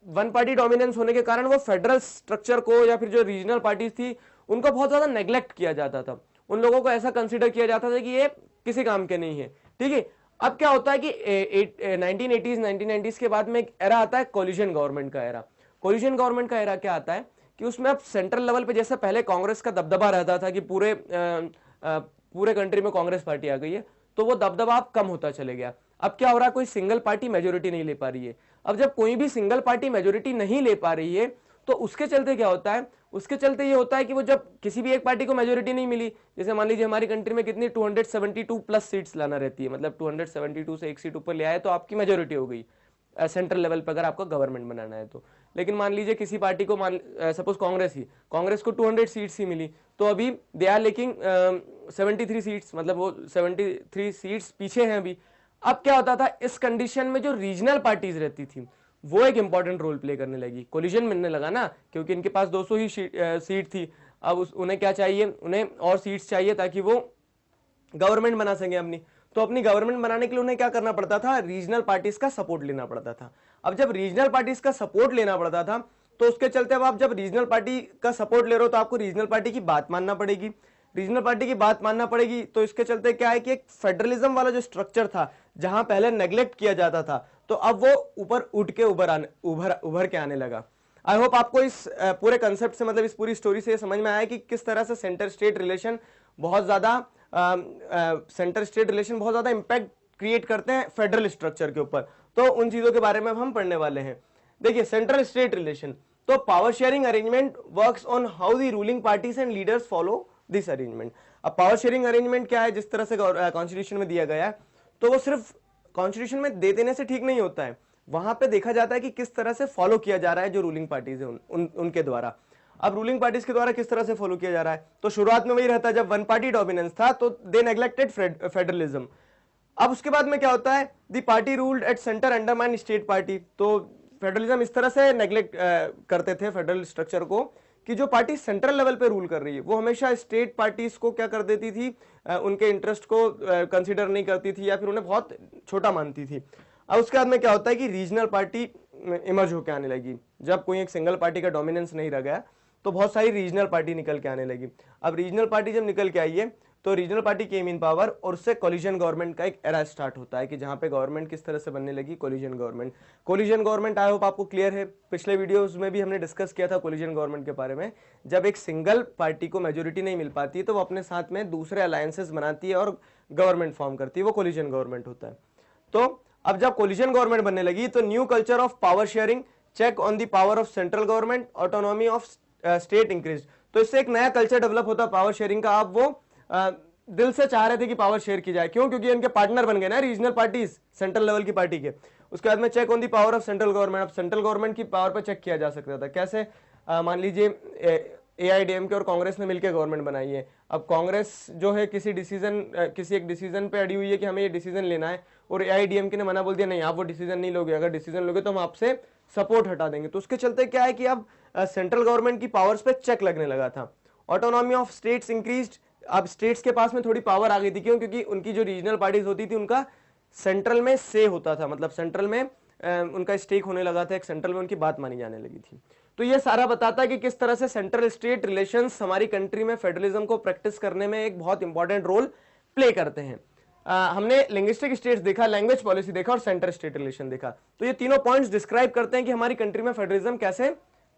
वन पार्टी डोमिनेंस होने के कारण वो फेडरल स्ट्रक्चर को या फिर जो रीजनल पार्टीज थी उनको बहुत ज्यादा नेग्लेक्ट किया जाता था। उन लोगों को ऐसा कंसीडर किया जाता था कि ये किसी काम के नहीं है, ठीक है। अब क्या होता है कि 1980s 1990s के बाद में एक एरा आता है कोलिशन गवर्नमेंट का एरा। कोलिशन गवर्नमेंट का एरा क्या आता है कि उसमें अब सेंट्रल लेवल पे, जैसे पहले कांग्रेस का दबदबा रहता था कि पूरे कंट्री में कांग्रेस पार्टी आ गई है, तो वो दबदबा अब कम होता चले गया। अब क्या हो रहा है, कोई सिंगल पार्टी मेजोरिटी नहीं ले पा रही है। अब जब कोई भी सिंगल पार्टी मेजोरिटी नहीं ले पा रही है तो उसके चलते क्या होता है, उसके चलते ये होता है कि वो जब किसी भी एक पार्टी को मेजोरिटी नहीं मिली, जैसे मान लीजिए हमारी कंट्री में कितनी 272 प्लस सीट्स लाना रहती है, मतलब 272 से एक सीट ऊपर ले आए तो आपकी मेजोरिटी हो गई सेंट्रल लेवल पर, अगर आपको गवर्नमेंट बनाना है तो। लेकिन मान लीजिए किसी पार्टी को, सपोज कांग्रेस को 200 सीट्स ही मिली, तो अभी दे आर लेकिन 73 सीट्स, मतलब वो 73 सीट्स पीछे हैं अभी। अब क्या होता था, इस कंडीशन में जो रीजनल पार्टीज रहती थी वो एक इंपॉर्टेंट रोल प्ले करने लगी, कोलिजन मिलने लगा ना, क्योंकि इनके पास 200 ही सीट थी। अब उन्हें क्या चाहिए, उन्हें और सीट्स चाहिए ताकि वो गवर्नमेंट बना सके अपनी। तो अपनी गवर्नमेंट बनाने के लिए उन्हें क्या करना पड़ता था, रीजनल पार्टीज का सपोर्ट लेना पड़ता था। अब जब रीजनल पार्टीज का सपोर्ट लेना पड़ता था तो उसके चलते अब आप जब रीजनल पार्टी का सपोर्ट ले रहे हो तो आपको रीजनल पार्टी की बात मानना पड़ेगी। रीजनल पार्टी की बात मानना पड़ेगी तो इसके चलते क्या है कि एक फेडरलिज्म वाला जो स्ट्रक्चर था, जहां पहले नेग्लेक्ट किया जाता था, तो अब वो ऊपर उठ के उभर के आने लगा। आई होप आपको इस पूरे कंसेप्ट से, मतलब इस पूरी स्टोरी से समझ में आया कि किस तरह से सेंटर स्टेट रिलेशन बहुत ज्यादा इंपैक्ट क्रिएट करते हैं फेडरल स्ट्रक्चर के ऊपर। तो उन चीजों के बारे में हम पढ़ने वाले हैं। देखिए सेंट्रल स्टेट रिलेशन, तो power sharing arrangement works on how the ruling parties and leaders follow this arrangement. अब पावर शेयरिंग अरेंजमेंट क्या है, जिस तरह से कॉन्स्टिट्यूशन में दिया गया है, तो वो सिर्फ कॉन्स्टिट्यूशन में दे देने से ठीक नहीं होता है, वहां पे देखा जाता है कि किस तरह से फॉलो किया जा रहा है जो रूलिंग पार्टीज है उनके द्वारा। अब रूलिंग पार्टीज के द्वारा किस तरह से फॉलो किया जा रहा है, तो शुरुआत में वही रहता है, जब वन पार्टी डोमिनेंस था तो दे नेग्लेक्टेड फेडरलिज्म। अब उसके बाद में क्या होता है, the party ruled at centre undermine state party. तो फेडरलिज्म इस तरह से नेग्लेक्ट करते थे फेडरल स्ट्रक्चर को कि जो पार्टी सेंट्रल लेवल पे रूल कर रही है वो हमेशा स्टेट पार्टीज को क्या कर देती थी, उनके इंटरेस्ट को कंसीडर नहीं करती थी या फिर उन्हें बहुत छोटा मानती थी। अब उसके बाद में क्या होता है कि रीजनल पार्टी इमर्ज होकर आने लगी। जब कोई एक सिंगल पार्टी का डोमिनेंस नहीं रह गया तो बहुत सारी रीजनल पार्टी निकल के आने लगी। अब रीजनल पार्टी जब निकल के आई है तो रीजनल पार्टी केम इन पावर और उससे कोलिजन गवर्नमेंट का एक एरा स्टार्ट होता है कि जहां पे गवर्नमेंट किस तरह से बनने लगी, collision government. Collision government I hope आपको क्लियर है, पिछले वीडियोस में भी हमने डिस्कस किया था कोलिजन गवर्नमेंट के बारे में। जब एक सिंगल पार्टी को मेजोरिटी नहीं मिल पाती तो वो अपने साथ में दूसरे अलायंसेस बनाती है और गवर्नमेंट फॉर्म करती है, वो कोलिजन गवर्नमेंट होता है। तो अब जब कोलिजन गवर्नमेंट बनने लगी तो new culture of power sharing, check on the power of central government, autonomy of state increase. तो इससे एक नया कल्चर डेवलप होता पावर शेयरिंग का। अब वो दिल से चाह रहे थे कि पावर शेयर की जाए, क्यों, क्योंकि इनके पार्टनर बन गए ना रीजनल पार्टीज सेंट्रल लेवल की पार्टी के। उसके बाद में check on the power of central government, अब सेंट्रल गवर्नमेंट की पावर पर चेक किया जा सकता था। कैसे, मान लीजिए एआईडीएमके और कांग्रेस ने मिलकर गवर्नमेंट बनाई है। अब कांग्रेस जो है किसी एक डिसीजन पे अड़ी हुई है कि हमें ये डिसीजन लेना है, और एआईडीएमके ने मना बोल दिया नहीं आप वो डिसीजन नहीं लोगे, अगर डिसीजन लोगे तो हम आपसे सपोर्ट हटा देंगे। तो उसके चलते क्या है कि अब सेंट्रल गवर्नमेंट की पावर्स पे चेक लगने लगा था। ऑटोनॉमी ऑफ स्टेट्स इंक्रीज्ड, अब स्टेट्स के पास में थोड़ी पावर आ गई थी। क्यों? क्योंकि उनकी जो रीजनल पार्टीज होती थी उनका सेंट्रल में से होता था, मतलब सेंट्रल में उनका स्टेक होने लगा था, एक सेंट्रल में उनकी बात मानी जाने लगी थी। तो ये सारा बताता है कि किस तरह से सेंट्रल स्टेट रिलेशंस हमारी कंट्री में फेडरलिज्म को प्रैक्टिस करने में एक बहुत इंपॉर्टेंट रोल प्ले करते हैं। हमने लिंग्विस्टिक स्टेट्स देखा, लैंग्वेज पॉलिसी देखा और सेंटर स्टेट रिलेशन देखा। तो ये तीनों पॉइंट्स डिस्क्राइब करते हैं कि हमारी कंट्री में फेडरलिज्म कैसे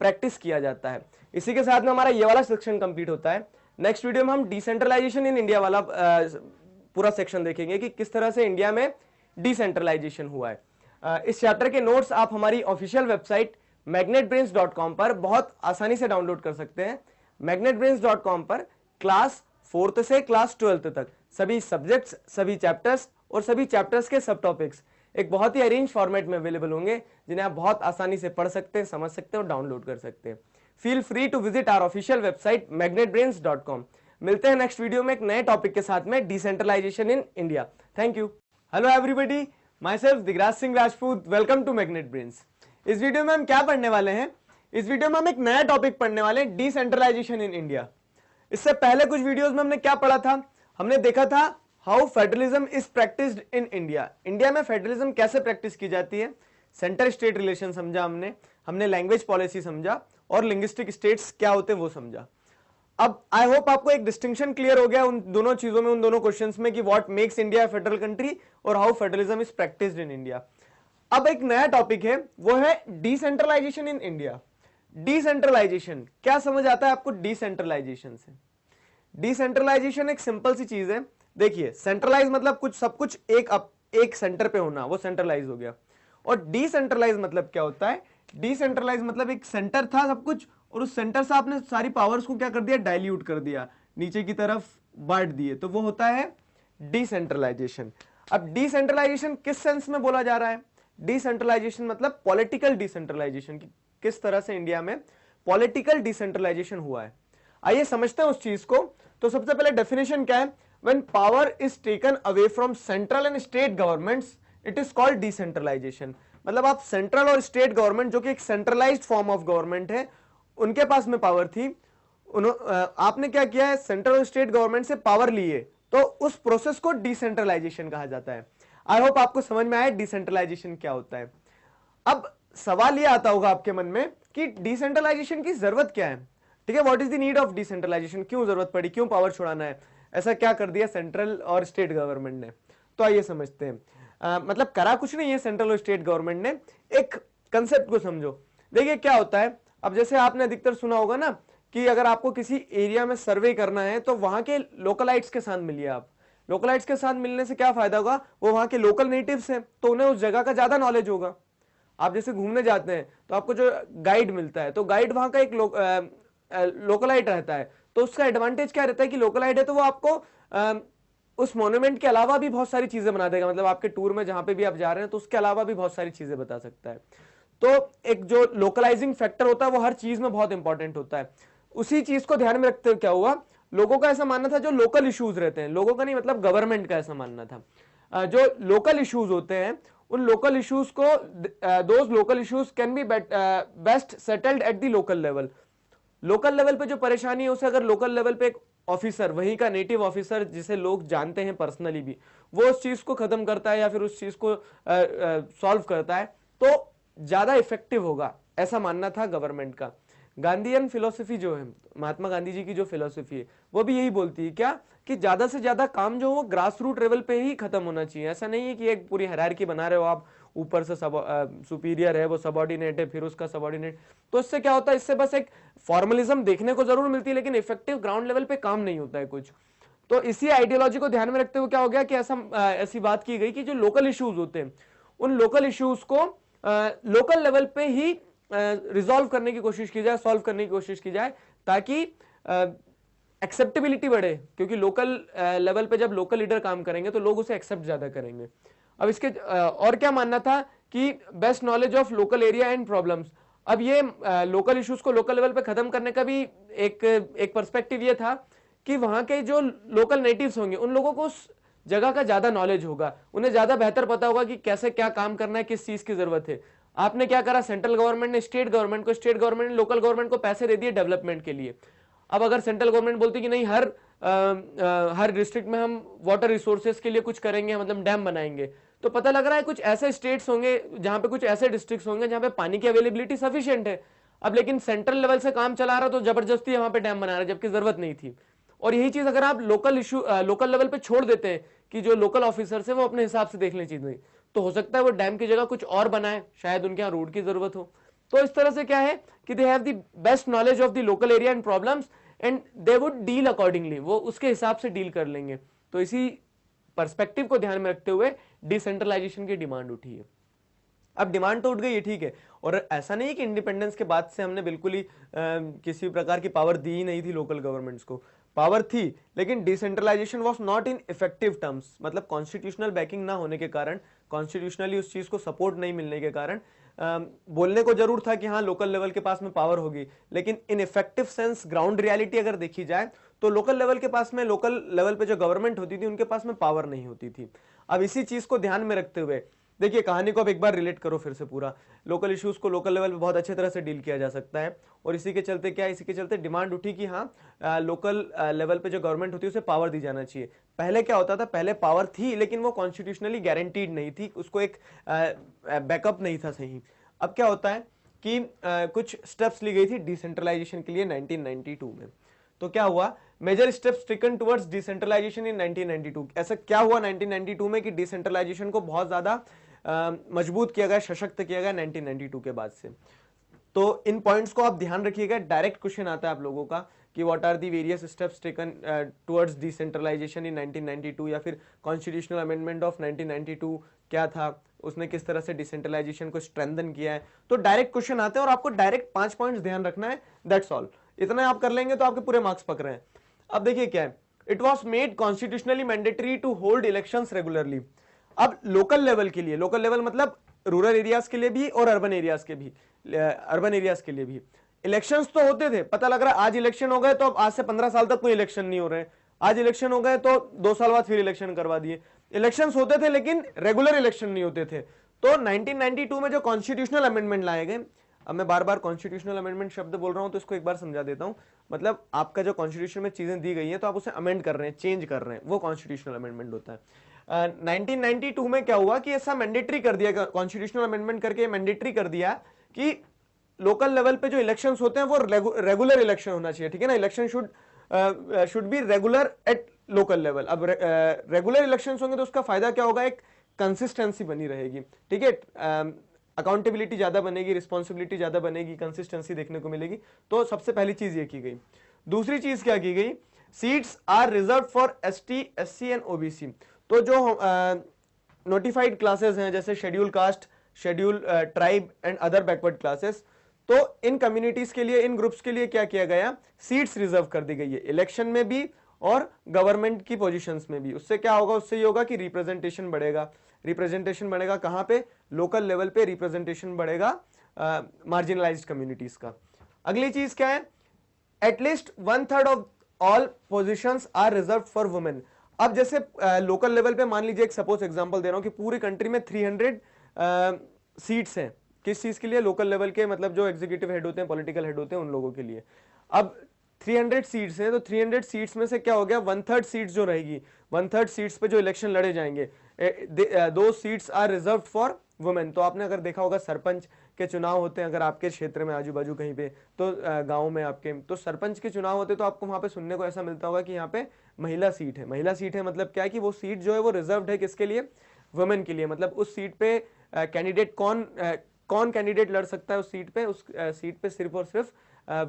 प्रैक्टिस किया जाता है। इसी के साथ में हमारा ये वाला सेक्शन कंप्लीट होता है। नेक्स्ट वीडियो में हम डिसेंट्रलाइजेशन इन इंडिया वाला पूरा सेक्शन देखेंगे कि किस तरह से इंडिया में डिसेंट्रलाइजेशन हुआ है। इस चैप्टर के नोट्स आप हमारी ऑफिशियल वेबसाइट magnetbrains.com पर बहुत आसानी से डाउनलोड कर सकते हैं। magnetbrains.com पर क्लास 4th से क्लास 12th तक सभी सब्जेक्ट्स, सभी चैप्टर्स और सभी चैप्टर्स के सब टॉपिक्स एक बहुत ही अरेंज फॉर्मेट में अवेलेबल होंगे, जिन्हें आप बहुत आसानी से पढ़ सकते हैं, समझ सकते हैं और डाउनलोड कर सकते हैं। Feel free to visit our official website magnetbrains.com। मिलते हैं नेक्स्ट वीडियो में एक नए टॉपिक के साथ में, decentralisation in India. Thank you. Hello everybody, myself Digraj Singh Rajput, welcome to Magnet Brains. इस वीडियो में हम क्या पढ़ने वाले हैं? इस वीडियो में हम एक नया टॉपिक पढ़ने वाले हैं, डिसेंट्रलाइजेशन इन इंडिया। इससे पहले कुछ वीडियोस में हमने क्या पढ़ा था? हमने देखा था how federalism is practised in India. India में फेडरलिज्म कैसे प्रैक्टिस की जाती है, सेंटर स्टेट रिलेशन समझा हमने लैंग्वेज पॉलिसी समझा और लिंग्विस्टिक स्टेट्स क्या होते हैं वो समझा। अब आई होप आपको एक डिस्टिंक्शन क्लियर हो गया उन दोनों चीजों में, उन दोनों क्वेश्चंस में कि what makes India federal country और how federalism is practised in India. अब एक नया टॉपिक है, वो है डिसेंट्रलाइजेशन इन इंडिया। डिसेंट्रलाइजेशन क्या समझ आता है आपको डिसेंट्रलाइजेशन से? डिसेंट्रलाइजेशन एक सिंपल सी चीज है। देखिए, सेंट्रलाइज मतलब कुछ सब कुछ एक सेंटर पे होना, वो सेंट्रलाइज हो गया। और डिसेंट्रलाइज मतलब क्या होता है? डिसेंट्रलाइज मतलब एक सेंटर था सब कुछ, और उस सेंटर से आपने सारी पावर्स को क्या कर दिया? डाइल्यूट कर दिया, नीचे की तरफ बांट दिए, तो वो होता है डिसेंट्रलाइजेशन। अब डिसेंट्रलाइजेशन किस सेंस में बोला जा रहा है? डिसेंट्रलाइजेशन मतलब पॉलिटिकल डिसेंट्रलाइजेशन, किस तरह से इंडिया में पॉलिटिकल डिसेंट्रलाइजेशन हुआ है। आइए समझते हैं उस चीज को। तो सबसे पहले डेफिनेशन क्या है? When power is taken away from central and state governments it is called decentralisation. मतलब आप सेंट्रल और स्टेट गवर्नमेंट, जो कि एक सेंट्रलाइज्ड फॉर्म ऑफ गवर्नमेंट है, उनके पास में पावर थी, आपने क्या किया है? सेंट्रल और स्टेट गवर्नमेंट से पावर लिए, तो उस प्रोसेस को डिसेंट्रलाइजेशन कहा जाता है। आई होप आपको समझ में आया डिसेंट्रलाइजेशन क्या होता है। अब सवाल ये आता होगा आपके मन में कि डिसेंट्रलाइजेशन की जरूरत क्या है? ठीक है, what is the need of decentralisation? क्यों जरूरत पड़ी, क्यों पावर छुड़ाना है, ऐसा क्या कर दिया सेंट्रल और स्टेट गवर्नमेंट ने? तो आइए समझते हैं। मतलब करा कुछ नहीं है सेंट्रल और स्टेट गवर्नमेंट ने, एक कंसेप्ट को समझो। देखिए क्या होता है, अब जैसे आपने अधिकतर सुना होगा ना कि अगर आपको किसी एरिया में सर्वे करना है तो वहां के लोकलाइट्स के साथ मिलिए आप। लोकलाइट्स के साथ मिलने से क्या फायदा होगा? वो वहां के लोकल नेटिव्स हैं, तो उन्हें उस जगह का ज्यादा नॉलेज होगा। आप जैसे घूमने जाते हैं तो आपको जो गाइड मिलता है, तो गाइड वहां का एक लोकलाइट रहता है, तो उसका एडवांटेज क्या रहता है कि लोकलाइट है तो वो आपको उस मोन्यूमेंट के अलावा भी बहुत सारी चीजें बना देगा। मतलब आपके टूर में जहां पे भी आप जा रहे हैं तो उसके अलावा भी बहुत सारी चीजें बता सकता है। तो एक जो लोकलाइजिंग फैक्टर होता है वो हर चीज में बहुत इंपॉर्टेंट होता है। उसी चीज को ध्यान में रखते हुए क्या हुआ, लोगों का ऐसा मानना था जो लोकल इश्यूज रहते हैं, लोगों का नहीं मतलब गवर्नमेंट का ऐसा मानना था, जो लोकल इश्यूज होते हैं उन लोकल इश्यूज को, those local issues can be best settled at the local level. Local level पे जो परेशानी है उसे अगर लोकल लेवल पे एक ऑफिसर, वहीं का नेटिव ऑफिसर जिसे लोग जानते हैं पर्सनली भी, वो उस चीज को खत्म करता है या फिर उस चीज को सॉल्व करता है तो ज्यादा इफेक्टिव होगा, ऐसा मानना था गवर्नमेंट का। गांधीयन फिलोसफी जो है, महात्मा गांधी जी की जो फिलोसफी है वो भी यही बोलती है क्या कि ज्यादा से ज्यादा काम जो वो ग्रास रूट लेवल पे ही खत्म होना चाहिए। ऐसा नहीं है कि एक पूरी हायरार्की बना रहे हो आप, ऊपर से सुपीरियर है वो सबऑर्डिनेट है फिर उसका सबऑर्डिनेट, तो इससे क्या होता है, इससे बस एक फॉर्मलिज्म देखने को जरूर मिलती है लेकिन इफेक्टिव ग्राउंड लेवल पे काम नहीं होता है कुछ। तो इसी आइडियोलॉजी को ध्यान में रखते हुए क्या हो गया कि ऐसी बात की गई कि जो लोकल इश्यूज होते हैं उन लोकल इश्यूज को लोकल लेवल पे ही रिजॉल्व करने की कोशिश की जाए, सॉल्व करने की कोशिश की जाए, ताकि एक्सेप्टेबिलिटी बढ़े। क्योंकि लोकल लेवल पे जब लोकल लीडर काम करेंगे तो लोग उसे एक्सेप्ट ज्यादा करेंगे। अब इसके और क्या मानना था कि best knowledge of local area and problems. अब ये लोकल इश्यूज को लोकल लेवल पे खत्म करने का भी एक पर्सपेक्टिव ये था कि वहां के जो लोकल नेटिव्स होंगे उन लोगों को उस जगह का ज्यादा नॉलेज होगा, उन्हें ज्यादा बेहतर पता होगा कि कैसे क्या काम करना है, किस चीज की जरूरत है। आपने क्या करा, सेंट्रल गवर्नमेंट ने स्टेट गवर्नमेंट को, स्टेट गवर्नमेंट ने लोकल गवर्नमेंट को पैसे दे दिए डेवलपमेंट के लिए। अब अगर सेंट्रल गवर्नमेंट बोलती कि नहीं हर डिस्ट्रिक्ट में हम वाटर रिसोर्सेज के लिए कुछ करेंगे, मतलब डैम बनाएंगे, तो पता लग रहा है कुछ ऐसे स्टेट्स होंगे जहां पे, कुछ ऐसे डिस्ट्रिक्ट्स होंगे जहां पे पानी की अवेलेबिलिटी सफिशिएंट है। अब लेकिन सेंट्रल लेवल से काम चला रहा तो जबरदस्ती वहां पे डैम बना रहा है जबकि जरूरत नहीं थी। और यही चीज अगर आप लोकल लेवल पे छोड़ देते हैं कि जो लोकल ऑफिसर्स है वो अपने हिसाब से देख लें चीजें, तो हो सकता है वो डैम की जगह कुछ और बनाए, शायद उनके यहाँ रोड की जरूरत हो। तो इस तरह से क्या है कि दे have the best knowledge of the local area and problems and they would deal accordingly, वो उसके हिसाब से डील कर लेंगे। तो इसी पर्सपेक्टिव को ध्यान में रखते हुए डिसेंट्रलाइजेशन की डिमांड उठी है। अब डिमांड तो उठ गई है, ठीक है, और ऐसा नहीं कि इंडिपेंडेंस के बाद से हमने बिल्कुल ही किसी प्रकार की पावर दी ही नहीं थी लोकल गवर्नमेंट्स को, पावर थी, लेकिन decentralisation was not in effective terms, मतलब कॉन्स्टिट्यूशनल बैकिंग ना होने के कारण, कॉन्स्टिट्यूशनली उस चीज को सपोर्ट नहीं मिलने के कारण बोलने को जरूर था कि हाँ लोकल लेवल के पास में पावर होगी, लेकिन in effective sense ground reality अगर देखी जाए तो लोकल लेवल के पास में, लोकल लेवल पे जो गवर्नमेंट होती थी उनके पास में पावर नहीं होती थी। अब इसी चीज को ध्यान में रखते हुए देखिए कहानी को अब एक बार रिलेट करो फिर से पूरा, लोकल इश्यूज को लोकल लेवल पे बहुत अच्छे तरह से डील किया जा सकता है, और इसी के चलते क्या, इसी के चलते डिमांड उठी कि हाँ लोकल लेवल पे जो गवर्नमेंट होती है उसे पावर दी जाना चाहिए। पहले क्या होता था, पहले पावर थी लेकिन वो कॉन्स्टिट्यूशनली गारंटीड नहीं थी, उसको एक बैकअप नहीं था सही। अब क्या होता है कि कुछ स्टेप्स ली गई थी डिसेंट्रलाइजेशन के लिए 1992 में। तो क्या हुआ, major steps taken towards decentralisation in 1992। ऐसा क्या हुआ 1992 में कि डिसेंट्रलाइजेशन को बहुत ज्यादा मजबूत किया गया, सशक्त किया गया 1992 के बाद से। तो इन पॉइंट्स को आप ध्यान रखिएगा, डायरेक्ट क्वेश्चन आता है आप लोगों का कि what are the various steps taken towards decentralisation in 1992, या फिर कॉन्स्टिट्यूशनल अमेंडमेंट ऑफ 1992 क्या था, उसने किस तरह से डिसेंट्रलाइजेशन को स्ट्रेंथन किया है। तो डायरेक्ट क्वेश्चन आते हैं और आपको डायरेक्ट 5 पॉइंट्स ध्यान रखना है, दैट्स ऑल। इतना आप कर लेंगे तो आपके पूरे मार्क्स पक रहे हैं। अब देखिए क्या है, it was made constitutionally mandatory to hold elections regularly. अब लोकल लेवल के लिए, लोकल लेवल मतलब रूरल एरियाज के लिए भी और अर्बन एरियाज के भी, अर्बन एरियाज के लिए भी इलेक्शंस तो होते थे। पता लग रहा है आज इलेक्शन हो गए तो अब आज से 15 साल तक कोई इलेक्शन नहीं हो रहे, आज इलेक्शन हो गए तो 2 साल बाद फिर इलेक्शन करवा दिए। इलेक्शंस होते थे लेकिन रेगुलर इलेक्शन नहीं होते थे। तो 1992 में जो कॉन्स्टिट्यूशनल अमेंडमेंट लाए गए, अब मैं बार बार कॉन्स्टिट्यूशनल अमेंडमेंट शब्द बोल रहा हूं तो इसको एक बार समझा देता हूं, मतलब आपका जो कॉन्स्टिट्यूशन में चीजें दी गई हैं तो आप उसे अमेंड कर रहे हैं, चेंज कर रहे हैं, वो कॉन्स्टिट्यूशनल अमेंडमेंट होता है। 1992 में क्या हुआ कि ऐसा मैंडेटरी कर दिया, कॉन्स्टिट्यूशनल अमेंडमेंट करके मैंडेटरी कर दिया कि लोकल लेवल पे जो इलेक्शंस होते हैं वो रेगुलर इलेक्शन होना चाहिए, ठीक है ना, election should be regular at local level. अब रेगुलर इलेक्शंस होंगे तो उसका फायदा क्या होगा, एक कंसिस्टेंसी बनी रहेगी, ठीक है, अकाउंटेबिलिटी ज्यादा बनेगी, रिस्पॉन्सिबिलिटी ज्यादा बनेगी, कंसिस्टेंसी देखने को मिलेगी। तो सबसे पहली चीज ये की गई। दूसरी चीज क्या की गई, seats are reserve for ST, SC and OBC. तो जो नोटिफाइड क्लासेस हैं जैसे schedule caste, schedule tribe and other backward classes, तो इन कम्युनिटीज के लिए, इन ग्रुप्स के लिए क्या किया गया, सीट्स रिजर्व कर दी गई है इलेक्शन में भी और गवर्नमेंट की पोजीशंस में भी। उससे क्या होगा, उससे ये होगा कि रिप्रेजेंटेशन बढ़ेगा। रिप्रेजेंटेशन बढ़ेगा कहां पे, लोकल लेवल पे रिप्रेजेंटेशन बढ़ेगा मार्जिनलाइज्ड कम्युनिटीज का। अगली चीज क्या है, at least 1/3 of all positions are reserve for women. अब जैसे लोकल लेवल पे मान लीजिए, एक सपोज एग्जांपल दे रहा हूं कि पूरी कंट्री में 300 सीट्स हैं, किस चीज के लिए, लोकल लेवल के, मतलब जो एग्जीक्यूटिव हेड होते हैं, पॉलिटिकल हेड होते हैं, उन लोगों के लिए। अब 300 सीट्स हैं तो 300 सीट्स में से क्या हो गया, 1/3 सीट्स जो रहेगी, 1/3 सीट्स पे जो इलेक्शन लड़े जाएंगे, 2 seats are reserved for women. तो आपने अगर देखा होगा सरपंच के चुनाव होते हैं अगर आपके क्षेत्र में आजू बाजू कहीं पे, तो गांव में आपके, तो सरपंच के चुनाव होते तो आपको वहां पे सुनने को ऐसा मिलता होगा कि यहाँ पे महिला सीट है। महिला सीट है मतलब क्या है कि वो सीट जो है वो रिजर्व्ड है किसके लिए, वुमेन के लिए। मतलब उस सीट पे कैंडिडेट कौन कैंडिडेट लड़ सकता है उस सीट पे, उस सीट पे सिर्फ और सिर्फ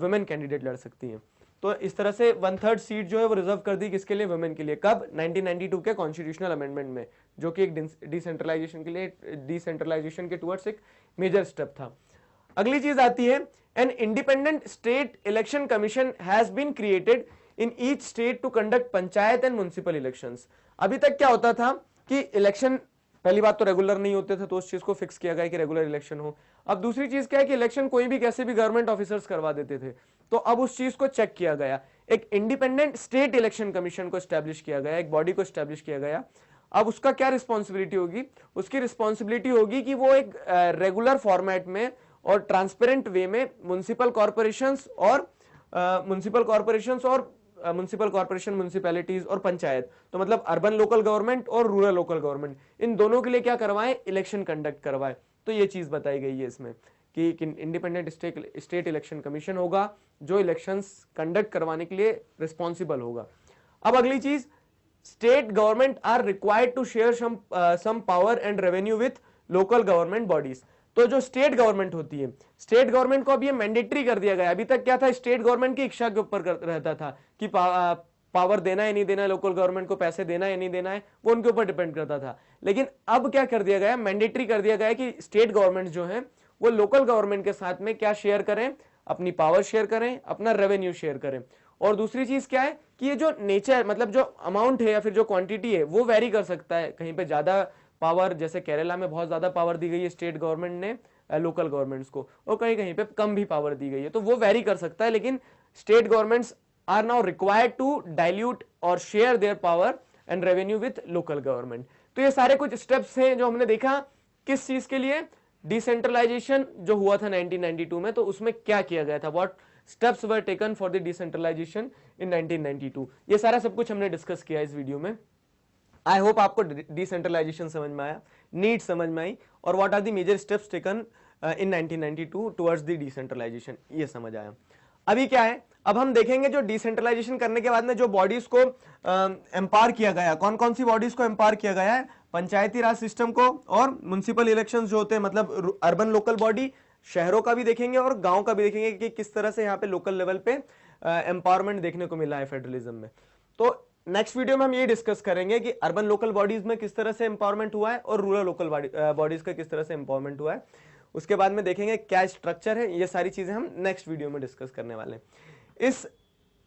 वुमेन कैंडिडेट लड़ सकती हैं। तो इस तरह से 1/3 सीट जो है वो रिजर्व कर दी किसके लिए, वुमेन के लिए। कब, 1992 के कॉन्स्टिट्यूशनल अमेंडमेंट में, जो कि एक डिसेंट्रलाइजेशन के लिए, डिसेंट्रलाइजेशन के टुवर्ड्स एक मेजर स्टेप था। अगली चीज आती है, an independent state election commission has been created in each state to conduct panchayat and municipal elections. अभी तक क्या होता था कि इलेक्शन पहली बात तो रेगुलर नहीं होते थे, तो उस चीज को फिक्स किया गया कि रेगुलर इलेक्शन हो। अब दूसरी चीज क्या है कि इलेक्शन कोई भी कैसे भी गवर्नमेंट ऑफिसर्स करवा देते थे, तो अब उस चीज को चेक किया गया, एक इंडिपेंडेंट स्टेट इलेक्शन कमीशन को स्टैब्लिश किया गया, एक बॉडी को स्टैब्लिश किया गया। अब उसका क्या रिस्पॉन्सिबिलिटी होगी? उसकी रिस्पॉन्सिबिलिटी होगी कि वो एक रेगुलर फॉर्मेट में और ट्रांसपेरेंट वे में म्युनिसिपल कॉर्पोरेशंस और म्युनिसिपैलिटीज और पंचायत, तो मतलब अर्बन लोकल गवर्नमेंट और रूरल लोकल गवर्नमेंट, इन दोनों के लिए क्या करवाएं? इलेक्शन कंडक्ट करवाएं। तो ये चीज बताई गई है इसमें कि इंडिपेंडेंट स्टेट इलेक्शन कमीशन होगा जो इलेक्शंस कंडक्ट करवाने के लिए रिस्पॉन्सिबल होगा। अब अगली चीज, state government are required to share some power and revenue with local government bodies. तो जो स्टेट गवर्नमेंट होती है, स्टेट गवर्नमेंट को अब ये मैंडेटरी कर दिया गया। अभी तक क्या था? स्टेट गवर्नमेंट की इच्छा के ऊपर रहता था कि पावर देना है नहीं देना है, लोकल गवर्नमेंट को पैसे देना है नहीं देना है, वो उनके ऊपर डिपेंड करता था। लेकिन अब क्या कर दिया गया? मैंडेटरी कर दिया गया कि स्टेट गवर्नमेंट जो है वो लोकल गवर्नमेंट के साथ में क्या शेयर करें? अपनी पावर शेयर करें, अपना रेवेन्यू शेयर करें। और दूसरी चीज क्या है कि ये जो नेचर, मतलब जो अमाउंट है या फिर जो क्वांटिटी है, वो वेरी कर सकता है। कहीं पे ज्यादा पावर, जैसे केरला में बहुत ज्यादा पावर दी गई है स्टेट गवर्नमेंट ने लोकल गवर्नमेंट्स को, और कहीं कहीं पे कम भी पावर दी गई है, तो वो वेरी कर सकता है। लेकिन state governments are now required to dilute और share their power and revenue with local government. तो ये सारे कुछ स्टेप्स हैं जो हमने देखा किस चीज के लिए? डिसेंट्रलाइजेशन जो हुआ था 1992 में, तो उसमें क्या किया गया था, what steps were taken for the decentralisation in 1992। ये सारा सब कुछ हमने डिस्कस किया इस वीडियो में। आई होप आपको डिसेंट्रलाइजेशन समझ में आया, नीड समझ में आई, और what are the major steps taken in 1992 towards the decentralisation, ये समझ आया। अभी क्या है, अब हम देखेंगे जो डिसेंट्रलाइजेशन करने के बाद में जो बॉडीज को एम्पावर किया गया, कौन कौन सी बॉडीज को एम्पावर किया गया है? पंचायती राज सिस्टम को, और म्युनिसिपल इलेक्शंस जो होते हैं, मतलब अर्बन लोकल बॉडी, शहरों का भी देखेंगे और गांव का भी देखेंगे कि किस तरह से यहाँ पे लोकल लेवल पे एम्पावरमेंट देखने को मिला है फेडरलिज्म में। तो नेक्स्ट वीडियो में हम ये डिस्कस करेंगे कि अर्बन लोकल बॉडीज में किस तरह से एम्पावरमेंट हुआ है और रूरल लोकल बॉडीज का किस तरह से एम्पावरमेंट हुआ है। उसके बाद में देखेंगे क्या स्ट्रक्चर है, ये सारी चीजें हम नेक्स्ट वीडियो में डिस्कस करने वाले हैं। इस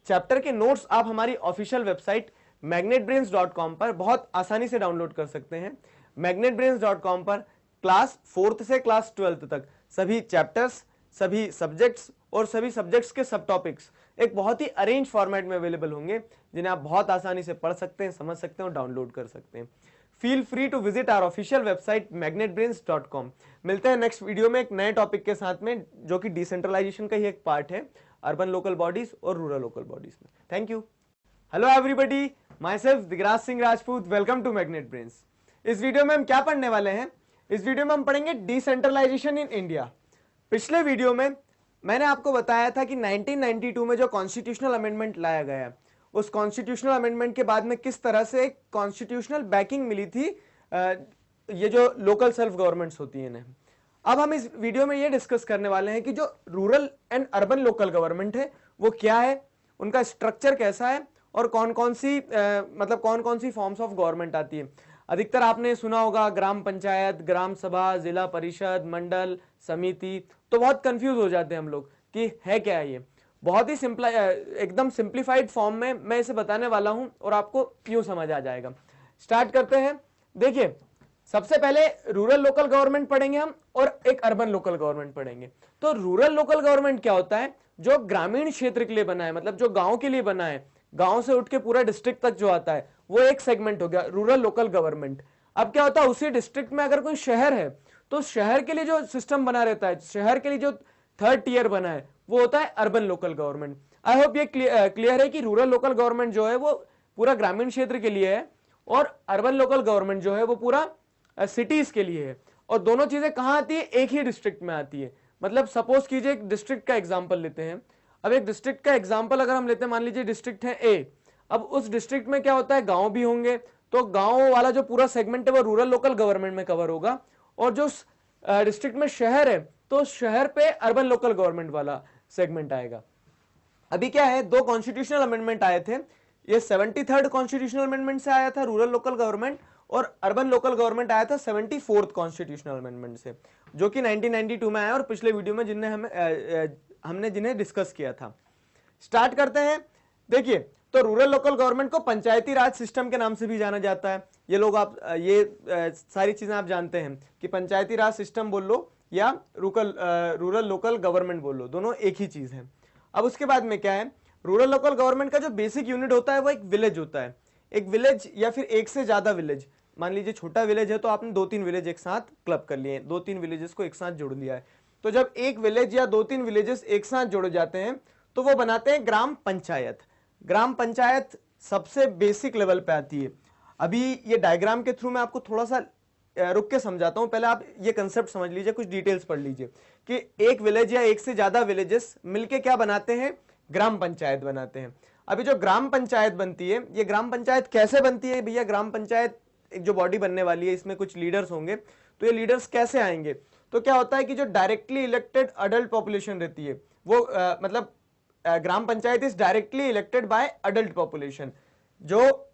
चैप्टर के नोट्स आप हमारी ऑफिशियल वेबसाइट magnetbrains.com पर बहुत आसानी से डाउनलोड कर सकते हैं। magnetbrains.com पर क्लास 4th से क्लास 12th तक सभी चैप्टर्स, सभी सब्जेक्ट्स और सभी सब्जेक्ट्स के सब टॉपिक्स एक बहुत ही अरेंज फॉर्मेट में अवेलेबल होंगे, जिन्हें आप बहुत आसानी से पढ़ सकते हैं, समझ सकते हैं और डाउनलोड कर सकते हैं। Feel free to visit our official website magnetbrains.com। मिलते हैं नेक्स्ट वीडियो में एक नए टॉपिक के साथ में, जो कि डिसेंट्रलाइजेशन का ही एक पार्ट है, अर्बन लोकल बॉडीज और रूरल लोकल बॉडीज में। Thank you. Hello everybody, myself Digraj Singh Rajput, welcome to Magnet Brains. इस वीडियो में हम क्या पढ़ने वाले हैं? इस वीडियो में हम पढ़ेंगे डिसेंट्रलाइजेशन इन इंडिया। पिछले वीडियो में मैंने आपको बताया था कि 1992 में जो कॉन्स्टिट्यूशनल अमेंडमेंट लाया गया, उस कॉन्स्टिट्यूशनल अमेंडमेंट के बाद में किस तरह से एक कॉन्स्टिट्यूशनल बैकिंग मिली थी ये जो लोकल सेल्फ गवर्नमेंट्स होती हैं इन्हें। अब हम इस वीडियो में ये डिस्कस करने वाले हैं कि जो rural and urban local government है वो क्या है, उनका स्ट्रक्चर कैसा है, और कौन कौन सी फॉर्म्स ऑफ गवर्नमेंट आती है। अधिकतर आपने सुना होगा ग्राम पंचायत, ग्राम सभा, जिला परिषद, मंडल, समिति, तो बहुत कंफ्यूज हो जाते हैं हम लोग कि है क्या है ये। बहुत ही एकदम सिंप्लीफाइड फॉर्म में मैं इसे बताने वाला हूं और आपको यूं समझ आ जाएगा। स्टार्ट करते हैं। देखिए, सबसे पहले रूरल लोकल गवर्नमेंट पढ़ेंगे हम और एक अर्बन लोकल गवर्नमेंट पढ़ेंगे। तो रूरल लोकल गवर्नमेंट क्या होता है? जो ग्रामीण क्षेत्र के लिए बना है, मतलब जो गांव के लिए बना है, गांव से उठ के पूरा डिस्ट्रिक्ट तक जो आता है, वो एक सेगमेंट हो गया रूरल लोकल गवर्नमेंट। अब क्या होता है, उसी डिस्ट्रिक्ट में अगर कोई शहर है तो शहर के लिए जो सिस्टम बना रहता है, शहर के लिए जो थर्ड टियर बना है, वो होता है urban local government. I hope ये क्लियर है कि रूरल लोकल गवर्नमेंट जो है वो पूरा ग्रामीण क्षेत्र के लिए है और अर्बन लोकल गवर्नमेंट जो है वो पूरा सिटीज के लिए है। और दोनों चीजें कहां आती है? एक ही डिस्ट्रिक्ट में आती है। मतलब सपोज कीजिए एक डिस्ट्रिक्ट का एग्जांपल लेते हैं। अब एक डिस्ट्रिक्ट का एग्जांपल अगर हम लेते हैं, मान लीजिए डिस्ट्रिक्ट है ए। अब उस डिस्ट्रिक्ट में क्या होता है, गांव भी होंगे, तो गांव वाला जो पूरा सेगमेंट है वो रूरल लोकल गवर्नमेंट में कवर होगा। और जो डिस्ट्रिक्ट में शहर है तो शहर पे अर्बन लोकल गवर्नमेंट वाला सेगमेंट आएगा। अभी क्या है, दो कॉन्स्टिट्यूशनल अमेंडमेंट आए थे। ये 73rd कॉन्स्टिट्यूशनल अमेंडमेंट से आया था रूरल लोकल गवर्नमेंट, और अर्बन लोकल गवर्नमेंट आया था 74th कॉन्स्टिट्यूशनल अमेंडमेंट से, जो कि 1992 में आया और पिछले वीडियो में हमने जिन्हें डिस्कस किया था। स्टार्ट करते हैं। देखिए, तो रूरल लोकल गवर्नमेंट को पंचायती राज सिस्टम के नाम से भी जाना जाता है। ये लोग आप सारी चीजें आप जानते हैं कि पंचायती राज सिस्टम बोल लो या रूरल लोकल गवर्नमेंट बोल लो, दोनों एक ही चीज है। अब उसके बाद में क्या है, रूरल लोकल गवर्नमेंट का जो बेसिक यूनिट होता है वो एक विलेज होता है। एक विलेज या फिर एक से ज्यादा विलेज, मान लीजिए छोटा विलेज है तो आपने 2-3 विलेज एक साथ क्लब कर लिए, 2-3 विलेजेस को एक साथ जोड़ लिया है। तो जब एक विलेज या 2-3 विलेजेस एक साथ जोड़े जाते हैं तो वो बनाते हैं ग्राम पंचायत। ग्राम पंचायत सबसे बेसिक लेवल पे आती है। अभी ये डायग्राम के थ्रू मैं आपको थोड़ा सा रुक के समझाता हूं, पहले आप ये कंसेप्ट समझ लीजिए, कुछ डिटेल्स पढ़ लीजिए कि एक विलेज या एक से ज्यादा विलेजेस मिलके क्या बनाते हैं, ग्राम पंचायत बनाते हैं। अभी जो ग्राम पंचायत बनती है, ये ग्राम पंचायत कैसे बनती है भैया, ग्राम पंचायत एक जो बॉडी बनने वाली है इसमें कुछ लीडर्स होंगे, तो ये लीडर्स कैसे आएंगे, तो क्या होता है कि जो डायरेक्टली इलेक्टेड अडल्ट पॉपुलेशन रहती है वो मतलब gram panchayat is directly elected by adult population, जो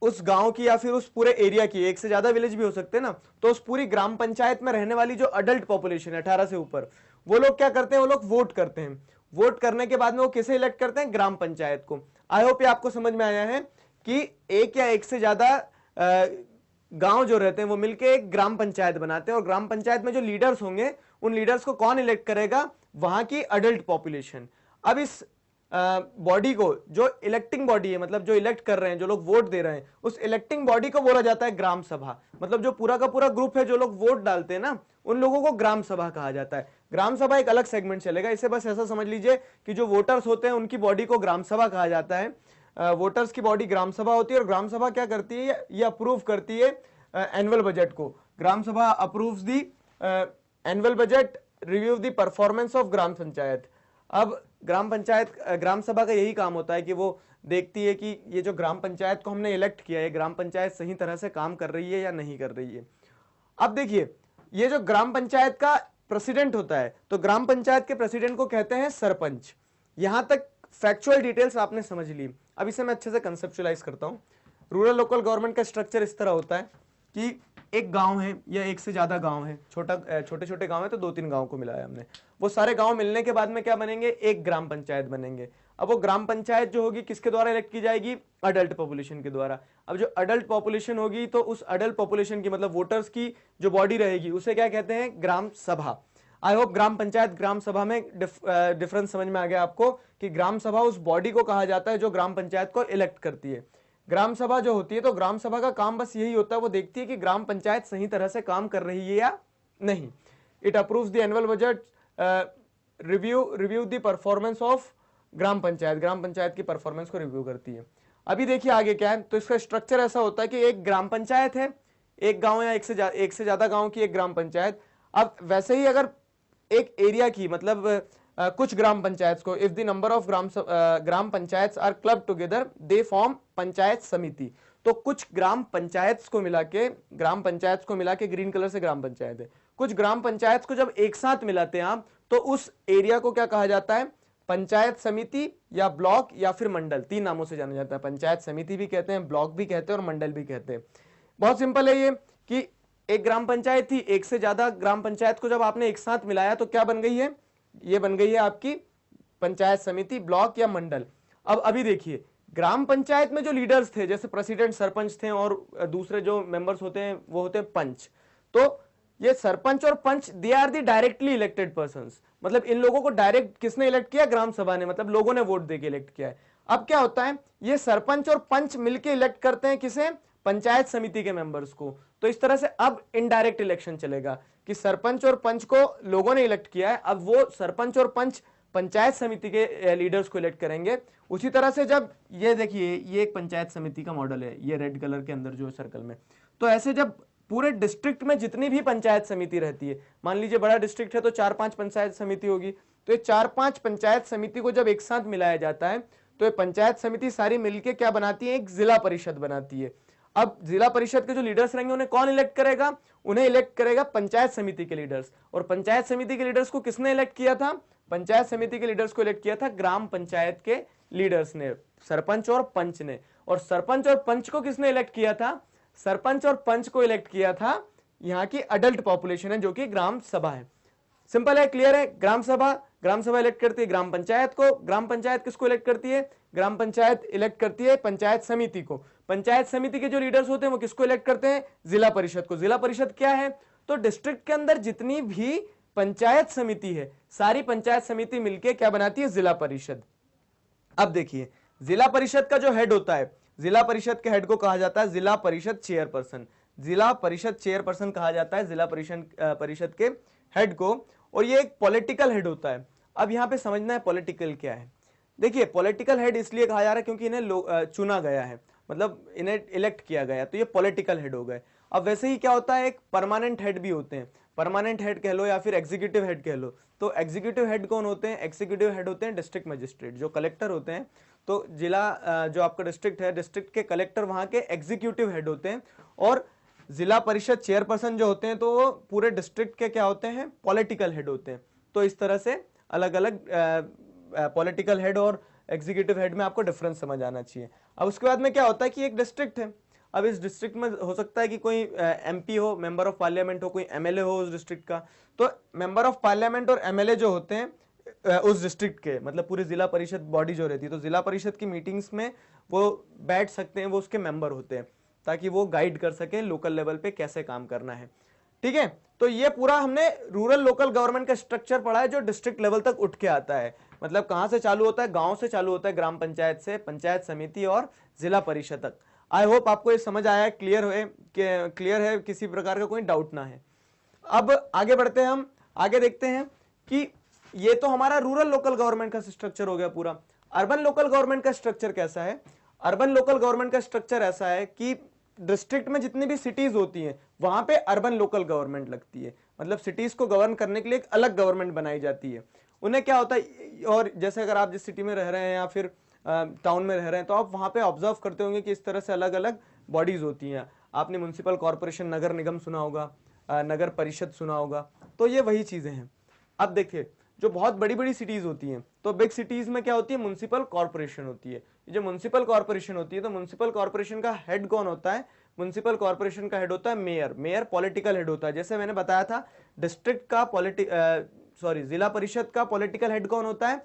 उस गांव की या फिर उस पूरे एरिया की, एक से ज्यादा विलेज भी हो सकते हैं ना, तो उस पूरी ग्राम पंचायत में रहने वाली जो अडल्ट पॉपुलेशन है 18 से ऊपर, वो लोग क्या करते हैं, वो लोग वोट करते हैं। वोट करने के बाद में वो किसे इलेक्ट करते हैं, ग्राम पंचायत को। आई होप ये आपको समझ में आया है कि एक या एक से ज्यादा गांव जो रहते हैं वो मिलके एक ग्राम पंचायत बनाते हैं, और ग्राम पंचायत में जो लीडर्स होंगे उन लीडर्स को कौन इलेक्ट करेगा, वहां की अडल्ट पॉपुलेशन। अब इस बॉडी को, जो इलेक्टिंग बॉडी है, मतलब जो इलेक्ट कर रहे हैं, जो लोग वोट दे रहे हैं, उस इलेक्टिंग बॉडी को बोला जाता है ग्राम सभा। मतलब जो पूरा का पूरा ग्रुप है जो लोग वोट डालते हैं ना, उन लोगों को ग्राम सभा कहा जाता है। ग्राम सभा एक अलग सेगमेंट चलेगा, इसे बस ऐसा समझ लीजिए कि जो वोटर्स होते हैं उनकी बॉडी को ग्राम सभा कहा जाता है। वोटर्स की बॉडी ग्राम सभा होती है, और ग्राम सभा क्या करती है, ये अप्रूव करती है एनुअल बजट को। Gram sabha approves the annual budget, review the performance of gram panchayat. अब ग्राम सभा का यही काम होता है कि वो देखती है कि ये जो ग्राम पंचायत को हमने इलेक्ट किया है, ग्राम पंचायत सही तरह से काम कर रही है या नहीं कर रही है। अब देखिए, ये जो ग्राम पंचायत का प्रेसिडेंट होता है, तो ग्राम पंचायत के प्रेसिडेंट को कहते हैं सरपंच। यहां तक फैक्चुअल डिटेल्स आपने समझ ली। अब इसे मैं अच्छे से कंसेप्चुअलाइज करता हूं। रूरल लोकल गवर्नमेंट का स्ट्रक्चर इस तरह होता है कि एक गांव है या एक से ज्यादा गांव है, छोटे छोटे गांव है तो 2-3 गांव को मिलाया हमने। वो सारे गांव मिलने के बाद में क्या बनेंगे, एक ग्राम पंचायत बनेंगे। अब वो ग्राम पंचायत जो होगी किसके द्वारा इलेक्ट की जाएगी, अडल्ट पॉपुलेशन के द्वारा। अब जो अडल्ट पॉपुलेशन होगी तो उस अडल्ट पॉपुलेशन की, मतलब वोटर्स की जो बॉडी रहेगी, उसे क्या कहते हैं, ग्राम सभा। आई होप ग्राम पंचायत ग्राम सभा में डिफरेंस समझ में आ गया आपको कि ग्राम सभा उस बॉडी को कहा जाता है जो ग्राम पंचायत को इलेक्ट करती है। ग्राम सभा जो होती है, तो ग्राम सभा का काम बस यही होता है, वो देखती है कि ग्राम पंचायत सही तरह से काम कर रही है या नहीं। It approves the annual budget, review the performance of gram panchayat की परफॉर्मेंस को रिव्यू करती है। अभी देखिए आगे क्या है, तो इसका स्ट्रक्चर ऐसा होता है कि एक ग्राम पंचायत है, एक गांव या एक से ज्यादा गांव की एक ग्राम पंचायत। अब वैसे ही अगर एक एरिया की, मतलब कुछ ग्राम पंचायत को, if the number of gram panchayat are club together they form panchayat samiti. तो कुछ ग्राम पंचायत को मिला के ग्रीन कलर से ग्राम पंचायत है, कुछ ग्राम पंचायत को जब एक साथ मिलाते हैं आप, तो उस एरिया को क्या कहा जाता है, पंचायत समिति या ब्लॉक या फिर मंडल। 3 नामों से जाना जाता है, पंचायत समिति भी कहते हैं, ब्लॉक भी कहते हैं और मंडल भी कहते हैं। बहुत सिंपल है ये कि एक ग्राम पंचायत थी, एक से ज्यादा ग्राम पंचायत को जब आपने एक साथ मिलाया तो क्या बन गई है, ये बन गई है आपकी पंचायत समिति, ब्लॉक या मंडल। अब अभी देखिए, ग्राम पंचायत में जो लीडर्स थे, जैसे प्रेसिडेंट, सरपंच थे, और दूसरे जो मेंबर्स होते हैं वो होते हैं पंच। तो ये सरपंच और panch, they are the directly elected persons. मतलब इन लोगों को डायरेक्ट किसने इलेक्ट किया, ग्राम सभा ने, मतलब लोगों ने वोट देके इलेक्ट किया है। अब क्या होता है, ये सरपंच और पंच मिलके इलेक्ट करते हैं किसे, पंचायत समिति के मेंबर्स को। तो इस तरह से अब इनडायरेक्ट इलेक्शन चलेगा कि सरपंच और पंच को लोगों ने इलेक्ट किया है, अब वो सरपंच और पंच पंचायत समिति के लीडर्स को इलेक्ट करेंगे। उसी तरह से जब ये देखिए, ये एक पंचायत समिति का मॉडल है, ये रेड कलर के अंदर जो सर्कल में, तो ऐसे जब पूरे डिस्ट्रिक्ट में जितनी भी पंचायत समिति रहती है, मान लीजिए बड़ा डिस्ट्रिक्ट है तो 4-5 पंचायत समिति होगी, तो ये 4-5 पंचायत समिति को जब एक साथ मिलाया जाता है तो ये पंचायत समिति सारी मिलके क्या बनाती है, एक जिला परिषद बनाती है। अब जिला परिषद के जो लीडर्स रहेंगे उन्हें कौन इलेक्ट करेगा, उन्हें इलेक्ट करेगा पंचायत समिति के लीडर्स। और पंचायत समिति के लीडर्स को किसने इलेक्ट किया था, पंचायत समिति के लीडर्स को इलेक्ट किया था ग्राम पंचायत के लीडर्स ने, सरपंच और पंच ने। और सरपंच और पंच को किसने इलेक्ट किया था, सरपंच और पंच को इलेक्ट किया था यहाँ की अडल्ट पॉपुलेशन है जो कि ग्राम सभा है। सिंपल है, क्लियर है। ग्राम सभा, ग्राम सभा इलेक्ट करती है ग्राम पंचायत को, ग्राम पंचायत किसको इलेक्ट करती है, ग्राम पंचायत इलेक्ट करती है पंचायत समिति को, पंचायत समिति के जो लीडर्स होते हैं वो किसको इलेक्ट करते हैं, जिला परिषद को। जिला परिषद क्या है, तो डिस्ट्रिक्ट के अंदर जितनी भी पंचायत समिति है सारी पंचायत समिति मिलकर क्या बनाती है, जिला परिषद। अब देखिए जिला परिषद का जो हेड होता है, जिला परिषद के हेड को कहा जाता है जिला परिषद चेयरपर्सन, जिला परिषद चेयरपर्सन कहा जाता है जिला परिषद के हेड को, और ये एक पॉलिटिकल हेड होता है। अब यहां पे समझना है पॉलिटिकल क्या है। देखिए पॉलिटिकल हेड इसलिए कहा जा रहा है क्योंकि इन्हें चुना गया है, मतलब इन्हें इलेक्ट किया गया, तो ये पॉलिटिकल हेड हो गए। अब वैसे ही क्या होता है, एक परमानेंट हेड भी होते हैं, परमानेंट हेड कह लो या फिर एग्जीक्यूटिव हेड कह लो। तो एग्जीक्यूटिव हेड कौन होते हैं, एग्जीक्यूटिव हेड होते हैं डिस्ट्रिक्ट मजिस्ट्रेट, जो कलेक्टर होते हैं। तो जिला जो आपका डिस्ट्रिक्ट है, डिस्ट्रिक्ट के कलेक्टर वहां के एग्जीक्यूटिव हेड होते हैं, और जिला परिषद चेयरपर्सन जो होते हैं तो वो पूरे डिस्ट्रिक्ट के क्या होते हैं, पॉलिटिकल हेड होते हैं। तो इस तरह से अलग अलग पॉलिटिकल हेड और एग्जीक्यूटिव हेड में आपको डिफरेंस समझ आना चाहिए। अब उसके बाद में क्या होता है कि एक डिस्ट्रिक्ट है, अब इस डिस्ट्रिक्ट में हो सकता है कि कोई एमपी हो, मेंबर ऑफ पार्लियामेंट हो, कोई एमएलए हो उस डिस्ट्रिक्ट का। तो मेंबर ऑफ पार्लियामेंट और एमएलए जो होते हैं उस डिस्ट्रिक्ट के, मतलब पूरी जिला परिषद बॉडी जो रहती है, तो जिला परिषद की मीटिंग्स में वो बैठ सकते हैं, वो उसके मेंबर होते हैं, ताकि वो गाइड कर सके लोकल लेवल पे कैसे काम करना है। ठीक है, तो ये पूरा हमने रूरल लोकल गवर्नमेंट का स्ट्रक्चर पढ़ा है जो डिस्ट्रिक्ट लेवल तक उठ के आता है। मतलब कहां से चालू होता है, गांव से चालू होता है, ग्राम पंचायत से, पंचायत समिति और जिला परिषद तक। आई होप आपको ये समझ आया है, क्लियर है, किसी प्रकार का कोई डाउट ना है। अब आगे बढ़ते हैं, हम आगे देखते हैं कि ये तो हमारा रूरल लोकल गवर्नमेंट का स्ट्रक्चर हो गया पूरा। अर्बन लोकल गवर्नमेंट का स्ट्रक्चर कैसा है, अर्बन लोकल गवर्नमेंट का स्ट्रक्चर ऐसा है कि डिस्ट्रिक्ट में जितनी भी सिटीज होती हैं वहां पे अर्बन लोकल गवर्नमेंट लगती है, मतलब सिटीज को गवर्न करने के लिए एक अलग गवर्नमेंट बनाई जाती है। उन्हें क्या होता है, और जैसे अगर आप जिस सिटी में रह रहे हैं या फिर टाउन में रह रहे हैं तो आप वहां पे ऑब्जर्व करते होंगे कि इस तरह से अलग अलग बॉडीज होती हैं। आपने म्युनिसिपल कॉर्पोरेशन, नगर निगम सुना होगा, नगर परिषद सुना होगा, तो ये वही चीजें हैं। अब देखिए जो बहुत बड़ी बड़ी सिटीज होती हैं, तो बिग सिटीज में क्या होती है, म्युनिसिपल कॉर्पोरेशन होती है। जो म्युनिसिपल कॉर्पोरेशन होती है, तो म्युनिसिपल कॉर्पोरेशन का हेड कौन होता है, म्युनिसिपल कॉर्पोरेशन का हेड होता है मेयर। मेयर पॉलिटिकल हेड होता है। जैसे मैंने बताया था डिस्ट्रिक्ट का जिला परिषद का पॉलिटिकल हेड कौन होता है,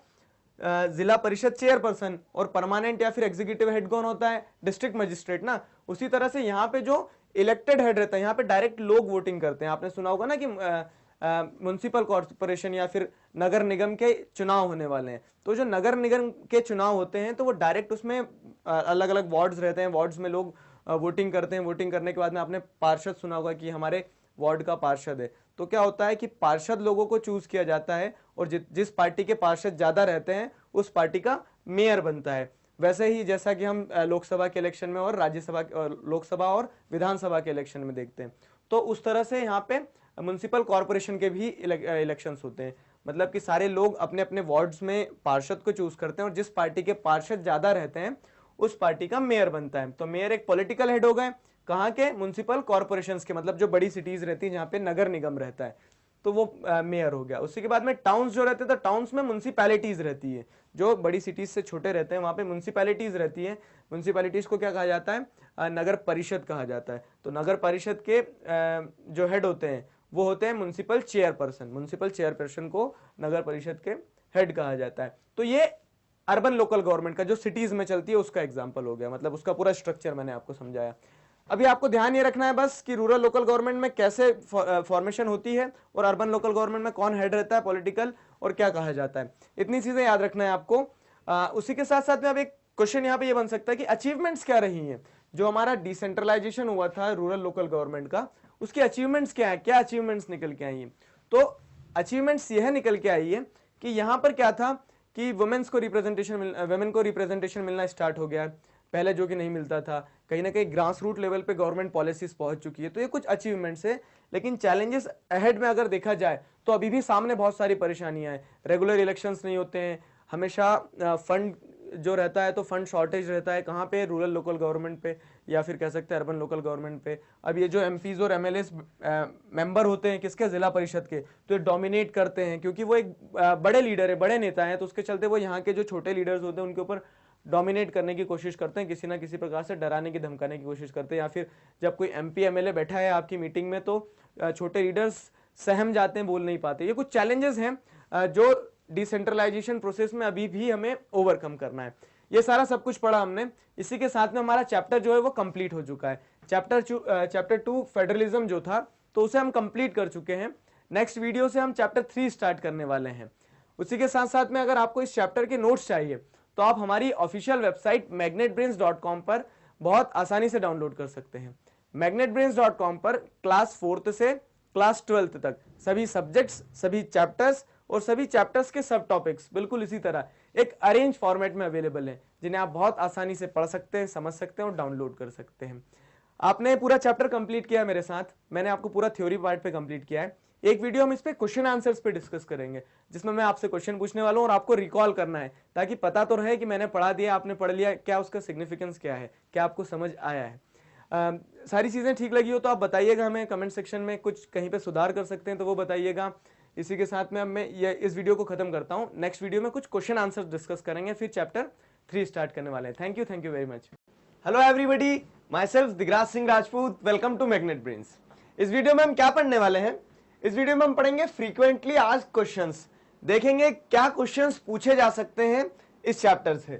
जिला परिषद चेयरपर्सन, और परमानेंट या फिर एग्जीक्यूटिव हेड कौन होता है, डिस्ट्रिक्ट मजिस्ट्रेट ना। उसी तरह से यहाँ पे जो इलेक्टेड हेड रहता है, यहाँ पे डायरेक्ट लोग वोटिंग करते हैं। आपने सुना होगा ना कि म्युनिसिपल कॉर्पोरेशन या फिर नगर निगम के चुनाव होने वाले हैं, तो जो नगर निगम के चुनाव होते हैं तो वो डायरेक्ट उसमें अलग अलग वार्ड्स रहते हैं, वार्ड्स में लोग वोटिंग करते हैं। वोटिंग करने के बाद में आपने पार्षद सुना होगा कि हमारे वार्ड का पार्षद है, तो क्या होता है कि पार्षद लोगों को चूज किया जाता है, और जिस पार्टी के पार्षद ज्यादा रहते हैं उस पार्टी का मेयर बनता है। वैसे ही जैसा कि हम लोकसभा के इलेक्शन में और राज्यसभा, लोकसभा और विधानसभा के इलेक्शन में देखते हैं, तो उस तरह से यहाँ पे म्युनिसिपल कॉर्पोरेशन के भी इलेक्शंस होते हैं। मतलब कि सारे लोग अपने अपने वार्ड्स में पार्षद को चूज करते हैं, और जिस पार्टी के पार्षद ज्यादा रहते हैं उस पार्टी का मेयर बनता है। तो मेयर एक पॉलिटिकल हेड हो गए, कहाँ के, म्युनिसिपल कॉर्पोरेशंस के, मतलब जो बड़ी सिटीज रहती है जहाँ पे नगर निगम रहता है, तो वो मेयर हो गया। उसी के बाद में टाउन्स जो रहते हैं, तो टाउन्स में म्युनिसिपैलिटीज रहती है। जो बड़ी सिटीज से छोटे रहते हैं वहां पे म्युनिसिपैलिटीज रहती है। म्युनिसिपैलिटीज को क्या कहा जाता है, नगर परिषद कहा जाता है। तो नगर परिषद के जो हेड होते हैं वो होते हैं म्युनिसिपल चेयरपर्सन। म्युनिसिपल चेयरपर्सन को नगर परिषद के हेड कहा जाता है। तो ये अर्बन लोकल गवर्नमेंट का जो सिटीज में चलती है उसका एग्जांपल हो गया, मतलब उसका पूरा स्ट्रक्चर मैंने आपको समझाया। अभी आपको ध्यान ये रखना है बस कि रूरल लोकल गवर्नमेंट में कैसे फॉर्मेशन होती है, और अर्बन लोकल गवर्नमेंट में कौन हेड रहता है पॉलिटिकल, और क्या कहा जाता है। इतनी चीजें याद रखना है आपको। उसी के साथ साथ में अब एक क्वेश्चन यहाँ पे ये बन सकता है कि अचीवमेंट्स क्या रही हैं। जो हमारा डिसेंट्रलाइजेशन हुआ था रूरल लोकल गवर्नमेंट का, उसकी अचीवमेंट्स क्या है, क्या अचीवमेंट्स निकल के आई है। तो अचीवमेंट्स यह निकल के आई है कि यहाँ पर क्या था कि वुमेन को रिप्रेजेंटेशन मिलना स्टार्ट हो गया है, पहले जो कि नहीं मिलता था। कहीं ना कहीं ग्रास रूट लेवल पे गवर्नमेंट पॉलिसीज पहुंच चुकी है। तो ये कुछ अचीवमेंट्स है, लेकिन चैलेंजेस अहेड में अगर देखा जाए तो अभी भी सामने बहुत सारी परेशानियां हैं। रेगुलर इलेक्शंस नहीं होते हैं, हमेशा फंड जो रहता है तो फंड शॉर्टेज रहता है। कहाँ पे, रूरल लोकल गवर्नमेंट पे, या फिर कह सकते हैं अर्बन लोकल गवर्नमेंट पे। अब ये जो एमपीज और एमएलएस मेंबर होते हैं किसके, जिला परिषद के, तो ये डोमिनेट करते हैं क्योंकि वो एक बड़े लीडर है, बड़े नेता हैं, तो उसके चलते वो यहाँ के जो छोटे लीडर्स होते हैं उनके ऊपर डोमिनेट करने की कोशिश करते हैं, किसी ना किसी प्रकार से डराने की धमकाने की कोशिश करते हैं। या फिर जब कोई एमपी एमएलए बैठा है आपकी मीटिंग में तो छोटे लीडर्स सहम जाते हैं, बोल नहीं पाते। ये कुछ चैलेंजेस हैं जो डिसेंट्रलाइजेशन प्रोसेस में अभी भी हमें ओवरकम करना है। ये सारा सब कुछ पढ़ा हमने। इसी के साथ में हमारा चैप्टर जो है वो कंप्लीट हो चुका है। चैप्टर 2 फेडरलिज्म जो था तो उसे हम कंप्लीट कर चुके हैं। नेक्स्ट वीडियो से हम चैप्टर 3 स्टार्ट करने वाले हैं। उसी के साथ साथ में अगर आपको इस चैप्टर के नोट्स चाहिए तो आप हमारी ऑफिशियल वेबसाइट magnetbrains.com पर बहुत आसानी से डाउनलोड कर सकते हैं। magnetbrains.com पर क्लास 4th से क्लास 12th तक सभी सब्जेक्ट्स, सभी चैप्टर्स और सभी चैप्टर्स के सब टॉपिक्स बिल्कुल इसी तरह एक अरेंज फॉर्मेट में अवेलेबल हैं, जिन्हें आप बहुत आसानी से पढ़ सकते हैं, समझ सकते हैं और डाउनलोड कर सकते हैं। आपने पूरा चैप्टर कंप्लीट किया मेरे साथ, मैंने आपको पूरा थ्योरी पार्ट पे कंप्लीट किया है। एक वीडियो हम इस पे क्वेश्चन आंसर्स पे डिस्कस करेंगे, जिसमें मैं आपसे क्वेश्चन पूछने वाला हूं और आपको रिकॉल करना है, ताकि पता तो रहे कि मैंने पढ़ा दिया, आपने पढ़ लिया, क्या उसका सिग्निफिकेंस क्या है, क्या आपको समझ आया है। सारी चीजें ठीक लगी हो तो आप बताइएगा हमें कमेंट सेक्शन में, कुछ कहीं पे सुधार कर सकते हैं तो वो बताइएगा। इसी के साथ में अब मैं इस वीडियो को खत्म करता हूं। नेक्स्ट वीडियो में कुछ क्वेश्चन आंसर डिस्कस करेंगे, फिर चैप्टर 3 स्टार्ट करने वाले हैं। Thank you very much. Hello everybody, myself Digraj Singh Rajput, welcome to Magnet Brains. इस वीडियो में हम क्या पढ़ने वाले हैं? इस वीडियो में हम पढ़ेंगे फ्रीक्वेंटली आस्क्ड क्वेश्चंस। देखेंगे क्या क्वेश्चंस पूछे जा सकते हैं इस चैप्टर से।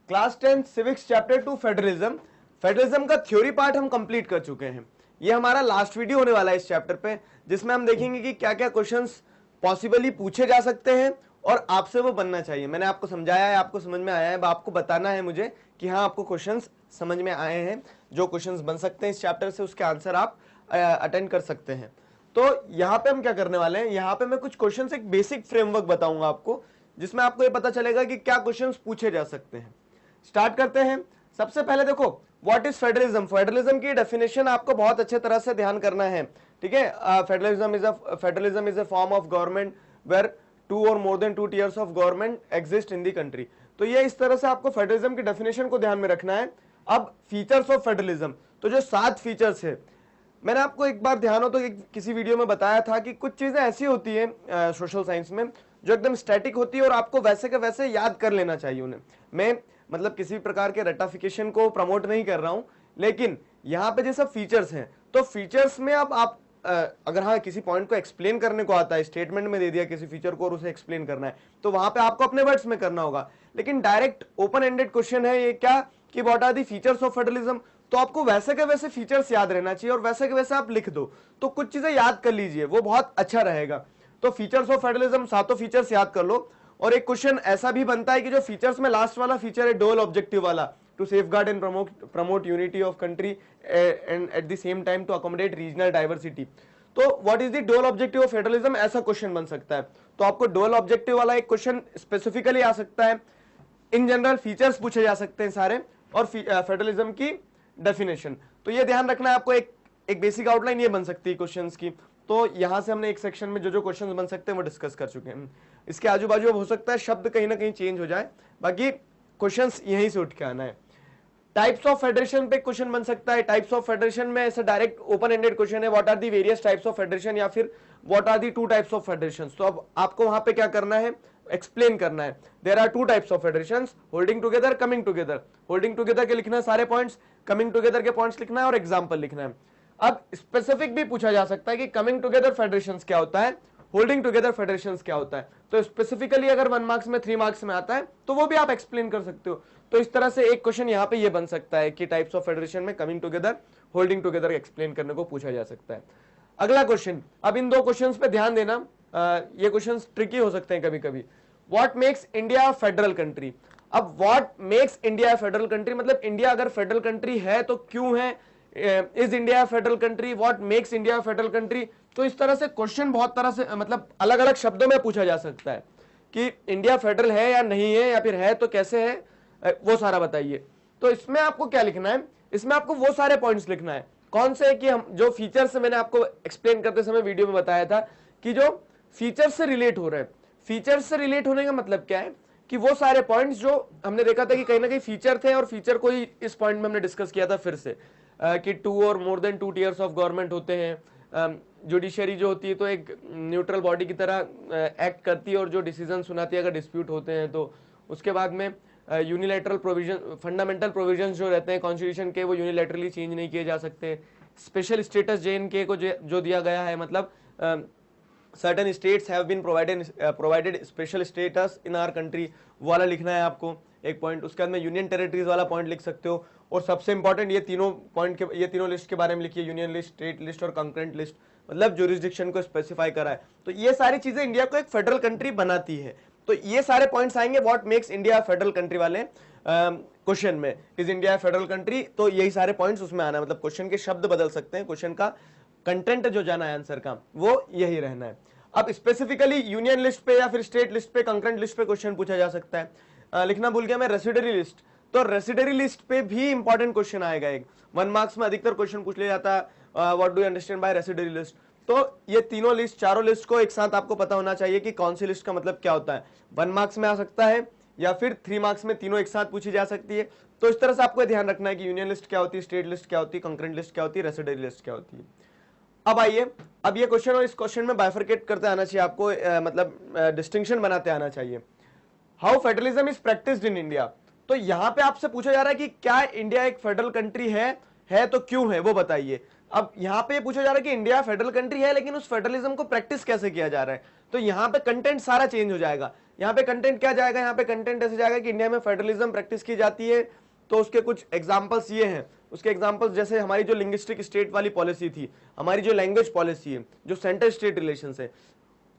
Class 10 civics chapter 2 federalism. Federalism का थ्योरी पार्ट हम कंप्लीट कर चुके हैं। ये हमारा लास्ट वीडियो होने वाला है इस चैप्टर पे, जिसमें हम देखेंगे कि क्या क्या क्वेश्चंस पॉसिबली पूछे जा सकते हैं और आपसे वो बनना चाहिए। मैंने आपको समझाया है, आपको समझ में आया है, अब आपको बताना है मुझे कि हाँ आपको क्वेश्चंस समझ में आए हैं। जो क्वेश्चंस बन सकते हैं इस चैप्टर से उसके आंसर आप अटेंड कर सकते हैं। तो यहाँ पे हम क्या करने वाले हैं, यहाँ पे मैं कुछ क्वेश्चंस, एक बेसिक फ्रेमवर्क बताऊंगा आपको, जिसमें आपको ये पता चलेगा कि क्या क्वेश्चंस पूछे जा सकते हैं। स्टार्ट करते हैं। सबसे पहले देखो, व्हाट इज फेडरलिज्म। फेडरलिज्म की डेफिनेशन आपको बहुत अच्छे तरह से ध्यान करना है, ठीक है। Federalism is a form of government where 2 or more than 2 tiers of government exist in the country। तो ये इस तरह से आपको फेडरलिज्म की डेफिनेशन को ध्यान में रखना है। अब फीचर्स ऑफ फेडरलिज्म, तो जो 7 फीचर्स है, मैंने आपको एक बार ध्यान हो तो किसी वीडियो में बताया था कि कुछ चीजें ऐसी होती है सोशल साइंस में जो एकदम स्टैटिक होती है और आपको वैसे के वैसे याद कर लेना चाहिए उन्हें। मैं मतलब किसी प्रकार के रटाफिकेशन को प्रमोट नहीं कर रहा हूं, लेकिन यहाँ पे जो सब फीचर्स हैं, तो फीचर्स में अब आप अगर हाँ किसी पॉइंट को एक्सप्लेन करने को आता है, स्टेटमेंट में दे दिया किसी फीचर को और उसे एक्सप्लेन करना है, तो वहां पे आपको अपने वर्ड्स में करना होगा। लेकिन डायरेक्ट ओपन एंडेड क्वेश्चन है ये क्या, कि what are the features of federalism, तो आपको वैसे के वैसे फीचर्स याद रहना चाहिए और वैसे के वैसे आप लिख दो। तो कुछ चीजें याद कर लीजिए, वो बहुत अच्छा रहेगा। तो फीचर्स ऑफ फेडरलिज्म, 7 फीचर्स याद कर लो। और एक क्वेश्चन ऐसा भी बनता है कि जो फीचर्स में लास्ट वाला फीचर है डुअल ऑब्जेक्टिव वाला, to safeguard and promote unity of country and at the same time to accommodate regional diversity. तो what is the dual objective of federalism, ऐसा क्वेश्चन बन सकता है। तो आपको डुअल ऑब्जेक्टिव वाला एक क्वेश्चन स्पेसिफिकली आ सकता है। इन जनरल फीचर्स पूछे जा सकते हैं सारे, और फेडरलिज्म की डेफिनेशन। तो ये ध्यान रखना है आपको। एक बेसिक आउटलाइन ये बन सकती है क्वेश्चंस की। तो यहां से हमने एक सेक्शन में जो जो क्वेश्चंस बन सकते हैं वो डिस्कस कर चुके हैं। इसके आजू बाजू अब हो सकता है शब्द कहीं ना कहीं चेंज हो जाए, बाकी क्वेश्चंस यहीं से उठ के आना है। टाइप्स ऑफ फेडरेशन पे क्वेश्चन बन सकता है। टाइप्स ऑफ फेडरेशन में ऐसा डायरेक्ट ओपन एंडेड क्वेश्चन है, what are the various types of federation, या फिर what are the 2 types of federation. तो अब आपको वहां पे क्या करना है, एक्सप्लेन करना है। There are 2 types of federations, holding together, coming together. Holding together के लिखना है सारे पॉइंट्स, कमिंग टुगेदर के पॉइंट्स लिखना है और एग्जांपल लिखना है। अब स्पेसिफिक भी पूछा जा सकता है कि कमिंग टुगेदर फेडरेशंस क्या होता है, होल्डिंग टुगेदर फेडरेशंस क्या होता है। तो स्पेसिफिकली अगर 1 मार्क्स में 3 मार्क्स में आता है तो वो भी आप एक्सप्लेन कर सकते हो। तो इस तरह से एक क्वेश्चन यहाँ पे ये बन सकता है कि टाइप्स ऑफ फेडरेशन में coming together, holding together explain करने को पूछा जा सकता है। अगला क्वेश्चन, अब इन 2 क्वेश्चंस पे ध्यान देना, ये क्वेश्चंस ट्रिकी हो सकते हैं कभी कभी। What makes India federal country. अब what makes India federal country मतलब इंडिया अगर फेडरल कंट्री है तो क्यों है, is India federal country, what makes India federal country. तो इस तरह से क्वेश्चन बहुत तरह से मतलब अलग अलग शब्दों में पूछा जा सकता है कि इंडिया फेडरल है या नहीं है, या फिर है तो कैसे है, वो सारा बताइए। तो इसमें आपको क्या लिखना है, इसमें आपको वो सारे पॉइंट्स लिखना है। कौन से, कि हम जो फीचर्स मैंने आपको एक्सप्लेन करते समय वीडियो में बताया था कि जो फीचर्स से रिलेट हो रहे हैं। फीचर्स से रिलेट होने का मतलब क्या है कि वो सारे पॉइंट्स जो हमने देखा था कि कहीं ना कहीं फीचर थे, और फीचर को ही इस पॉइंट में हमने डिस्कस किया था फिर से कि 2 or more than 2 tiers of government होते हैं। जुडिशरी जो होती है तो एक न्यूट्रल बॉडी की तरह एक्ट करती है और जो डिसीजन सुनाती है अगर डिस्प्यूट होते हैं तो। उसके बाद में यूनिलैटरल प्रोविजन, फंडामेंटल प्रोविजंस जो रहते हैं कॉन्स्टिट्यूशन के, वो यूनिलैटरली चेंज नहीं किए जा सकते। स्पेशल स्टेटस JNK को जो दिया गया है, मतलब certain states have been provided special status in our country, वो वाला लिखना है आपको एक पॉइंट। उसके बाद में यूनियन टेरिटरीज वाला पॉइंट लिख सकते हो। और सबसे इंपॉर्टेंट ये तीनों पॉइंट के, ये तीनों लिस्ट के बारे में लिखिए, यूनियन लिस्ट, स्टेट लिस्ट और कंकरेंट लिस्ट, मतलब जुरिस्डिक्शन को स्पेसिफाई करा है। तो ये सारी चीजें इंडिया को एक फेडरल कंट्री बनाती है। तो ये सारे पॉइंट्स आएंगे what makes India federal country वाले क्वेश्चन में, इज इंडिया फेडरल कंट्री, तो यही सारे पॉइंट्स उसमें आना है। मतलब क्वेश्चन के शब्द बदल सकते हैं, क्वेश्चन का कंटेंट जो जाना है आंसर का वो यही रहना है। अब स्पेसिफिकली यूनियन लिस्ट पे या फिर स्टेट लिस्ट पे, कंकरेंट लिस्ट पे क्वेश्चन पूछा जा सकता है। लिखना भूल गया मैं, रेसिडरी लिस्ट, तो रेसिडरी लिस्ट पे भी इंपॉर्टेंट क्वेश्चन आएगा एक, 1 मार्क्स में अधिकतर क्वेश्चन पूछ लिया जाता है, what do you understand bye residuary list. तो ये तीनों लिस्ट, चारों लिस्ट को एक साथ आपको पता होना चाहिए कि कौन सी लिस्ट का मतलब क्या होता है। 1 मार्क्स में आ सकता है या फिर 3 मार्क्स में, तीनों एक साथ पूछी जा सकती है। तो इस तरह से आपको ध्यान रखना है कि यूनियन लिस्ट क्या होती है, स्टेट लिस्ट क्या होती है, कंकरेंट लिस्ट क्या होती है, रेसिडरी लिस्ट क्या होती है। अब आइए, अब ये क्वेश्चन और इस क्वेश्चन में बाइफरकेट करते आना चाहिए आपको, मतलब डिस्टिंक्शन बनाते आना चाहिए। How federalism is practised in India, तो यहां पे आपसे पूछा जा रहा है कि क्या इंडिया एक फेडरल कंट्री है तो क्यों है वो बताइए। अब यहां पे पूछा जा रहा है कि इंडिया फेडरल कंट्री है लेकिन उस फेडरलिज्म को प्रैक्टिस कैसे किया जा रहा है। तो यहां पे कंटेंट सारा चेंज हो जाएगा। यहां पे कंटेंट क्या जाएगा, यहां पे कंटेंट ऐसे जाएगा कि इंडिया में फेडरलिज्म प्रैक्टिस की जाती है। तो उसके कुछ एग्जांपल्स ये हैं, उसके एग्जांपल्स जैसे हमारी जो लिंग्विस्टिक स्टेट वाली पॉलिसी थी, हमारी जो लैंग्वेज पॉलिसी है, जो सेंटर स्टेट रिलेशंस है,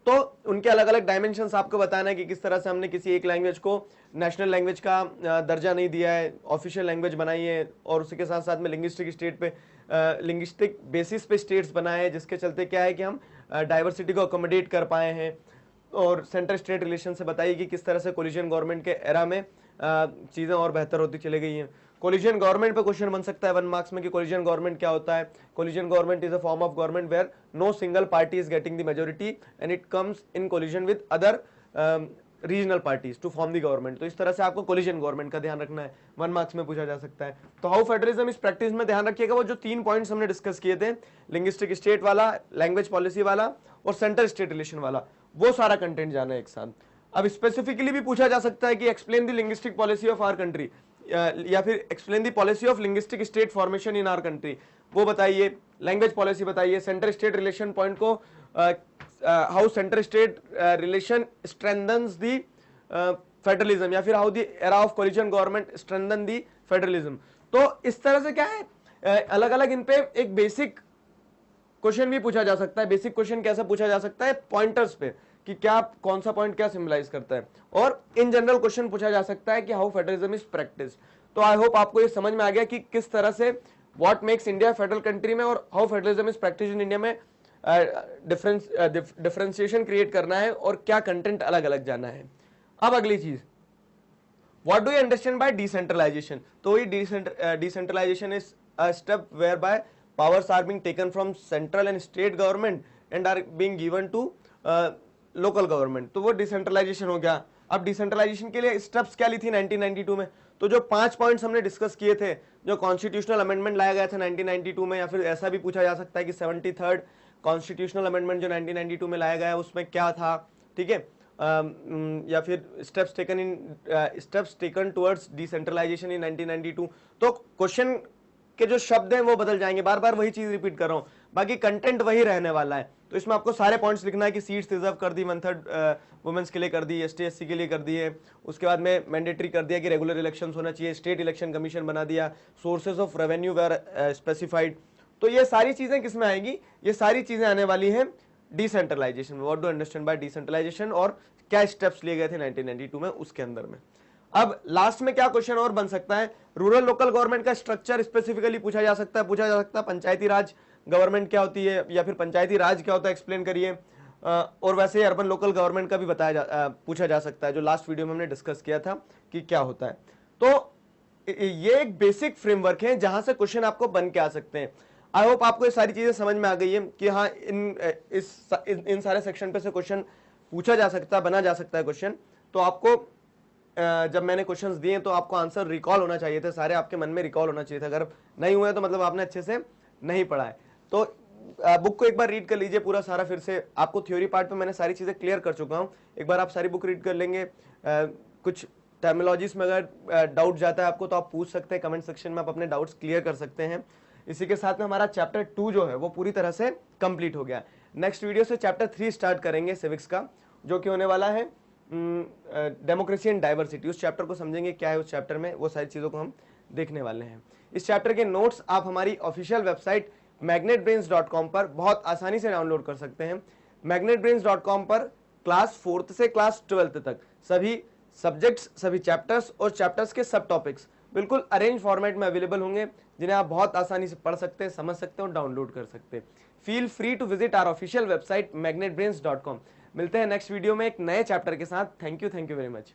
तो उनके अलग अलग डायमेंशंस आपको बताना है कि किस तरह से हमने किसी एक लैंग्वेज को नेशनल लैंग्वेज का दर्जा नहीं दिया है, ऑफिशियल लैंग्वेज बनाई है, और उसके साथ साथ में लिंग्विस्टिक स्टेट पे, लिंग्विस्टिक बेसिस पे स्टेट्स बनाए हैं, जिसके चलते क्या है कि हम डाइवर्सिटी को अकोमोडेट कर पाए हैं। और सेंटर स्टेट रिलेशन से बताइए कि किस तरह से कोलिजन गवर्नमेंट के एरा में चीज़ें और बेहतर होती चली गई हैं। कोलिजन गवर्नमेंट पे क्वेश्चन बन सकता है 1 मार्क्स में कि कोलिजन गवर्नमेंट क्या होता है। Coalition government is a form of government where no single party is getting the majority and it comes in coalition with other regional parties to form the government. तो इस तरह से आपको कोलिजन गवर्नमेंट का ध्यान रखना है, 1 मार्क्स में पूछा जा सकता है। तो हाउ फेडरलिज्म इस प्रैक्टिस में ध्यान रखिएगा, वो जो 3 पॉइंट्स हमने डिस्कस किए थे, लिंग्विस्टिक स्टेट वाला, लैंग्वेज पॉलिसी वाला और सेंटर स्टेट रिलेशन वाला, वो सारा कंटेंट जाना है एक साथ। अब स्पेसिफिकली भी पूछा जा सकता है कि explain the linguistic policy of our country, या फिर explain the policy of linguistic state formation in our country, वो बताइए। लैंग्वेज पॉलिसी बताइए। सेंटर स्टेट रिलेशन पॉइंट को, how centre state relation strengthens the federalism, या फिर how the era of coalition government strengthen the federalism. तो इस तरह से क्या है, अलग अलग इन पे एक बेसिक क्वेश्चन भी पूछा जा सकता है। बेसिक क्वेश्चन कैसे पूछा जा सकता है, पॉइंटर्स पे, कि क्या कौन सा पॉइंट क्या सिंबलाइज करता है। और इन जनरल क्वेश्चन पूछा जा सकता है कि हाउ फेडरलिज्म इज प्रैक्टिस। तो आई होप आपको ये समझ में आ गया कि किस तरह से what makes India federal country में और how federalism is practice in India में डिफरेंशिएशन क्रिएट करना है और क्या कंटेंट अलग अलग जाना है। अब अगली चीज, what do you understand by decentralisation. तो ये decentralisation is a step where by powers are being taken from central and state government and are being given to local government। तो वो डिसेंट्रलाइजेशन हो गया। अब डिसेंट्रलाइजेशन के लिए स्टेप्स क्या ली थी 1992 में, तो जो 5 पॉइंट्स हमने डिस्कस किए थे, जो कॉन्स्टिट्यूशनल अमेंडमेंट लाया गया था 1992 में, या फिर ऐसा भी पूछा जा सकता है कि 73rd कॉन्स्टिट्यूशनल अमेंडमेंट जो 1992 में लाया गया उसमें क्या था, ठीक है, या फिर steps taken towards decentralisation in 1992। तो क्वेश्चन के जो शब्द हैं वो बदल जाएंगे, बार बार वही चीज रिपीट कर रहा हूं, बाकी कंटेंट वही रहने वाला है। तो इसमें आपको सारे पॉइंट्स लिखना है कि सीट्स रिजर्व कर दी 1/3 वुमेन्स के लिए कर दी, एसटी एससी के लिए कर दी है। उसके बाद में मैंडेटरी कर दिया कि रेगुलर इलेक्शंस होना चाहिए, स्टेट इलेक्शन कमीशन बना दिया, sources of revenue were specified. तो ये सारी चीजें किसमें आएंगी, ये सारी चीजें आने वाली हैं डिसेंट्रलाइजेशन में। What do understand by decentralisation और क्या स्टेप्स लिए गए थे 1992 में उसके अंदर में। अब लास्ट में क्या क्वेश्चन और बन सकता है, रूरल लोकल गवर्नमेंट का स्ट्रक्चर स्पेसिफिकली पूछा जा सकता है, पंचायती राज गवर्नमेंट क्या होती है या फिर पंचायती राज क्या होता है एक्सप्लेन करिए। और वैसे ही अर्बन लोकल गवर्नमेंट का भी पूछा जा सकता है, जो लास्ट वीडियो में हमने डिस्कस किया था कि क्या होता है। तो ये एक बेसिक फ्रेमवर्क है जहां से क्वेश्चन आपको बन के आ सकते हैं। आई होप आपको ये सारी चीजें समझ में आ गई है कि हाँ इन सारे सेक्शन पे से क्वेश्चन पूछा जा सकता है, बना जा सकता है क्वेश्चन। तो आपको जब मैंने क्वेश्चंस दिए तो आपको आंसर रिकॉल होना चाहिए थे, सारे आपके मन में रिकॉल होना चाहिए था। अगर नहीं हुए तो मतलब आपने अच्छे से नहीं पढ़ा है। तो बुक को एक बार रीड कर लीजिए पूरा सारा, फिर से आपको थ्योरी पार्ट पे मैंने सारी चीजें क्लियर कर चुका हूं। एक बार आप सारी बुक रीड कर लेंगे। कुछ टर्मिनोलॉजीज में अगर डाउट जाता है आपको तो आप पूछ सकते हैं कमेंट सेक्शन में, आप अपने डाउट्स क्लियर कर सकते हैं। इसी के साथ में हमारा चैप्टर 2 जो है वो पूरी तरह से कंप्लीट हो गया। नेक्स्ट वीडियो से चैप्टर 3 स्टार्ट करेंगे सिविक्स का, जो कि होने वाला है डेमोक्रेसी एंड डाइवर्सिटी। उस चैप्टर को समझेंगे, क्या है उस चैप्टर में, वो सारी चीज़ों को हम देखने वाले हैं। इस चैप्टर के नोट्स आप हमारी ऑफिशियल वेबसाइट magnetbrains.com पर बहुत आसानी से डाउनलोड कर सकते हैं। magnetbrains.com पर क्लास 4th से क्लास 12th तक सभी सब्जेक्ट्स, सभी चैप्टर्स और चैप्टर्स के सब टॉपिक्स बिल्कुल अरेंज फॉर्मेट में अवेलेबल होंगे, जिन्हें आप बहुत आसानी से पढ़ सकते हैं, समझ सकते हैं और डाउनलोड कर सकते हैं। Feel free to visit our official website magnetbrains.com। मिलते हैं नेक्स्ट वीडियो में एक नए चैप्टर के साथ। Thank you very much.